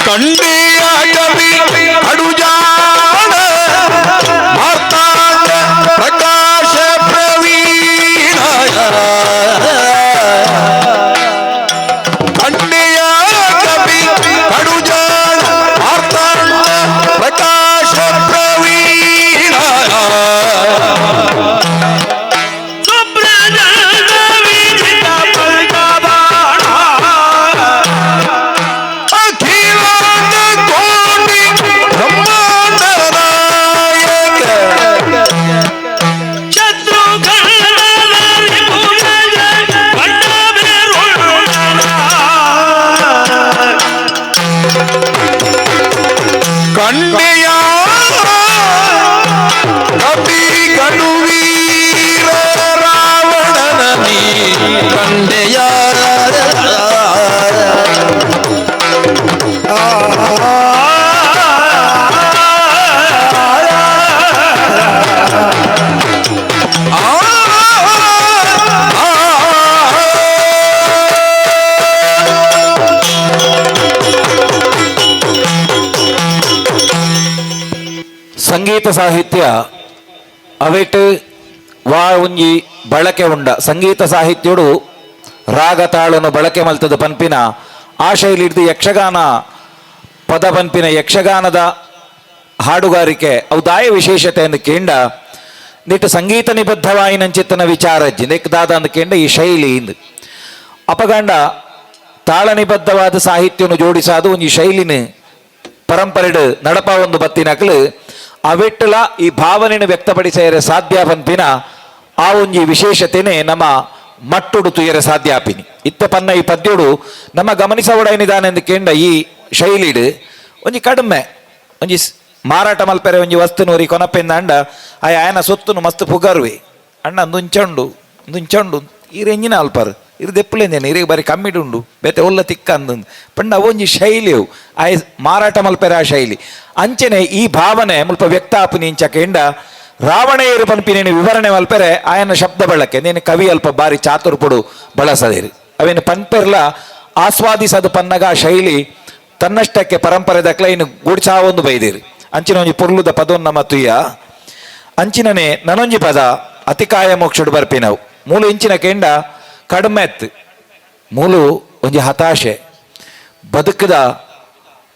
ಕಂಡೆಯ ಕವಿ ಅಡುಜಾಣ ಮಾರ್ತಾಂಡ ಪ್ರಕಾಶ ಪ್ರವೀಣ ಕಂಡೆಯ ಕವಿ ಅಡುಜಾಣ ಮಾರ್ತಾಂಡ ಪ್ರಕಾಶ ಪ್ರವೀಣ ಕಂಡೆಯ ಕಪಿ ಕಡುವೀರ ರಾವಣನ ನೀ ಕಂಡೆಯ ಸಂಗೀತ ಸಾಹಿತ್ಯ ಅವೆಟ್ ವಾ ಒಂಜಿ ಬಳಕೆ ಉಂಡ ಸಂಗೀತ ಸಾಹಿತ್ಯಡು ರಾಗ ತಾಳನು ಬಳಕೆ ಮಲ್ತದ ಪನ್ಪಿನ ಆ ಶೈಲಿ ಹಿಡಿದು ಯಕ್ಷಗಾನ ಪದ ಪನ್ಪಿನ ಯಕ್ಷಗಾನದ ಹಾಡುಗಾರಿಕೆ ಅವು ದಾಯ ವಿಶೇಷತೆ ಅಂದು ಕೇಂಡ ನಿಟ್ಟು ಸಂಗೀತ ನಿಬದ್ಧವಾಯಿನಂಚಿತ್ತನ ವಿಚಾರಜ್ಜಿ ನೆಕ್ದಾದ ಅಂದು ಕೇಂಡ ಈ ಶೈಲಿ ಇಂದು ಅಪಗಂಡ ತಾಳನಿಬದ್ಧವಾದ ಸಾಹಿತ್ಯವನ್ನು ಜೋಡಿಸಾದು ಒಂಜಿ ಶೈಲಿನ ಪರಂಪರೆಡ್ ನಡಪ ಒಂದು ಬತ್ತಿನಕ್ಲು ಅವೆಟ್ಟಲ ಈ ಭಾವನೆಯನ್ನು ವ್ಯಕ್ತಪಡಿಸರೆ ಸಾಧ್ಯ ಪನ್ಪಿನ ಆ ಒಂಜಿ ವಿಶೇಷತೆನೆ ನಮ್ಮ ಮಟ್ಟುಡು ತುಯರೆ ಸಾಧ್ಯ ಆಪಿನಿ ಇತ್ತ ಪನ್ನ ಈ ಪದ್ಯೋಡು ನಮ್ಮ ಗಮನಿಸವಡನಿದಾನೆಂದು ಕೇಂಡ ಈ ಶೈಲಿಡ್ ಒಂಜಿ ಕಡಿಮೆ ಒಂಜಿ ಮಾರಾಟ ಮಲ್ಪೆರೆ ಒಂಜಿ ವಸ್ತುನೂರಿ ಕೊನಪೆಂದ ಅಂಡ ಆಯನ ಸೊತ್ತುನು ಮಸ್ತ್ ಪುಗರ್ವೆ ಅಣ್ಣ ಒಂದುಂಚಂಡು ಈರು ಎಂಜಿನ ಅಲ್ಪರ್ ಇರು ದೆಪ್ಪುಲೇಂದೇನೆ ಇರಿಗೆ ಬಾರಿ ಕಮ್ಮಿಡುಂಡು ಬೇತೆ ಒಲ್ಲ ತಿಕ್ಕ ಅಂದು ಪಂಡ ಒಂಜಿ ಶೈಲಿಯು ಆಯ್ ಮಾರಾಟ ಮಲ್ಪೆರೆ ಆ ಶೈಲಿ ಅಂಚನೆ ಈ ಭಾವನೆ ಮುಲ್ಪ ವ್ಯಕ್ತ ಆಪುನಿ ಇಂಚ ಕೇಂಡ ರಾವಣೇರು ಪನ್ಪಿನೇನು ವಿವರಣೆ ಮಲ್ಪೆರೆ ಆಯನ ಶಬ್ದ ಬಳಕೆ ನೀನು ಕವಿ ಅಲ್ಪ ಬಾರಿ ಚಾತುರ್ಪುಡು ಬಳಸದಿರಿ ಅವೇನು ಪನ್ಪೆರ್ಲ ಆಸ್ವಾದಿಸದು ಪನ್ನಗ ಆ ಶೈಲಿ ತನ್ನಷ್ಟಕ್ಕೆ ಪರಂಪರೆ ದಕ್ಲೈನು ಗುಡ್ಸಾ ಒಂದು ಬೈದಿರಿ ಅಂಚಿನ ಒಂಜಿ ಪುರ್ಲುದ ಪದವನ್ನು ನಮ್ಮ ತುಯ್ಯ ಅಂಚಿನನೆ ನನೊಂಜಿ ಪದ ಅತಿಕಾಯ ಮೋಕ್ಷಡು ಬರ್ಪಿನವು ಮೂಲು ಇಂಚಿನ ಕೇಂಡ ಕಡಿಮೆ ಎತ್ತು ಮೂಲು ಒಂಜಿ ಹತಾಶೆ ಬದುಕದ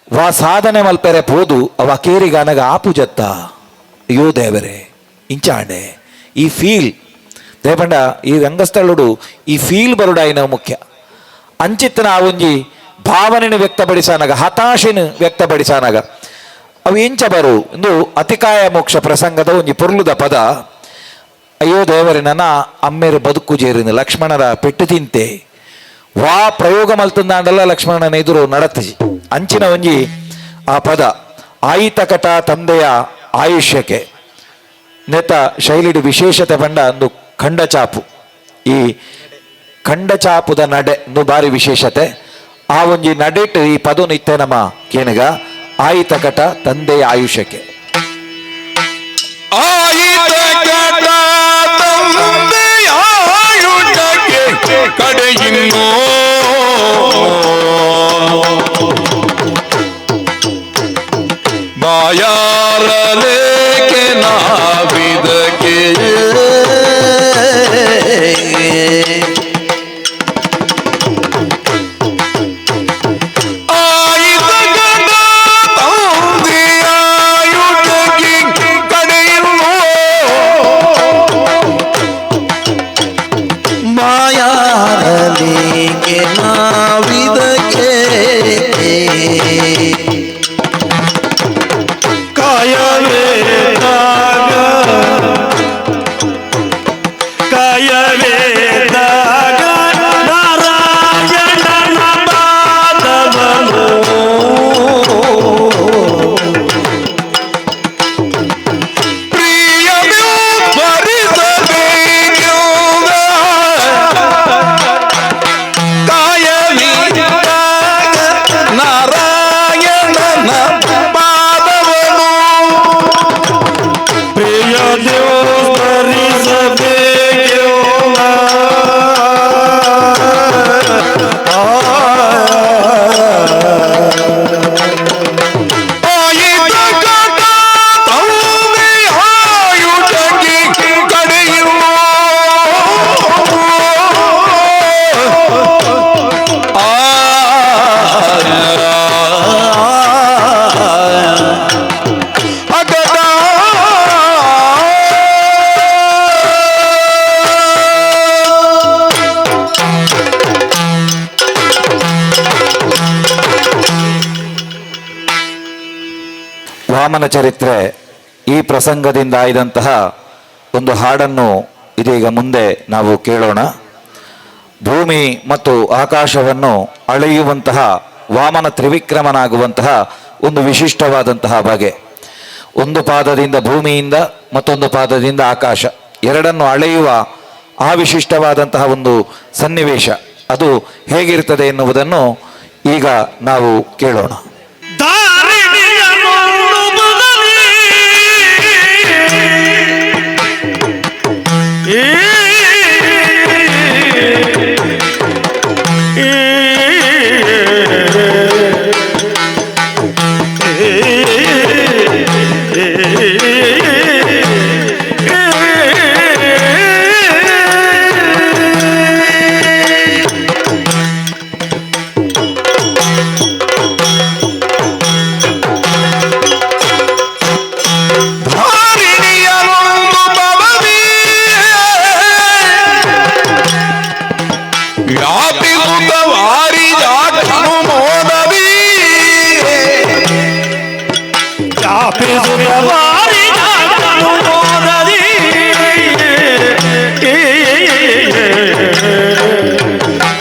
ವಾ ಸಾಧನೆ ಮಲ್ಪೆರೆ ಪೋದು ಅವ ಕೇರಿಗಾನಗ ಆಪು ಜತ್ತ ಅಯ್ಯೋ ದೇವರೇ ಇಂಚಾಂಡೆ ಈ ಫೀಲ್ ದೇಪಂಡ ಈ ರಂಗಸ್ಥಳುಡು ಈ ಫೀಲ್ ಬರುಡಾಯಿನ ಮುಖ್ಯ ಅಂಚಿತ್ತನ ಆ ಒಂಜಿ ಭಾವನೆಯನ್ನು ವ್ಯಕ್ತಪಡಿಸಾನಾಗ ಹತಾಶೆನು ವ್ಯಕ್ತಪಡಿಸಾನಾಗ ಅವು ಇಂಚ ಬರು ಇಂದು ಅತಿಕಾಯ ಮೋಕ್ಷ ಪ್ರಸಂಗದ ಒಂಜಿ ಪೊರ್ಲುದ ಪದ ಅಯ್ಯೋ ದೇವರೇ ನನ್ನ ಅಮ್ಮೆರು ಬದುಕು ಜೇರಿನ ಲಕ್ಷ್ಮಣರ ಪೆಟ್ಟು ತಿಂತೆ ವಾ ಪ್ರಯೋಗ ಮಲ್ತಂದಾಂಡಲ್ಲ ಲಕ್ಷ್ಮಣನ ಎದುರು ನಡತಿ ಅಂಚಿನ ಒಂಜಿ ಆ ಪದ ಆಯಿತಕಟ ತಂದೆಯ ಆಯುಷ್ಯಕ್ಕೆ ನೆತ ಶೈಲಿಡು ವಿಶೇಷತೆ ಪಂಡ ಒಂದು ಖಂಡಚಾಪು ಈ ಖಂಡಚಾಪುದ ನಡೆ ಒಂದು ಬಾರಿ ವಿಶೇಷತೆ ಆ ಒಂಜಿ ನಡೆಟ್ ಈ ಪದನು ಇತ್ತೆ ನಮ್ಮ ಕೇನಗ ಆಯಿತಕಟ ತಂದೆಯ ಆಯುಷ್ಯಕ್ಕೆ ಕಡೆಯಿನ್ನೋ ಬಾಯಾರಲೇಕೆ ನಾವಿದಕ್ಕೆ ವಾಮನ ಚರಿತ್ರೆ ಈ ಪ್ರಸಂಗದಿಂದ ಆಯ್ದಂತಹ ಒಂದು ಹಾಡನ್ನು ಇದೀಗ ಮುಂದೆ ನಾವು ಕೇಳೋಣ. ಭೂಮಿ ಮತ್ತು ಆಕಾಶವನ್ನು ಅಳೆಯುವಂತಹ ವಾಮನ ತ್ರಿವಿಕ್ರಮನಾಗುವಂತಹ ಒಂದು ವಿಶಿಷ್ಟವಾದಂತಹ ಬಗೆ. ಒಂದು ಪಾದದಿಂದ ಭೂಮಿಯಿಂದ ಮತ್ತೊಂದು ಪಾದದಿಂದ ಆಕಾಶ ಎರಡನ್ನು ಅಳೆಯುವ ಆ ವಿಶಿಷ್ಟವಾದಂತಹ ಒಂದು ಸನ್ನಿವೇಶ ಅದು ಹೇಗಿರ್ತದೆ ಎನ್ನುವುದನ್ನು ಈಗ ನಾವು ಕೇಳೋಣ. ವ್ಯಾಪಿಸುವ ವಾರಿಜಾತನು ಮೋದದಿ.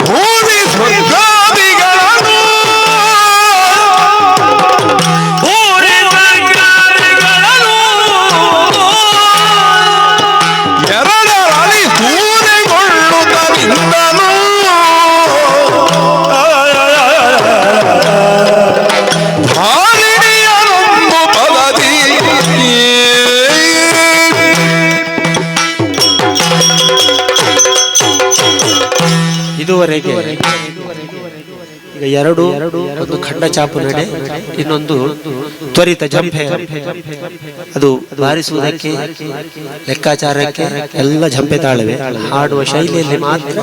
ಭೂಮಿ ಸ್ವರ್ಗಾದಿಗಳನ್ನು ಭೂಮಿ ಸ್ವರ್ಗಾದಿಗಳನ್ನು ಎರಡರಲ್ಲಿ ದೂರೆಗೊಳ್ಳುತ್ತಲಿಂದನು ಭಾರಿಣಿಯರೊಂದು ಪದದಿ. ಇದುವರೆಗೆ ಈಗ ಎರಡು ಒಂದು ಖಂಡ ಚಾಪು ನಡೆ, ಇನ್ನೊಂದು ತ್ವರಿತ ಜಂಪೆ. ಅದು ಬಾರಿಸುವುದಕ್ಕೆ ಲೆಕ್ಕಾಚಾರಕ್ಕೆ ಎಲ್ಲ ಜಂಪೆ ತಾಳವೆ, ಹಾಡುವ ಶೈಲಿಯಲ್ಲಿ ಮಾತ್ರ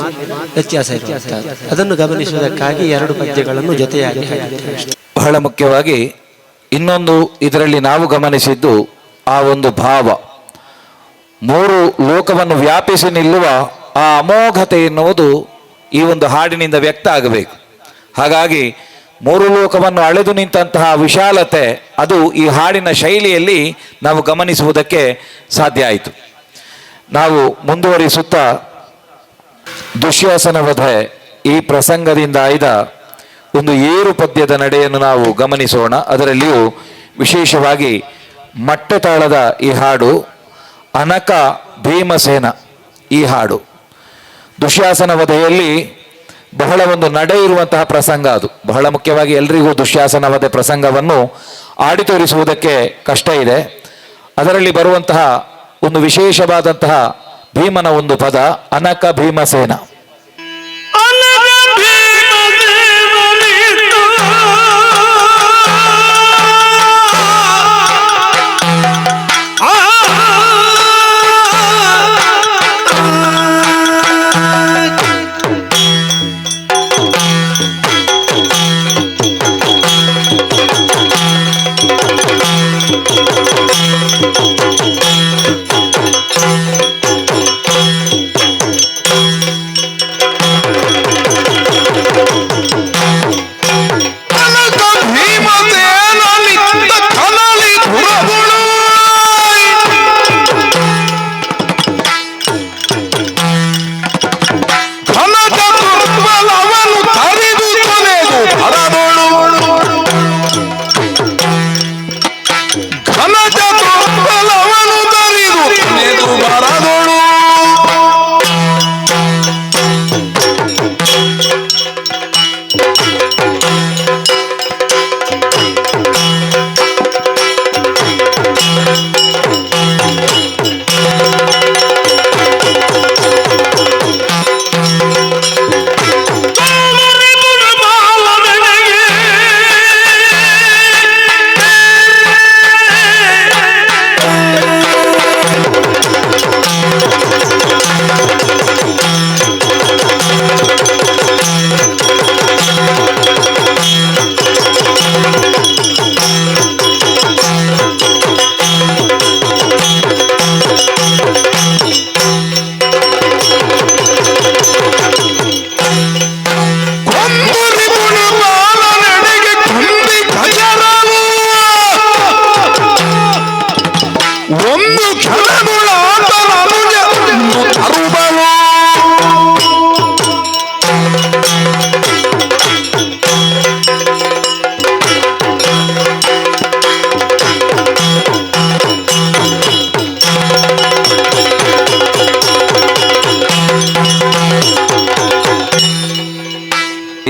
ವ್ಯತ್ಯಾಸ ಇರುತ್ತದೆ. ಅದನ್ನು ಗಮನಿಸುವುದಕ್ಕಾಗಿ ಎರಡು ಪದ್ಯಗಳನ್ನು ಜೊತೆಯಾಗಿ ಹಾಡಿದ್ದೇವೆ ಅಷ್ಟೇ. ಬಹಳ ಮುಖ್ಯವಾಗಿ ಇನ್ನೊಂದು ಇದರಲ್ಲಿ ನಾವು ಗಮನಿಸಿದ್ದು ಆ ಒಂದು ಭಾವ, ಮೂರು ಲೋಕವನ್ನು ವ್ಯಾಪಿಸಿ ನಿಲ್ಲುವ ಆ ಅಮೋಘತೆ ಎನ್ನುವುದು ಈ ಒಂದು ಹಾಡಿನಿಂದ ವ್ಯಕ್ತ ಆಗಬೇಕು. ಹಾಗಾಗಿ ಮೂರು ಲೋಕವನ್ನು ಅಳೆದು ನಿಂತಹ ವಿಶಾಲತೆ ಅದು ಈ ಹಾಡಿನ ಶೈಲಿಯಲ್ಲಿ ನಾವು ಗಮನಿಸುವುದಕ್ಕೆ ಸಾಧ್ಯ ಆಯಿತು. ನಾವು ಮುಂದುವರಿಸುತ್ತಾ ದುಶ್ಯಾಸನ ವಧೆ ಈ ಪ್ರಸಂಗದಿಂದ ಆಯ್ದ ಒಂದು ಏರು ಪದ್ಯದ ನಡೆಯನ್ನು ನಾವು ಗಮನಿಸೋಣ. ಅದರಲ್ಲಿಯೂ ವಿಶೇಷವಾಗಿ ಮಟ್ಟೆತಾಳದ ಈ ಹಾಡು, ಅನಕ ಭೀಮಸೇನ ಈ ಹಾಡು. ದುಶ್ಯಾಸನ ವಧೆಯಲ್ಲಿ ಬಹಳ ಒಂದು ನಡೆ ಇರುವಂತಹ ಪ್ರಸಂಗ. ಅದು ಬಹಳ ಮುಖ್ಯವಾಗಿ ಎಲ್ರಿಗೂ ದುಶ್ಯಾಸನ ವಧೆ ಪ್ರಸಂಗವನ್ನು ಆಡಿ ತೋರಿಸುವುದಕ್ಕೆ ಕಷ್ಟ ಇದೆ. ಅದರಲ್ಲಿ ಬರುವಂತಹ ಒಂದು ವಿಶೇಷವಾದಂತಹ ಭೀಮನ ಒಂದು ಪದ ಅನಕ ಭೀಮಸೇನ.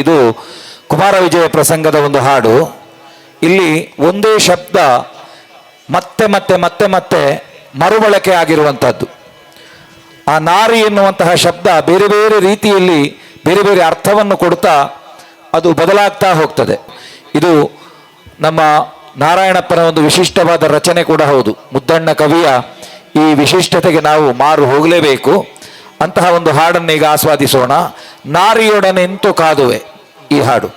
ಇದು ಕುಮಾರ ವಿಜಯ ಪ್ರಸಂಗದ ಒಂದು ಹಾಡು. ಇಲ್ಲಿ ಒಂದೇ ಶಬ್ದ ಮತ್ತೆ ಮತ್ತೆ ಮತ್ತೆ ಮತ್ತೆ ಮರುಬಳಕೆ ಆಗಿರುವಂಥದ್ದು. ಆ ನಾರಿ ಎನ್ನುವಂತಹ ಶಬ್ದ ಬೇರೆ ಬೇರೆ ರೀತಿಯಲ್ಲಿ ಬೇರೆ ಬೇರೆ ಅರ್ಥವನ್ನು ಕೊಡ್ತಾ ಅದು ಬದಲಾಗ್ತಾ ಹೋಗ್ತದೆ. ಇದು ನಮ್ಮ ನಾರಾಯಣಪ್ಪನ ಒಂದು ವಿಶಿಷ್ಟವಾದ ರಚನೆ ಕೂಡ ಹೌದು. ಮುದ್ದಣ್ಣ ಕವಿಯ ಈ ವಿಶಿಷ್ಟತೆಗೆ ನಾವು ಮಾರು ಹೋಗಲೇಬೇಕು. ಅಂತಹ ಒಂದು ಹಾಡನ್ನು ಈಗ ಆಸ್ವಾದಿಸೋಣ. ನಾರಿಯೊಡನೆಂತು ಕಾದುವೆ ಈ ಹಾಡು.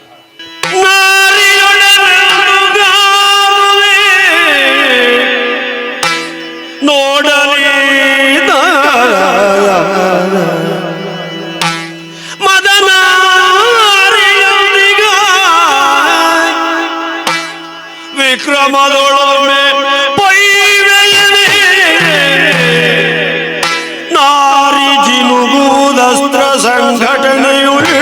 ವಿಕ್ರಮದೊಳಮೆ ಪೈವೆಯನೆ ನಾರಿ ಜಿನುಗುವುದಸ್ತ್ರ ಸಂಘಟನೆಯುಳು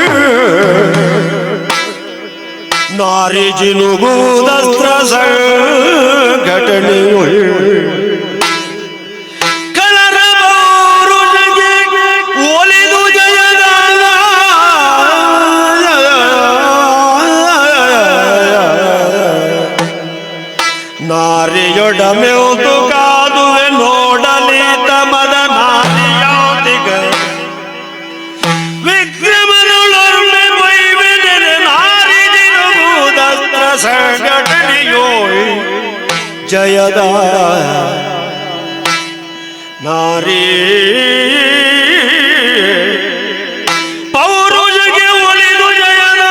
ನಾರಿ ಜಿನುಗುವುದಸ್ತ್ರ ಸಂಘಟನೆಯುಳು ಒಲಿದು ಜಯದ ನಾರಿಯೊಡಮೆವುದು ಕಾದುವೆ ನೋಡಲಿ ತಮದ ನಾರಿಯೋದಿಗ ವಿಕ್ರಮನೊಳೊರ್ಮೆ ಬೈವೆನೆನೆ ನಾರಿ ಜಿನುಗುವುದಸ್ತ್ರ ಸಂಘಟನೆಯೋ ಜಯದ ನಾರಿ ಪೌರುಷಗೆ ಒಲಿದು ಜಯದ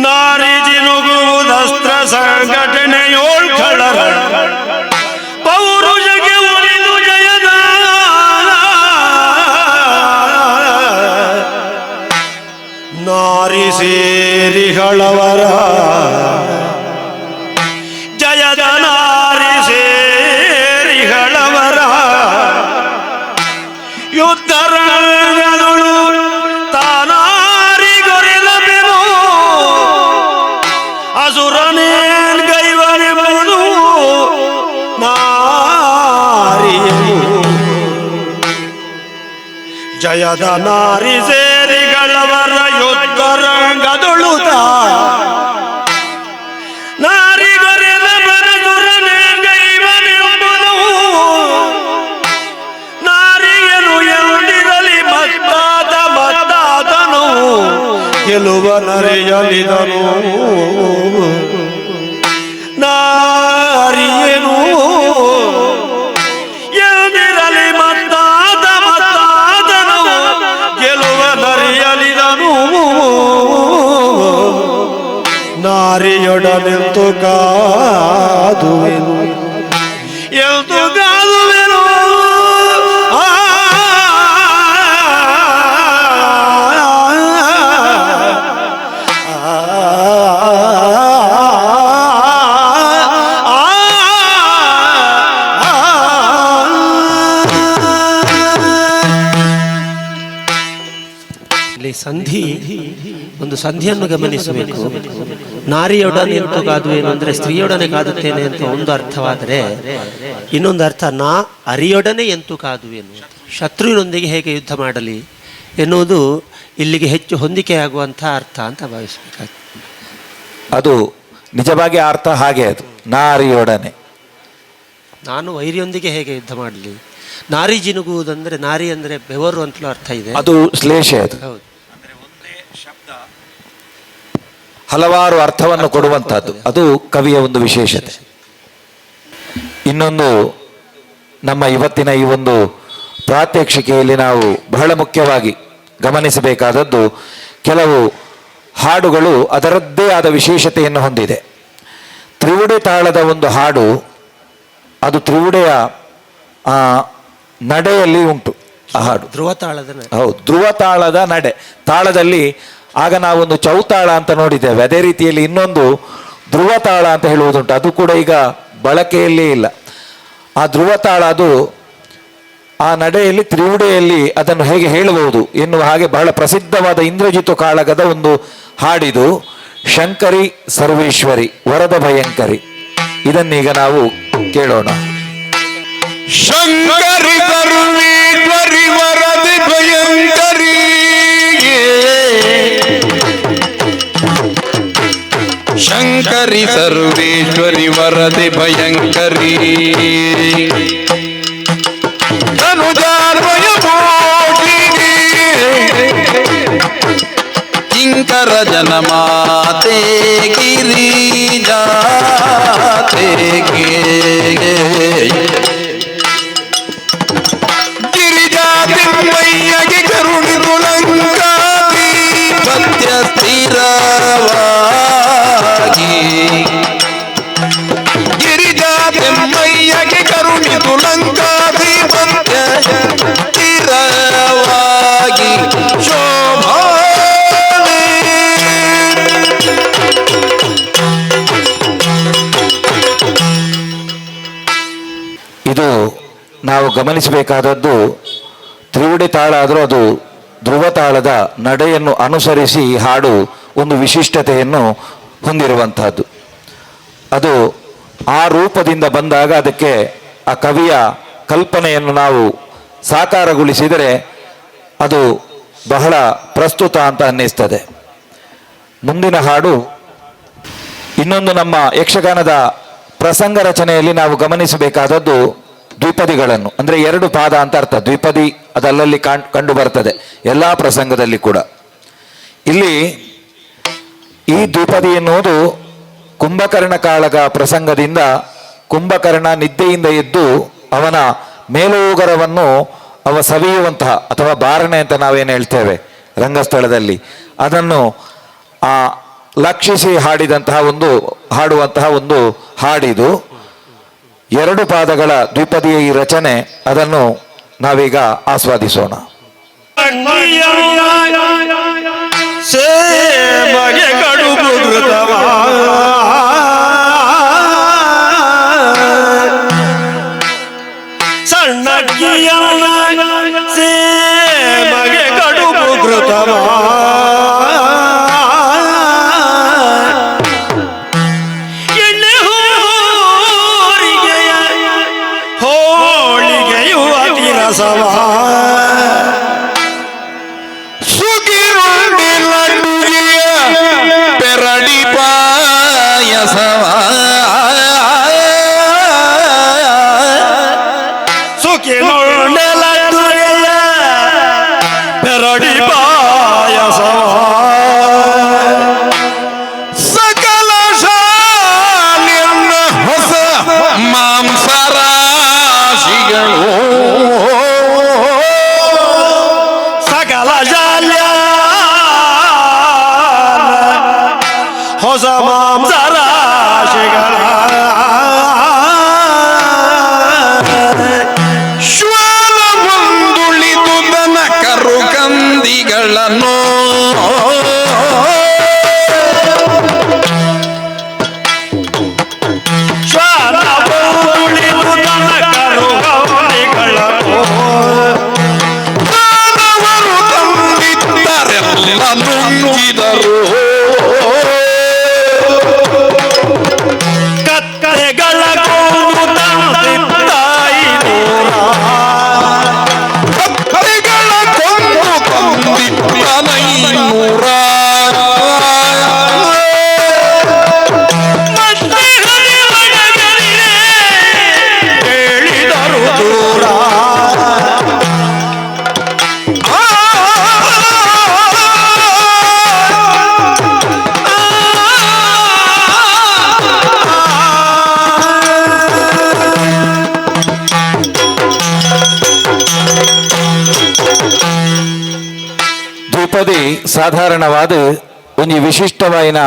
ನಾರಿ ಜಿನುಗುವುದಸ್ತ್ರ ಸಂಘಟನೆಯೋಳ್ ಖಳರ ಪೌರುಷಗೆ ಒಲಿದು ಜಯದ ನಾರಿ ಸೇರಿಗಳವರ ಜಯದ ನಾರಿ ಸೇರಿಗಳವರ ಯುದ್ಧರಂಗದಳು ತಾನಾರಿಗೊರೆದೆನು ಅಸುರನೇನ್ ಗೈವನೆಂಬುದು ನಾರಿಯು ಜಯದ ನಾರಿ ಸೇರಿಗಳವರ ಯುದ್ಧರಂಗದಳು ನಾರಿಗೊರೆದ ಬರದುರನೇನ್ ಗೈವನೆಂಬುದು ನಾರಿಯನು ಎಂದಿರಲಿ ಮತ್ತಾತನು ಗೆಲುವ ನರೆಯಲಿದನು ನಾರಿಯನು ಎಂದಿರಲಿ ಮತ್ತಾತನು ಗೆಲುವ ನರೆಯಲಿದನು ನಾರಿಯೊಡನೆಂತು ಕಾದುವೆನು ಎಂದು ಕಾದುವೆನು ಇಲ್ಲಿ ಸಂಧಿ ಒಂದು ಸಂಧಿಯನ್ನು ಗಮನಿಸಬೇಕು. ನಾರಿಯೊಡನೆ ಎಂತು ಕಾದುವೇನು ಅಂದರೆ ಸ್ತ್ರೀಯೊಡನೆ ಕಾದುತ್ತೇನೆ ಅಂತ ಒಂದು ಅರ್ಥವಾದರೆ, ಇನ್ನೊಂದು ಅರ್ಥ ನಾ ಅರಿಯೊಡನೆ ಎಂತು ಕಾದುವೇನು, ಶತ್ರುವಿನೊಂದಿಗೆ ಹೇಗೆ ಯುದ್ಧ ಮಾಡಲಿ ಎನ್ನುವುದು ಇಲ್ಲಿಗೆ ಹೆಚ್ಚು ಹೊಂದಿಕೆಯಾಗುವಂಥ ಅರ್ಥ ಅಂತ ಭಾವಿಸಬೇಕಾಗ್ತದೆ. ಅದು ನಿಜವಾಗಿ ಅರ್ಥ ಹಾಗೆ, ಅದು ನಾರಿಯೊಡನೆ ನಾನು ವೈರಿಯೊಂದಿಗೆ ಹೇಗೆ ಯುದ್ಧ ಮಾಡಲಿ. ನಾರಿ ಜಿನುಗುವುದಂದರೆ, ನಾರಿ ಅಂದರೆ ಬೆವರು ಅಂತಲೂ ಅರ್ಥ ಇದೆ, ಅದು ಶ್ಲೇಷೆ. ಅದು ಹೌದು, ಹಲವಾರು ಅರ್ಥವನ್ನು ಕೊಡುವಂತಹದ್ದು. ಅದು ಕವಿಯ ಒಂದು ವಿಶೇಷತೆ. ಇನ್ನೊಂದು, ನಮ್ಮ ಇವತ್ತಿನ ಈ ಒಂದು ಪ್ರಾತ್ಯಕ್ಷಿಕೆಯಲ್ಲಿ ನಾವು ಬಹಳ ಮುಖ್ಯವಾಗಿ ಗಮನಿಸಬೇಕಾದದ್ದು, ಕೆಲವು ಹಾಡುಗಳು ಅದರದ್ದೇ ಆದ ವಿಶೇಷತೆಯನ್ನು ಹೊಂದಿದೆ. ತ್ರಿವುಡೆ ತಾಳದ ಒಂದು ಹಾಡು, ಅದು ತ್ರಿವುಡೆಯ ನಡೆಯಲ್ಲಿ ಉಂಟು ಆ ಹಾಡು. ಧ್ರುವತಾಳದ ಹೌದು, ಧ್ರುವತಾಳದ ನಡೆ. ತಾಳದಲ್ಲಿ ಆಗ ನಾವೊಂದು ಚೌತಾಳ ಅಂತ ನೋಡಿದ್ದೇವೆ, ಅದೇ ರೀತಿಯಲ್ಲಿ ಇನ್ನೊಂದು ಧ್ರುವತಾಳ ಅಂತ ಹೇಳುವುದುಂಟು. ಅದು ಕೂಡ ಈಗ ಬಳಕೆಯಲ್ಲೇ ಇಲ್ಲ. ಆ ಧ್ರುವತಾಳ ಅದು ಆ ನಡೆಯಲ್ಲಿ ತ್ರಿವುಡೆಯಲ್ಲಿ ಅದನ್ನು ಹೇಗೆ ಹೇಳಬಹುದು ಎನ್ನುವ ಹಾಗೆ ಬಹಳ ಪ್ರಸಿದ್ಧವಾದ ಇಂದ್ರಜಿತು ಕಾಳಗದ ಒಂದು ಹಾಡಿದು. ಶಂಕರಿ ಸರ್ವೇಶ್ವರಿ ವರದ ಭಯಂಕರಿ. ಇದನ್ನೀಗ ನಾವು ಕೇಳೋಣ. ಶಂಕರಿ ಸರ್ವೇಶ್ವರಿ ವರದಿ ಭಯಂಕರಿ, ಶಂಕರಿ ಸರ್ವೇಶ್ವರಿ ವರದಿ ಭಯಂಕರಿ, ಧನುಜಾರ್ವಯ ಮೋಹಿನಿ, ಕಿಂಕರ ಜನಮಾತೆ ಗಿರಿಜಾತೆ ಗಿರಿಜಾತಿಮ್ಮಯ್ಯಗೆ ಕರುಣಿದು ಲಂಕಾದಿ ಪತ್ಯ ಸ್ಥಿರವಾಗಿ, ಗಿರಿಜಾತಿಮ್ಮಯ್ಯಗೆ ಕರುಣಿದು ಲಂಕಾದಿ ಪತ್ಯ ಸ್ಥಿರವಾಗಿ, ಶೋಭಾನೆ ನಾವು ಗಮನಿಸಬೇಕಾದದ್ದು ತ್ರಿವುಡಿ ತಾಳ ಆದರೂ ಅದು ಧ್ರುವ ತಾಳದ ನಡೆಯನ್ನು ಅನುಸರಿಸಿ ಹಾಡು ಒಂದು ವಿಶಿಷ್ಟತೆಯನ್ನು ಹೊಂದಿರುವಂತಹದ್ದು. ಅದು ಆ ರೂಪದಿಂದ ಬಂದಾಗ ಅದಕ್ಕೆ ಆ ಕವಿಯ ಕಲ್ಪನೆಯನ್ನು ನಾವು ಸಾಕಾರಗೊಳಿಸಿದರೆ ಅದು ಬಹಳ ಪ್ರಸ್ತುತ ಅಂತ ಅನ್ನಿಸ್ತದೆ. ಮುಂದಿನ ಹಾಡು ಇನ್ನೊಂದು ನಮ್ಮ ಯಕ್ಷಗಾನದ ಪ್ರಸಂಗ ರಚನೆಯಲ್ಲಿ ನಾವು ಗಮನಿಸಬೇಕಾದದ್ದು ದ್ವಿಪದಿಗಳನ್ನು, ಅಂದರೆ 2 ಪಾದ ಅಂತ ಅರ್ಥ. ದ್ವಿಪದಿ ಅದಲ್ಲಲ್ಲಿ ಕಂಡು ಬರ್ತದೆ ಎಲ್ಲ ಪ್ರಸಂಗದಲ್ಲಿ ಕೂಡ. ಇಲ್ಲಿ ಈ ದ್ವಿಪದಿ ಎನ್ನುವುದು ಕುಂಭಕರ್ಣ ಕಾಳಗ ಪ್ರಸಂಗದಿಂದ ಕುಂಭಕರ್ಣ ನಿದ್ದೆಯಿಂದ ಎದ್ದು ಅವನ ಮೇಲೋಗರವನ್ನು ಅವ ಸವಿಯುವಂತಹ ಅಥವಾ ಬಾರಣೆ ಅಂತ ನಾವೇನು ಹೇಳ್ತೇವೆ ರಂಗಸ್ಥಳದಲ್ಲಿ, ಅದನ್ನು ಲಕ್ಷಿಸಿ ಹಾಡುವಂತಹ ಒಂದು ಹಾಡಿದು. 2 ಪಾದಗಳ ದ್ವಿಪದಿಯ ಈ ರಚನೆ, ಅದನ್ನು ನಾವೀಗ ಆಸ್ವಾದಿಸೋಣ. ಸೇಮಗೆ ಕಡುಬು ಘೃತವ ಸಣ್ಣಕ್ಕಿಯ ಸೇಮಗೆ ಕಡುಬು ಘೃತವ ಎಣ್ಣೆ ಹೋಳಿಗೆಯ ಹೋಳಿಗೆಯು ಅತಿ ರಸವ ಪೆರಡಿ ಪಾಯಸವ ಸುಖಿ ನೋಡೆಲಡುಗೆಯ ಪೆರಡಿ ಪಾಯಸವ ಸಕಲ ಶಾಲೆಯನ್ನ ಹೊಸ ಮಾಂಸರಾಶಿಗಳು ಸಕಲ ಜಾಲ್ಯ ಹೊಸ ಮಾಂಸರಾಶಿಗಳ ಶ್ವಾನ ಮುಂದುಳಿದು ದನ ಕರು ಕಂದಿಗಳನ್ನು ಶ್ವಾನ ಉಳಿದು ದನ ಕರು ಕಂದಿಗಳನ್ನು ಮಾನವರು ತಂದಿದ್ದರೆಲ್ಲ ನುಂಗಿದರು ಕತ್ತೆಗಳ ಕೊಂದು ತಂದಿದ್ದಾಯಿ ನೂರ ಕತ್ತೆಗಳ ಕೊಂದು ತಂದಿದ್ದನೈನೂರ ಮತ್ತೆ ಹರಿವನಗರಿನೇ ಹೇಳಿದರು ದೂರ ದ್ವಿಪದಿ ಸಾಧಾರಣವಾದ ಒಂದು ವಿಶಿಷ್ಟವಾಯಿನ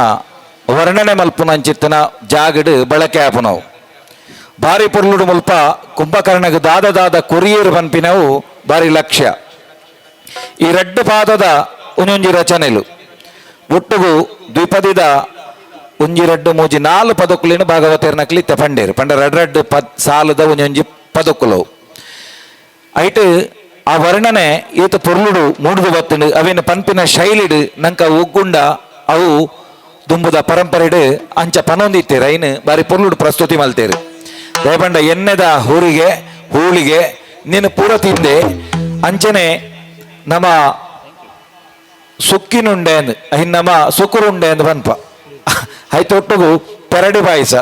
ವರ್ಣನೆ ಮಲ್ಪುನಂಚಿತ್ತಿನ ಜಾಗಡ್ ಬಳಕೆ ಆಪುನವು ಭಾರಿ ಪೊರ್ಲುಡು ಮುಲ್ಪ ಕುಂಭಕರ್ಣಗ ದಾದ ಕೊರಿಯರ್ ಪನ್ಪಿನವು ಭಾರಿ ಲಕ್ಷ್ಯ. ಈ 2 ಪಾದದ ಒಂಜೊಂಜಿ ರಚನೆಲು ಒಟ್ಟುಗು ದ್ವಿಪದಿದ 1 2 3 4 ಪದಕುಲಿನ ಭಾಗವತೇರ್ನಕ್ಲಿ ತೆಪಂಡೇರು ಪಂಡ 2 ಸಾಲದ ಒಂಜೊಂಜಿ ಪದಕುಲವು ಐಟ್ ಆ ವರ್ಣನೆ ಈತ ಪೊರ್ಲುಡು ಮೂಡುದು ಬತ್ತುಂಡು ಅವೇನು ಪನ್ಪಿನ ಶೈಲಿಡು ನಂಕ ಒಗ್ಗುಂಡ ಅವು ದುಂಬುದ ಪರಂಪರೆಡು ಅಂಚ ಪನೊಂದಿತ್ತೇರು ಐನು ಬಾರಿ ಪೊರ್ಲುಡು ಪ್ರಸ್ತುತಿ ಮಲ್ತೇರು. ದಯಪಂಡ ಎಣ್ಣೆದ ಹೂರಿಗೆ ಹೂಳಿಗೆ ನೀನು ಪೂರ ತಿಂದೆ ಅಂಚನೆ ನಮ್ಮ ಸುಕ್ಕಿನುಂಡೆ ಅಂದು ಐನ್ ನಮ್ಮ ಸುಕುರುಂಡೆ ಅಂದು ಪನ್ಪ ಐತೊಟ್ಟುಗು ಪೆರಡಿ ಪಾಯಸ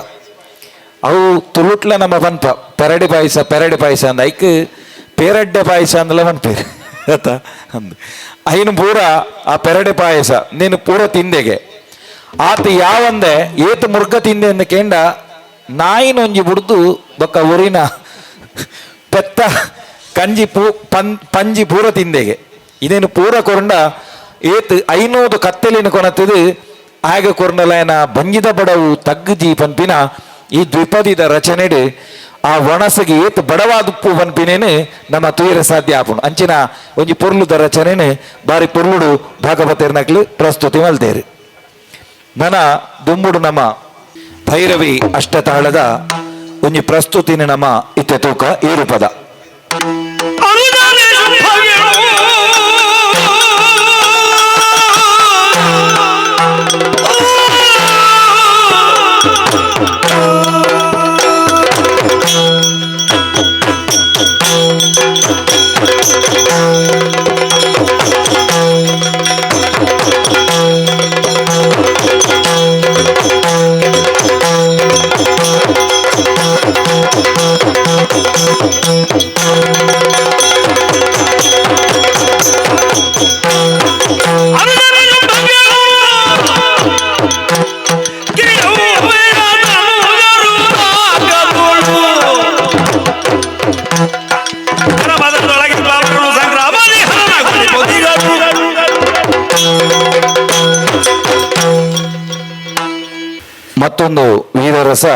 ಅವು ತುಳುಟ್ಲ ನಮ್ಮ ಪನ್ಪ ಪೆರಡಿ ಪಾಯಸ ಅಂದ ಐಕ್ ಪೇರಡ್ಡೆ ಪಾಯಸ ಅಂದಲ್ಲ ಪನ್ಪೇರು ಆತ ಅಂದು ಐನು ಪೂರ ಆ ಪೆರಡೆ ಪಾಯಸ ನೀನು ಪೂರ ತಿಂದೆಗೆ ಆತ ಯಾವಂದೆ ಏತು ಮುರ್ಗ ತಿಂದೆ ಅಂದ ಕೇಂಡ ನಾಯಿನೊಂಜಿ ಬುಡ್ದು ಬೊಕ್ಕ ಊರಿನ ಪೆತ್ತ ಕಂಜಿ ಪಂಜಿ ಪೂರ ತಿಂದೆಗೆ ಇದೇನು ಪೂರ ಕೊರಂಡ ಏತ್ ಐನೂದು ಕತ್ತೆಲಿನ ಕೊನತ್ತದು ಆಗ ಕೊರಂಡಲಯನ ಬಂಜಿದ ಬಡವು ತಗ್ಗಜಿ ಪನ್ಪಿನ ಈ ದ್ವಿಪದಿದ ರಚನೆಡು ಆ ಒಣಸಗೆ ಏತ್ ಬಡವಾದುಪ್ಪು ಪನ್ಪಿನೇನು ನಮ್ಮ ತುಯರ ಸಾಧ್ಯ ಆಪುಣು ಅಂಚಿನ ಒಂಜಿ ಪೊರ್ಲುದ ರಚನೆನು ಬಾರಿ ಪೊರ್ಲುಡು ಭಾಗವತೇರ್ನಕ್ಲು ಪ್ರಸ್ತುತಿ ಮಲ್ತೇರು. ನನ ದುಂಬುಡು ನಮ್ಮ ಭೈರವಿ ಅಷ್ಟತಾಳದ ಒಂಜಿ ಪ್ರಸ್ತುತಿನ ನಮ್ಮ ಇತ್ತೆ ತೂಕ 7 ಪದ ಅನುಜನೇ ಶುಭಗೆಳು. ಮತ್ತೊಂದು ವೀರರಸ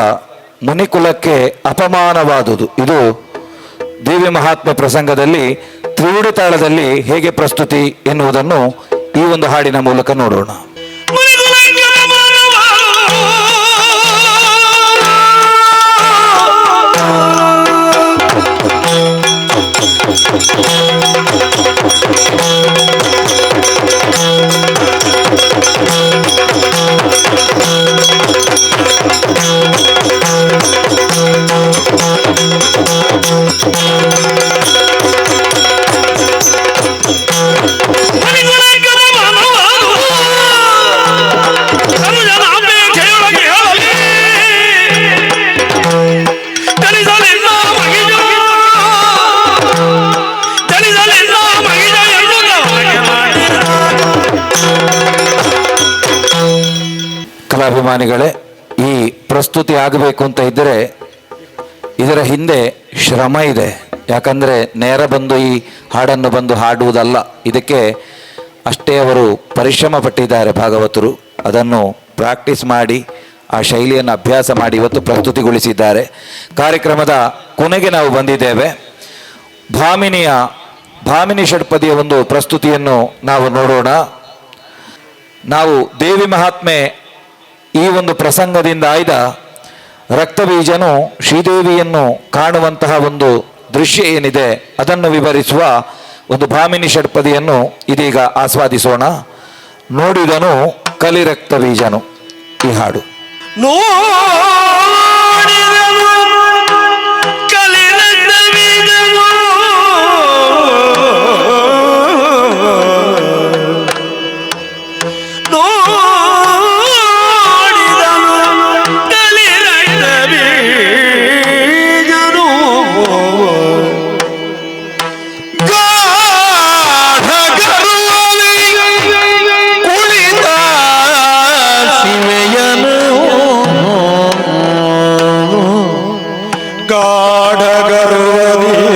ಮುನಿಕುಲಕ್ಕೆ ಅಪಮಾನವಾದುದು. ಇದು ದೇವಿ ಮಹಾತ್ಮೆ ಪ್ರಸಂಗದಲ್ಲಿ ತ್ರಿವುಡಿ ತಾಳದಲ್ಲಿ ಹೇಗೆ ಪ್ರಸ್ತುತಿ ಎನ್ನುವುದನ್ನು ಈ ಒಂದು ಹಾಡಿನ ಮೂಲಕ ನೋಡೋಣ. ಕಲಾಭಿಮಾನಿಗಳೇ, ಈ ಪ್ರಸ್ತುತಿ ಆಗಬೇಕು ಅಂತ ಇದ್ದರೆ ಇದರ ಹಿಂದೆ ಶ್ರಮ ಇದೆ. ಯಾಕಂದರೆ ನೇರ ಬಂದು ಈ ಹಾಡನ್ನು ಬಂದು ಹಾಡುವುದಲ್ಲ, ಇದಕ್ಕೆ ಅಷ್ಟೇ ಅವರು ಪರಿಶ್ರಮ ಪಟ್ಟಿದ್ದಾರೆ ಭಾಗವತರು. ಅದನ್ನು ಪ್ರಾಕ್ಟೀಸ್ ಮಾಡಿ ಆ ಶೈಲಿಯನ್ನು ಅಭ್ಯಾಸ ಮಾಡಿ ಇವತ್ತು ಪ್ರಸ್ತುತಿಗೊಳಿಸಿದ್ದಾರೆ. ಕಾರ್ಯಕ್ರಮದ ಕೊನೆಗೆ ನಾವು ಬಂದಿದ್ದೇವೆ. ಭಾಮಿನಿ ಷಟ್ಪದಿಯ ಒಂದು ಪ್ರಸ್ತುತಿಯನ್ನು ನಾವು ನೋಡೋಣ. ನಾವು ದೇವಿ ಮಹಾತ್ಮೆ ಈ ಒಂದು ಪ್ರಸಂಗದಿಂದ ಆಯ್ದ ರಕ್ತಬೀಜನು ಶ್ರೀದೇವಿಯನ್ನು ಕಾಣುವಂತಹ ಒಂದು ದೃಶ್ಯ ಏನಿದೆ ಅದನ್ನು ವಿವರಿಸುವ ಒಂದು ಭಾಮಿನಿ ಷಟ್ಪದಿಯನ್ನು ಇದೀಗ ಆಸ್ವಾದಿಸೋಣ. ನೋಡಿದನು ಕಲಿ ರಕ್ತಬೀಜನು ಈ ಹಾಡು. ಗಾಢ ಗರ್ವದಿ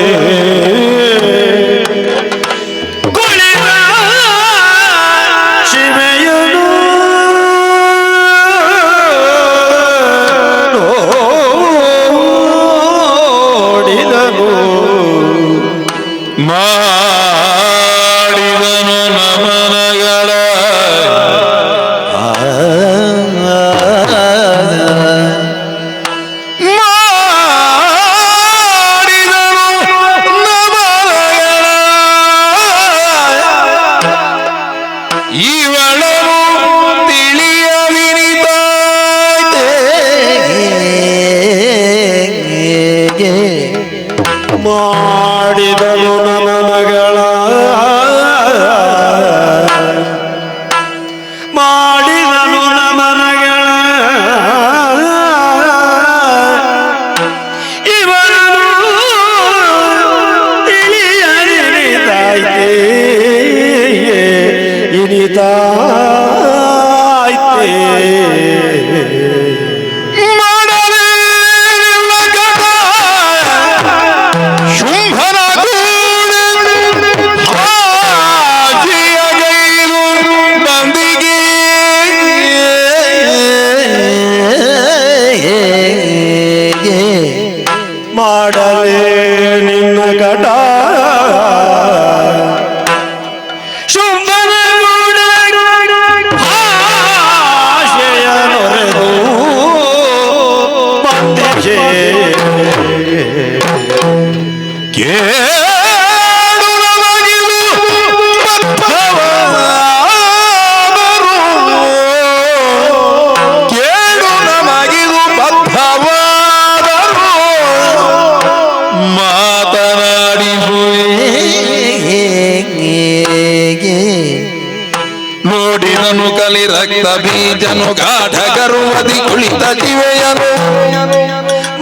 ರಕ್ತ ಬೀಜನು ಗಾಢ ಗರ್ವದಿ ಕುಳಿತ ಕಿವೆಯನು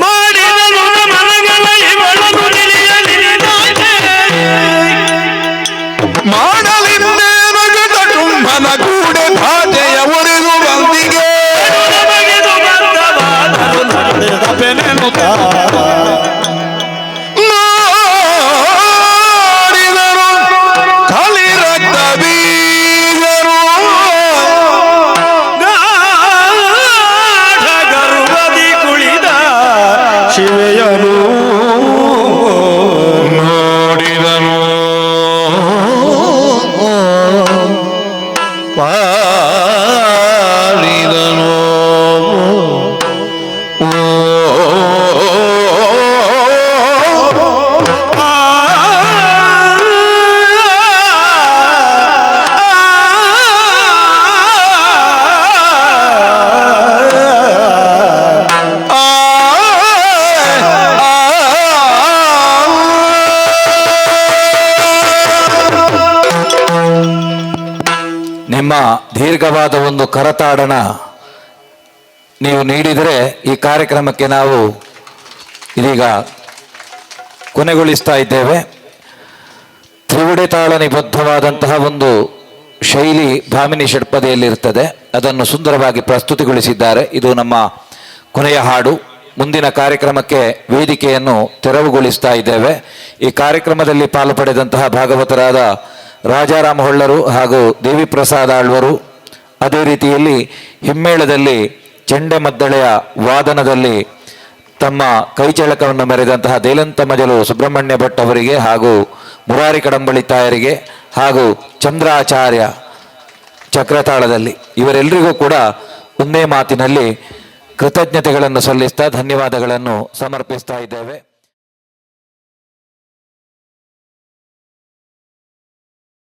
ಮಾಡಿದನು ಮನಗಳ ಇವಳನು ತಿಳಿಯಲಿದ್ದಾನೆ. ಮಾಡಲಿದ್ದೇನಗದ ಕುಂಭನ ಕೂಡೆ ಭಾಜೆಯ ಒರೆದು ಬಂದಿಗೆ ಬಗೆದು ಬದ್ಧವಾದರು ನಡೆದ ಬೆನೆನುತ. ನೋಡಿದರು ಕಲಿ ರಕ್ತ ಬೀಜರು ಗಾಢ ಗರ್ವದಿ ಕುಳಿದ ಶಿವೆಯನು ನೋಡಿದನು ಪಾಲಿದನು ನಿಮ್ಮ ದೀರ್ಘವಾದ ಒಂದು ಕರತಾಡನ ನೀವು ನೀಡಿದರೆ ಈ ಕಾರ್ಯಕ್ರಮಕ್ಕೆ ನಾವು ಇದೀಗ ಕೊನೆಗೊಳಿಸ್ತಾ ಇದ್ದೇವೆ. ತ್ರಿವಿಡೆ ತಾಳ ನಿಬದ್ಧವಾದಂತಹ ಒಂದು ಶೈಲಿ ಭಾಮಿನಿ ಷಟ್ಪದಿಯಲ್ಲಿರ್ತದೆ. ಅದನ್ನು ಸುಂದರವಾಗಿ ಪ್ರಸ್ತುತಿಗೊಳಿಸಿದ್ದಾರೆ. ಇದು ನಮ್ಮ ಕೊನೆಯ ಹಾಡು. ಮುಂದಿನ ಕಾರ್ಯಕ್ರಮಕ್ಕೆ ವೇದಿಕೆಯನ್ನು ತೆರವುಗೊಳಿಸ್ತಾ ಇದ್ದೇವೆ. ಈ ಕಾರ್ಯಕ್ರಮದಲ್ಲಿ ಪಾಲು ಪಡೆದಂತಹ ಭಾಗವತರಾದ ರಾಜಾರಾಮ ಹೊಳ್ಳರು ಹಾಗೂ ದೇವಿ ಪ್ರಸಾದ್ ಆಳ್ವರು, ಅದೇ ರೀತಿಯಲ್ಲಿ ಹಿಮ್ಮೇಳದಲ್ಲಿ ಚೆಂಡೆಮದ್ದಳೆಯ ವಾದನದಲ್ಲಿ ತಮ್ಮ ಕೈಚಳಕವನ್ನು ಮೆರೆದಂತಹ ದೇಲಂತ ಮಜಲು ಸುಬ್ರಹ್ಮಣ್ಯ ಭಟ್ ಅವರಿಗೆ ಹಾಗೂ ಮುರಾರಿ ಕಡಂಬಳಿ ತಾಯರಿಗೆ ಹಾಗೂ ಚಂದ್ರಾಚಾರ್ಯ ಚಕ್ರತಾಳದಲ್ಲಿ ಇವರೆಲ್ಲರಿಗೂ ಕೂಡ ಒಂದೇ ಮಾತಿನಲ್ಲಿ ಕೃತಜ್ಞತೆಗಳನ್ನು ಸಲ್ಲಿಸ್ತಾ ಧನ್ಯವಾದಗಳನ್ನು ಸಮರ್ಪಿಸ್ತಾ ಇದ್ದೇವೆ.